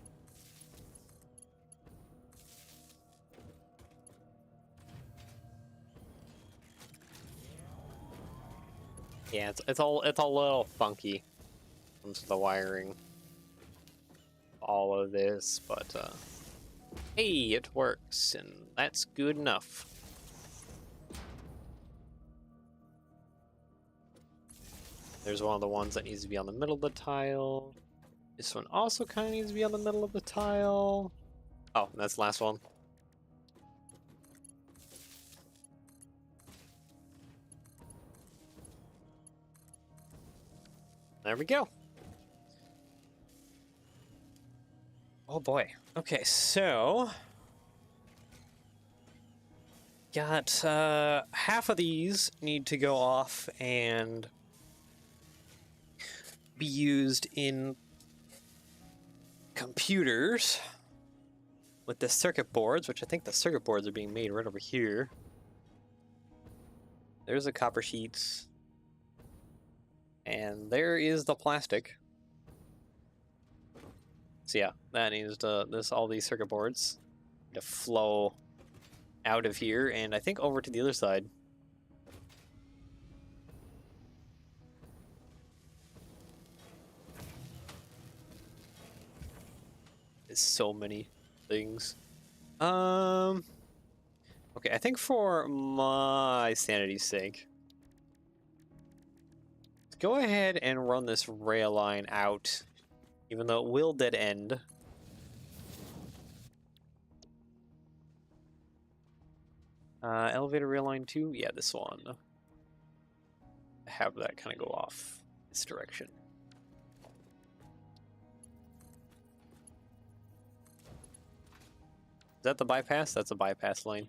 [SPEAKER 1] Yeah, it's a little funky when it comes to the wiring. All of this, but hey, it works, and that's good enough. There's one of the ones that needs to be on the middle of the tile. This one also kind of needs to be on the middle of the tile. Oh, and that's the last one. There we go. Oh boy. Okay, so got half of these need to go off and be used in computers with the circuit boards, which I think the circuit boards are being made right over here. There's the copper sheets. And there is the plastic. So yeah, that needs to, all these circuit boards to flow out of here and I think over to the other side. There's so many things. Okay, I think for my sanity's sake, let's go ahead and run this rail line out, even though it will dead end. Elevator rail line 2, yeah, this one. Have that kind of go off this direction. Is that the bypass? That's a bypass lane.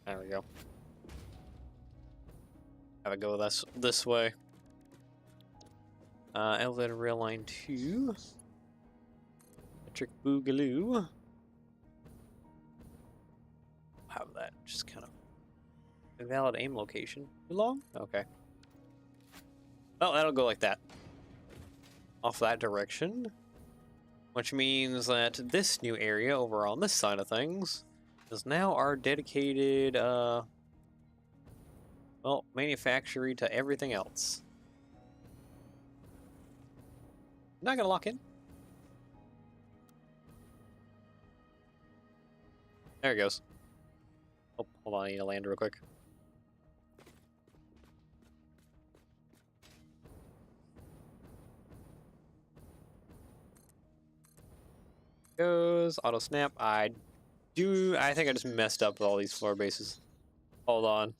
[SPEAKER 1] There we go. Have it go this way. Elevator rail line 2. Electric boogaloo. Have that just kind of invalid aim location. Too long? Okay. Well, that'll go like that. Off that direction. Which means that this new area over on this side of things is now our dedicated, well, manufactory to everything else. Not gonna lock in. There it goes. Oh, hold on, I need to land real quick. Goes auto snap. I think I just messed up with all these floor bases. Hold on.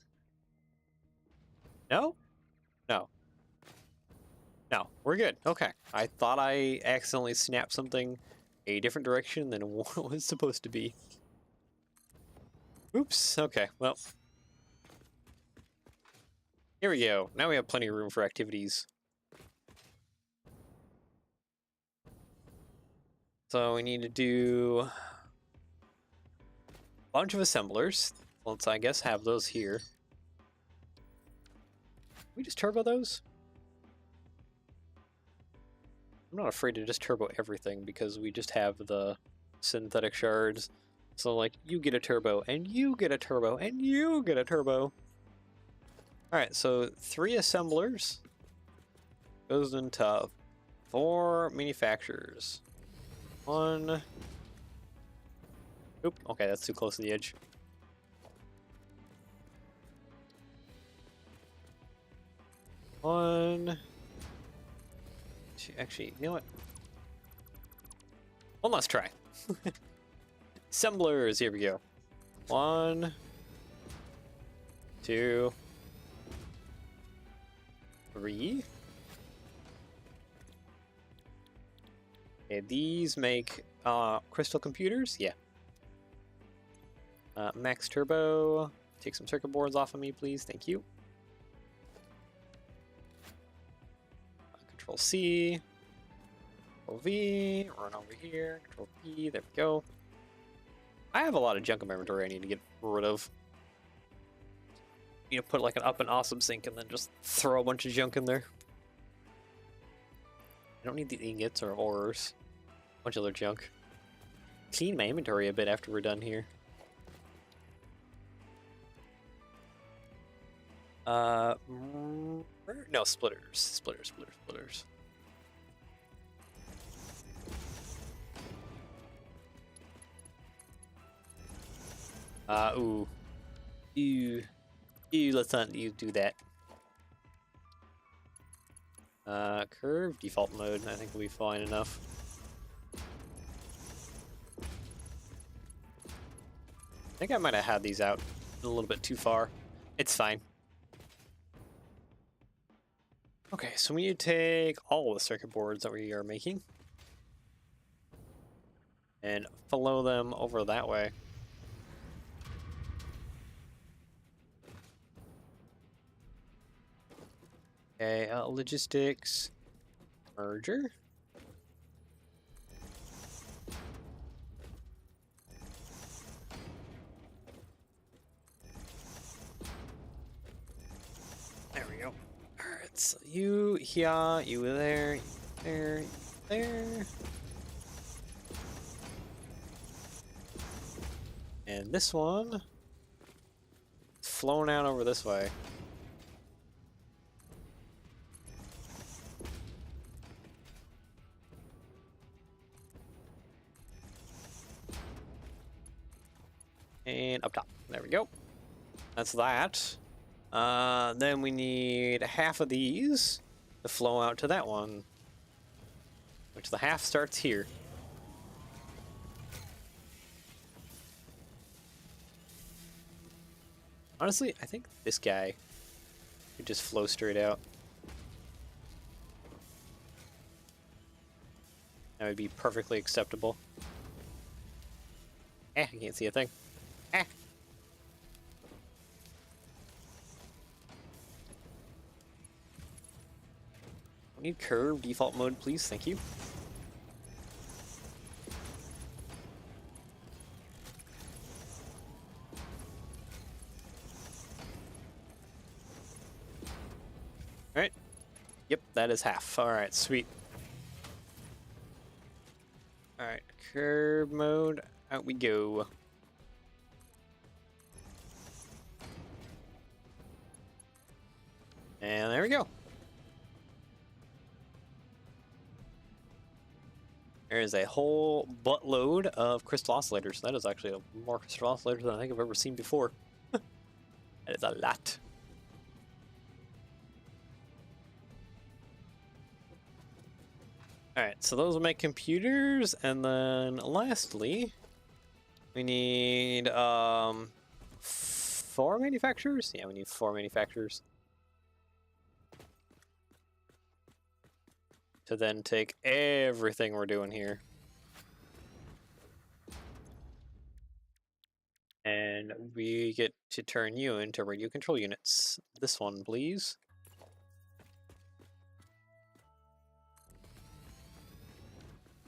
[SPEAKER 1] No? No. No, we're good. Okay. I thought I accidentally snapped something a different direction than what it was supposed to be. Oops. Okay, well. Here we go. Now we have plenty of room for activities. So we need to do a bunch of assemblers. Let's, I guess, have those here. We just turbo those? I'm not afraid to just turbo everything because we just have the synthetic shards. So, like, you get a turbo, and you get a turbo, and you get a turbo. Alright, so 3 assemblers goes into 4 manufacturers. 1, Oop, okay, that's too close to the edge. One. Two, actually, you know what? One last try. Assemblers, here we go. 1, 2, 3. Okay, these make crystal computers. Yeah. Max turbo. Take some circuit boards off of me, please. Thank you. Control C. Control V. Run over here. Control P. There we go. I have a lot of junk in my inventory I need to get rid of. You know, put like an up and awesome sink and then just throw a bunch of junk in there. I don't need the ingots or ores. A bunch of other junk. Clean my inventory a bit after we're done here. No, splitters. Splitters. Ooh. Ew, let's not do that. Curve, default mode, I think will be fine enough. I think I might have had these out a little bit too far. It's fine. Okay, so we need to take all the circuit boards that we are making and flow them over that way. Okay, logistics, merger. There we go. Alright, so you here, you there, you there, you there. And this one, flowing out over this way. And up top. There we go. That's that. Then we need half of these to flow out to that one. Which the half starts here. Honestly, I think this guy could just flow straight out. That would be perfectly acceptable. I can't see a thing. I need curve default mode, please. Thank you. Alright. Yep, that is half. Alright, sweet. Alright, curve mode. Out we go. And there we go. There's a whole buttload of crystal oscillators. That is actually more crystal oscillators than I think I've ever seen before. That is a lot. Alright, so those will make computers, and then lastly, we need 4 manufacturers? Yeah, we need 4 manufacturers. To then take everything we're doing here. And we get to turn you into radio control units. This one, please.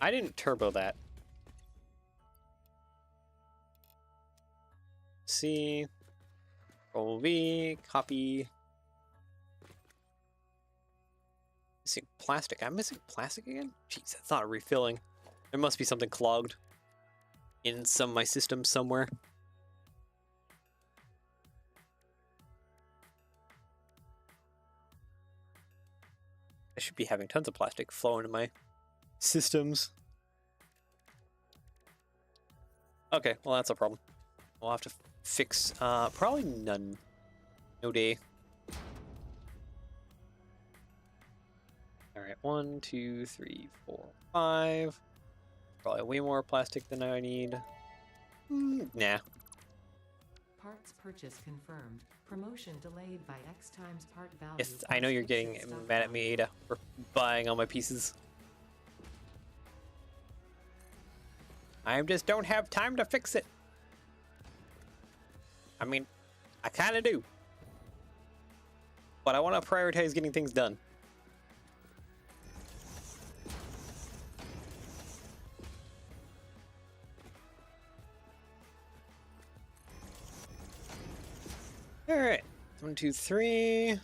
[SPEAKER 1] I didn't turbo that. C, Control V, copy. Missing plastic. I'm missing plastic again? Jeez, that's not refilling. There must be something clogged in some of my systems somewhere. I should be having tons of plastic flow into my systems. Okay, well that's a problem. We'll have to fix, probably none. No day. Alright, 1, 2, 3, 4, 5. Probably way more plastic than I need. Nah.
[SPEAKER 2] Parts purchase confirmed. Promotion delayed by X times part value.
[SPEAKER 1] Yes, I know
[SPEAKER 2] plus
[SPEAKER 1] you're
[SPEAKER 2] fix it
[SPEAKER 1] getting
[SPEAKER 2] stock
[SPEAKER 1] mad at me,
[SPEAKER 2] value.
[SPEAKER 1] Ada, for buying all my pieces. I just don't have time to fix it. I mean, I kind of do. But I want to prioritize getting things done. Alright. 1, 2, 3.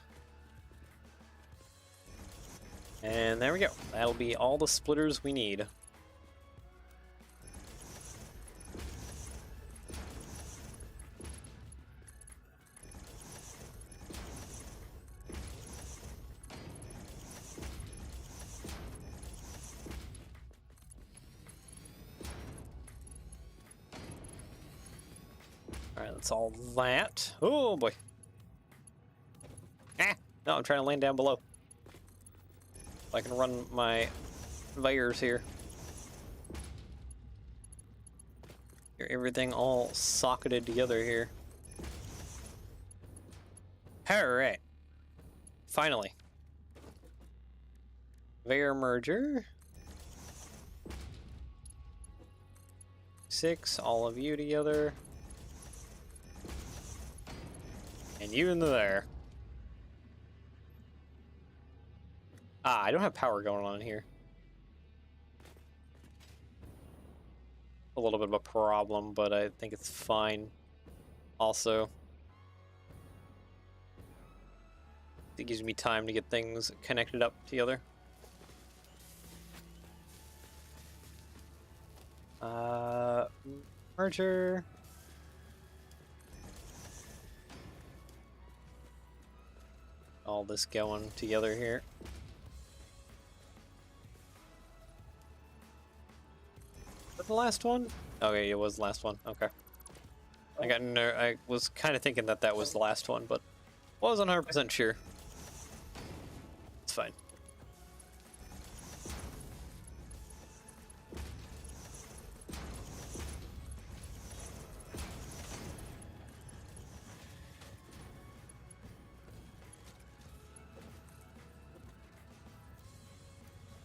[SPEAKER 1] And there we go. That'll be all the splitters we need. Alright, that's all that. Oh boy. Ah! No, I'm trying to land down below. So I can run my conveyors here. Get everything all socketed together here. Alright. Finally. Conveyor merger. 6, all of you together. And you in there. Ah, I don't have power going on here. A little bit of a problem, but I think it's fine. Also, it gives me time to get things connected up together. Merger. All this going together here. Was that the last one? Okay, it was the last one. Okay. I was kind of thinking that that was the last one, but wasn't 100% sure. It's fine.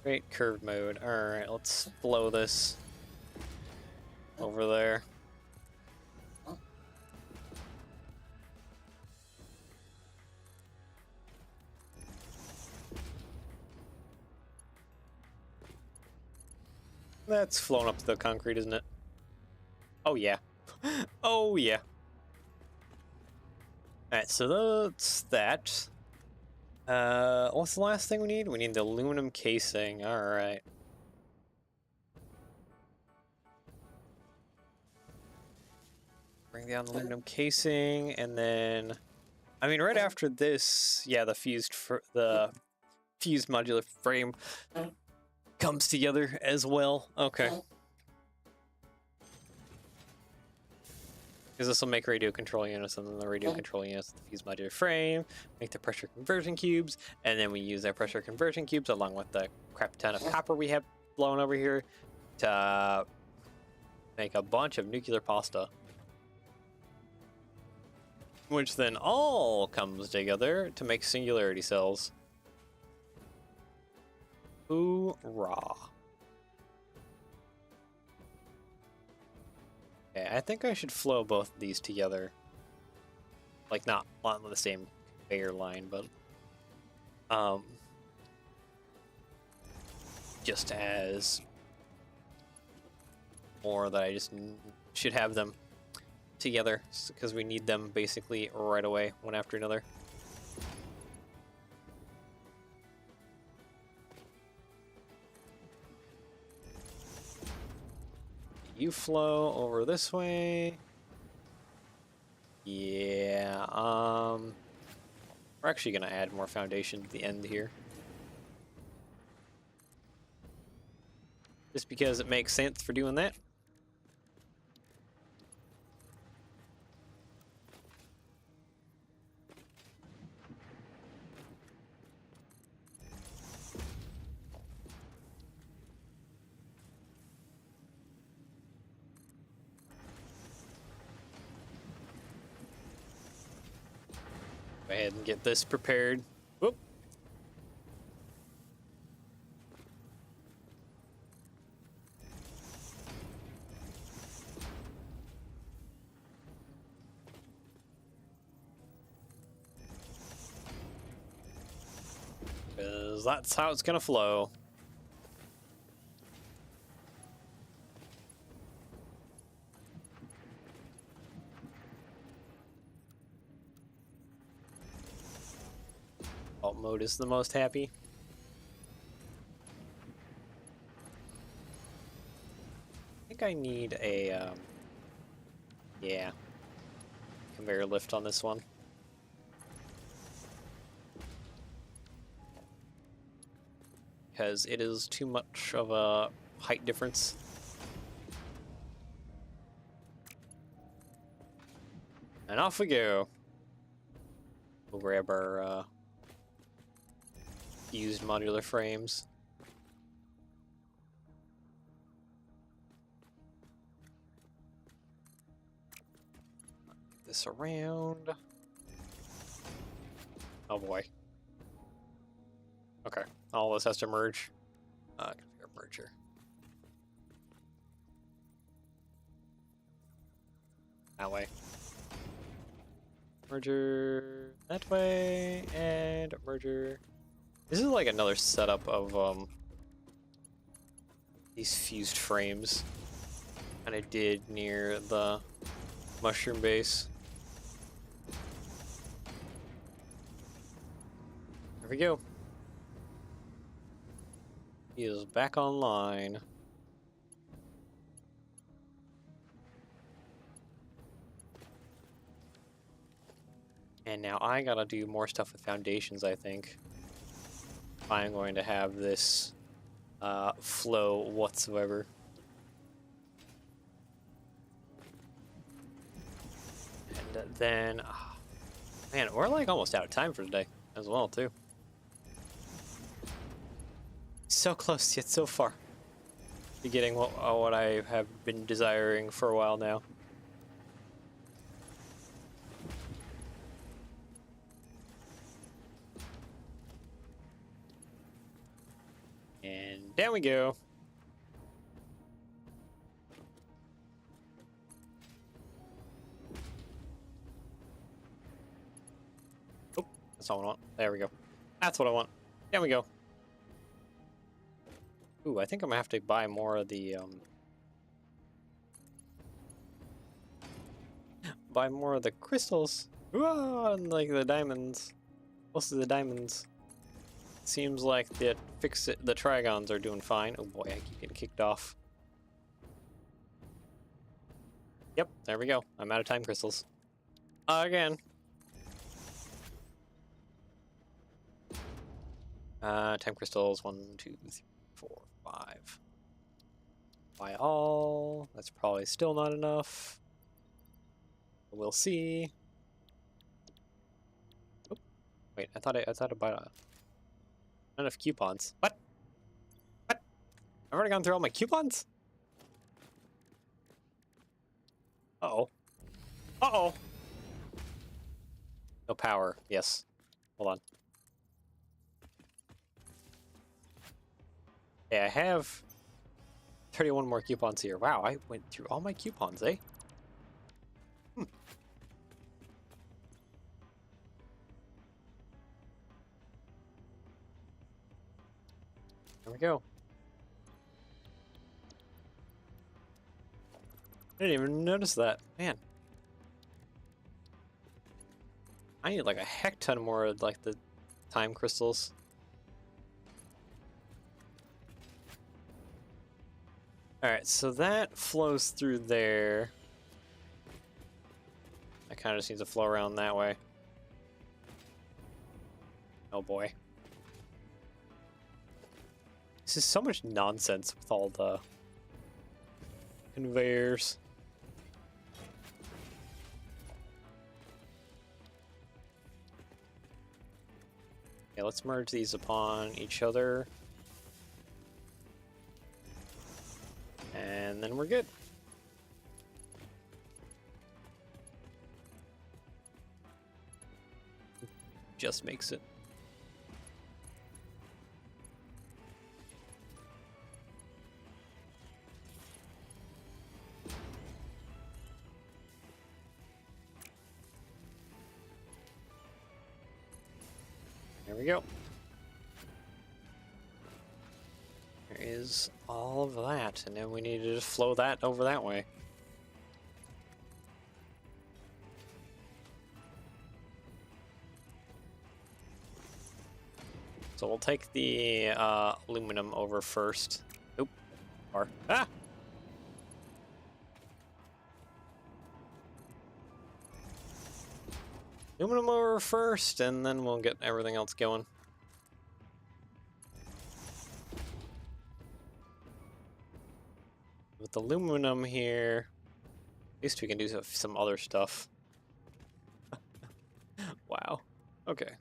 [SPEAKER 1] Great curved mode. Alright, let's blow this over there. That's flown up to the concrete, isn't it? Oh yeah. Oh yeah. Alright, so that's that. What's the last thing we need? We need the aluminum casing. Alright. Bring down the aluminum casing, and then... I mean, right after this, yeah, the fused modular frame comes together as well. Okay. Because this will make radio control units, and then the radio control units, the fused modular frame, make the pressure conversion cubes, and then we use our pressure conversion cubes along with the crap ton of copper we have blown over here to make a bunch of nuclear pasta. Which then all comes together to make singularity cells. Hoorah. Okay, I think I should flow both of these together. Like, not on the same conveyor line, but... just as... more that I just should have them together, because we need them basically right away, one after another. You flow over this way. Yeah, we're actually gonna add more foundation to the end here. Just because it makes sense for doing that. Go ahead and get this prepared. Whoop. Because that's how it's gonna flow. Alt mode is the most happy. I think I need a, yeah, conveyor lift on this one. Because it is too much of a height difference. And off we go. We'll grab our used modular frames. Get this around. Oh boy. Okay, all this has to merge. Merger. That way. Merger that way, and merger. This is like another setup of these fused frames. And I did near the mushroom base. There we go. He is back online. And now I gotta do more stuff with foundations, I think. I'm going to have this flow whatsoever. And then, man, we're like almost out of time for today as well, too. So close, yet so far to getting what I have been desiring for a while now. And there we go. Oh, that's not what I want. There we go. That's what I want. There we go. Ooh, I think I'm gonna have to buy more of the buy more of the crystals. Ooh, and like the diamonds. Most of the diamonds. Seems like the the trigons are doing fine. Oh boy, I keep getting kicked off. Yep, there we go. I'm out of time crystals. Again. Time crystals. 1, 2, 3, 4, 5. Buy all. That's probably still not enough. We'll see. Oh, wait, I thought I bought not enough coupons. What? What? I've already gone through all my coupons? Uh-oh. Uh-oh. No power. Yes. Hold on. Yeah, I have 31 more coupons here. Wow, I went through all my coupons, eh? Hmm. There we go. I didn't even notice that. Man. I need like a heck ton more of like the time crystals. Alright, so that flows through there. That kind of just needs to flow around that way. Oh boy. This is so much nonsense with all the conveyors. Okay, let's merge these upon each other. And then we're good. just makes it. There we go. There is all of that, and then we need to just flow that over that way. So we'll take the aluminum over first. Oop. Or, ah! Aluminum over first, and then we'll get everything else going. With aluminum here, at least we can do some other stuff. Wow. Okay.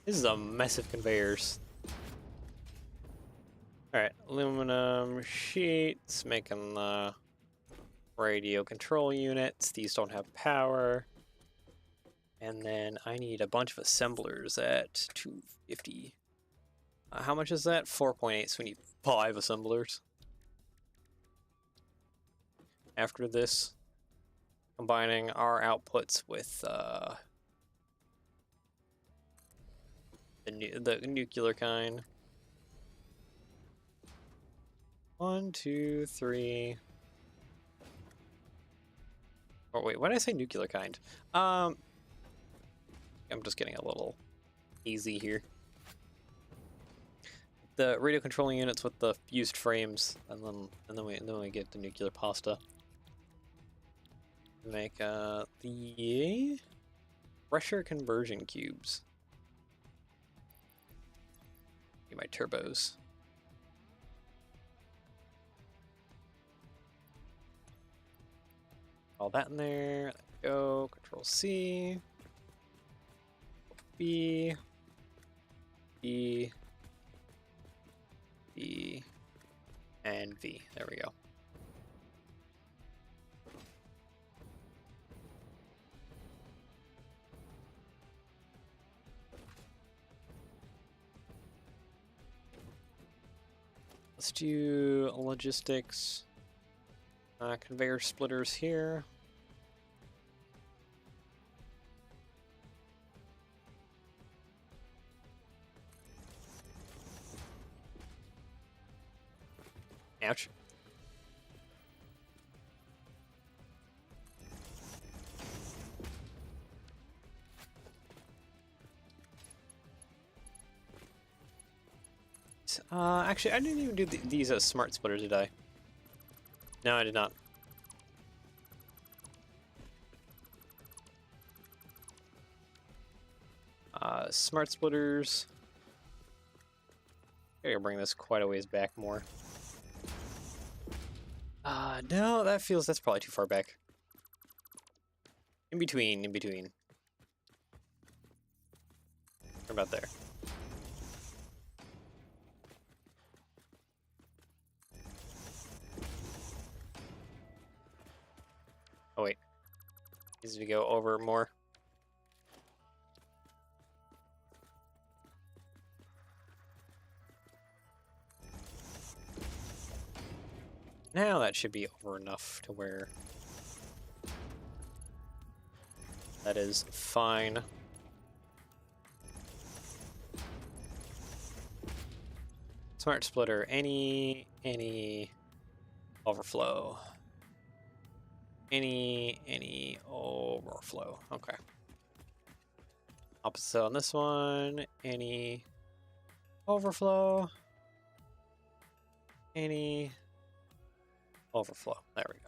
[SPEAKER 1] This is a mess of conveyors. Alright, aluminum sheets, making the radio control units. These don't have power. And then I need a bunch of assemblers at 250. How much is that? 4.8, so we need 5 assemblers. After this, combining our outputs with the nuclear kind. 1, 2, 3. Oh wait, why did I say nuclear kind? I'm just getting a little easy here. The radio controlling units with the fused frames, and then we get the nuclear pasta. Make the pressure conversion cubes. Get my turbos. All that in there. Go. Control C. B. B. B. And V. There we go. Let's do logistics. Conveyor splitters here. Ouch. Actually, I didn't even do these as smart splitters, did I? No, I did not. Smart splitters. I gotta bring this quite a ways back more. No, that's probably too far back. In between. What about there? Oh wait, needs to go over more. Now that should be over enough to where that is fine. Smart splitter, any overflow. Any overflow. Okay. Opposite on this one. Any overflow. Any overflow. There we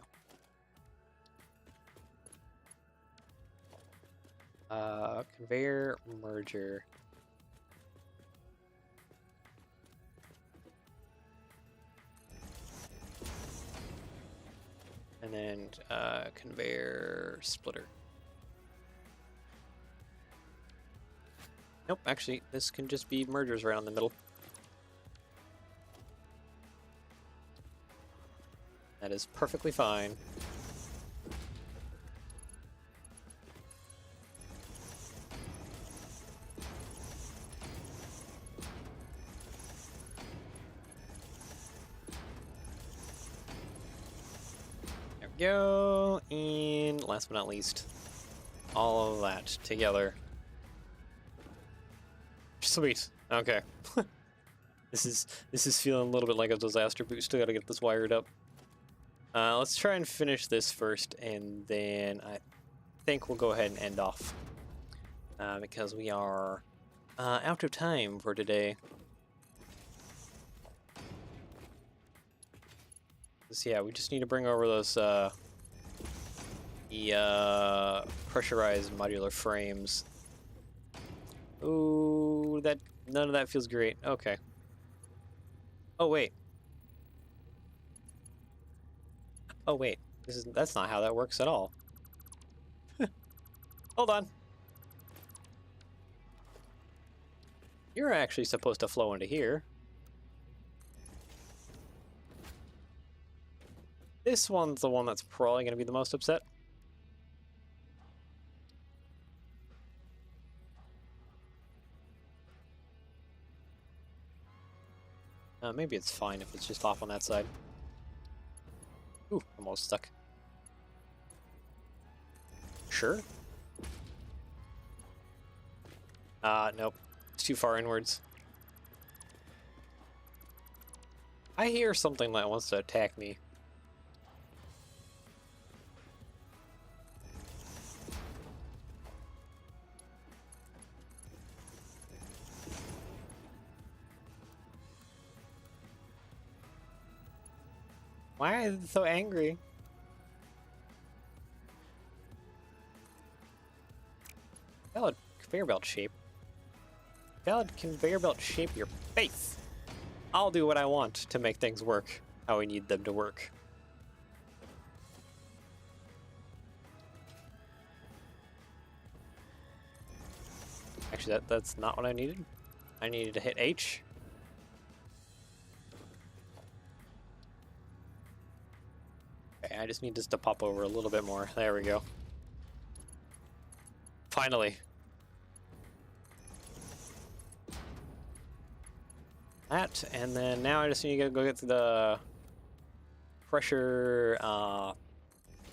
[SPEAKER 1] go. Conveyor merger. And then conveyor splitter. Nope, actually, this can just be mergers right on the middle. That is perfectly fine. go. And last but not least, all of that together. Sweet. Okay. This is feeling a little bit like a disaster, but we still gotta get this wired up. Let's try and finish this first, and then I think we'll go ahead and end off. Because we are out of time for today. So yeah, we just need to bring over those pressurized modular frames. Ooh, none of that feels great. Okay. Oh wait. Oh wait. That's not how that works at all. Hold on. You're actually supposed to flow into here. This one's the one that's probably going to be the most upset. Maybe it's fine if it's just off on that side. Ooh, almost stuck. Sure. Nope. It's too far inwards. I hear something that wants to attack me. Why is it so angry? Valid conveyor belt shape. Valid conveyor belt shape your face. I'll do what I want to make things work how we need them to work. Actually, that's not what I needed. I needed to hit H. Okay, I just need this to pop over a little bit more. There we go. Finally. That, and then now I just need to go get to the pressure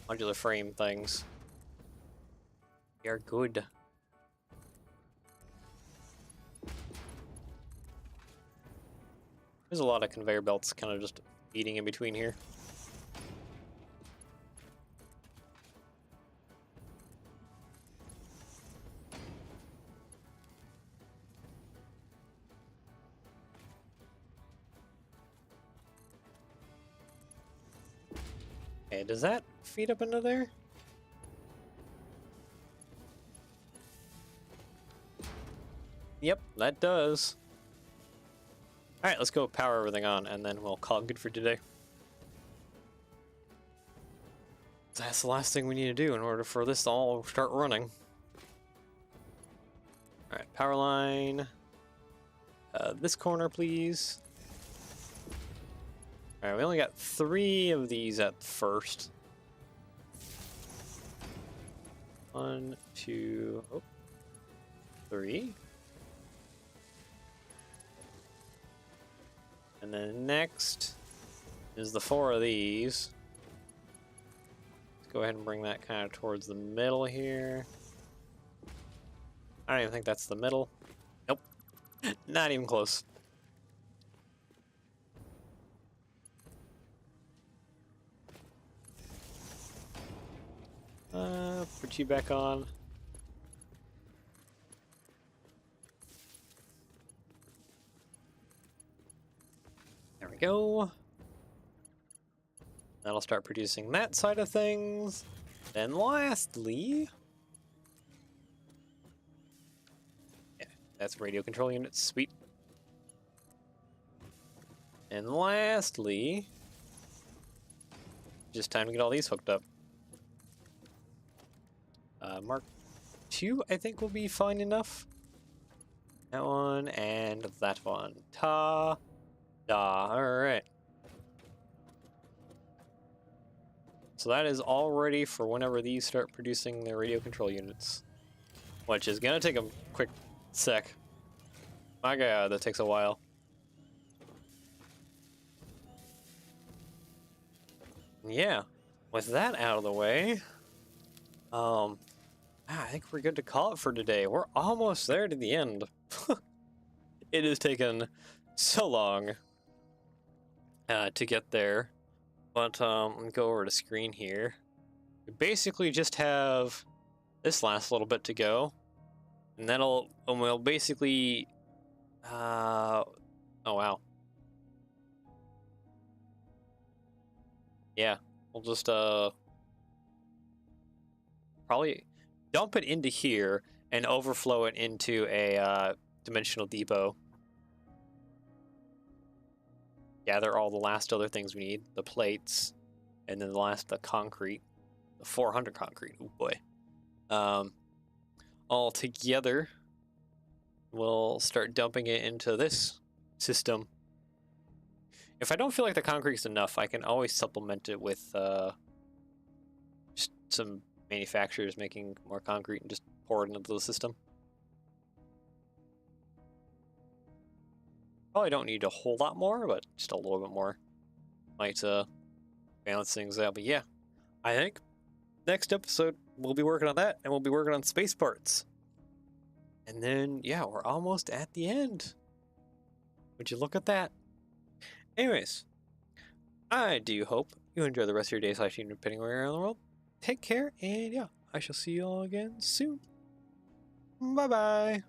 [SPEAKER 1] modular frame things. We are good. There's a lot of conveyor belts kind of just feeding in between here. Okay, does that feed up into there? Yep, that does. Alright, let's go power everything on, and then we'll call it good for today. That's the last thing we need to do in order for this to all start running. Alright, power line. This corner, please. Alright, we only got 3 of these at first. 1, 2, 3. And then next is the 4 of these. Let's go ahead and bring that kind of towards the middle here. I don't even think that's the middle. Nope. Not even close. Put you back on. There we go. That'll start producing that side of things. Then lastly... yeah, that's radio control units. Sweet. And lastly... just time to get all these hooked up. Mark 2, I think, will be fine enough. That one and that one. Ta-da! Alright. So that is all ready for whenever these start producing their radio control units. Which is gonna take a quick sec. My god, that takes a while. Yeah. with that out of the way, I think we're good to call it for today. We're almost there to the end. It has taken so long to get there, but let me go over to screen here. We basically just have this last little bit to go, and we'll basically, oh wow. Yeah, we'll just probably dump it into here and overflow it into a dimensional depot. Gather all the last other things we need, the plates, and then the concrete, the 400 concrete. Oh boy. All together, we'll start dumping it into this system. If I don't feel like the concrete's enough, I can always supplement it with just some manufacturers making more concrete and just pour it into the system. Probably don't need a whole lot more, but just a little bit more might balance things out. But yeah, I think next episode we'll be working on that, and we'll be working on space parts. And then, yeah, we're almost at the end. Would you look at that? Anyways, I do hope you enjoy the rest of your day / evening, depending where you're in the world. Take care, and yeah, I shall see you all again soon. Bye-bye.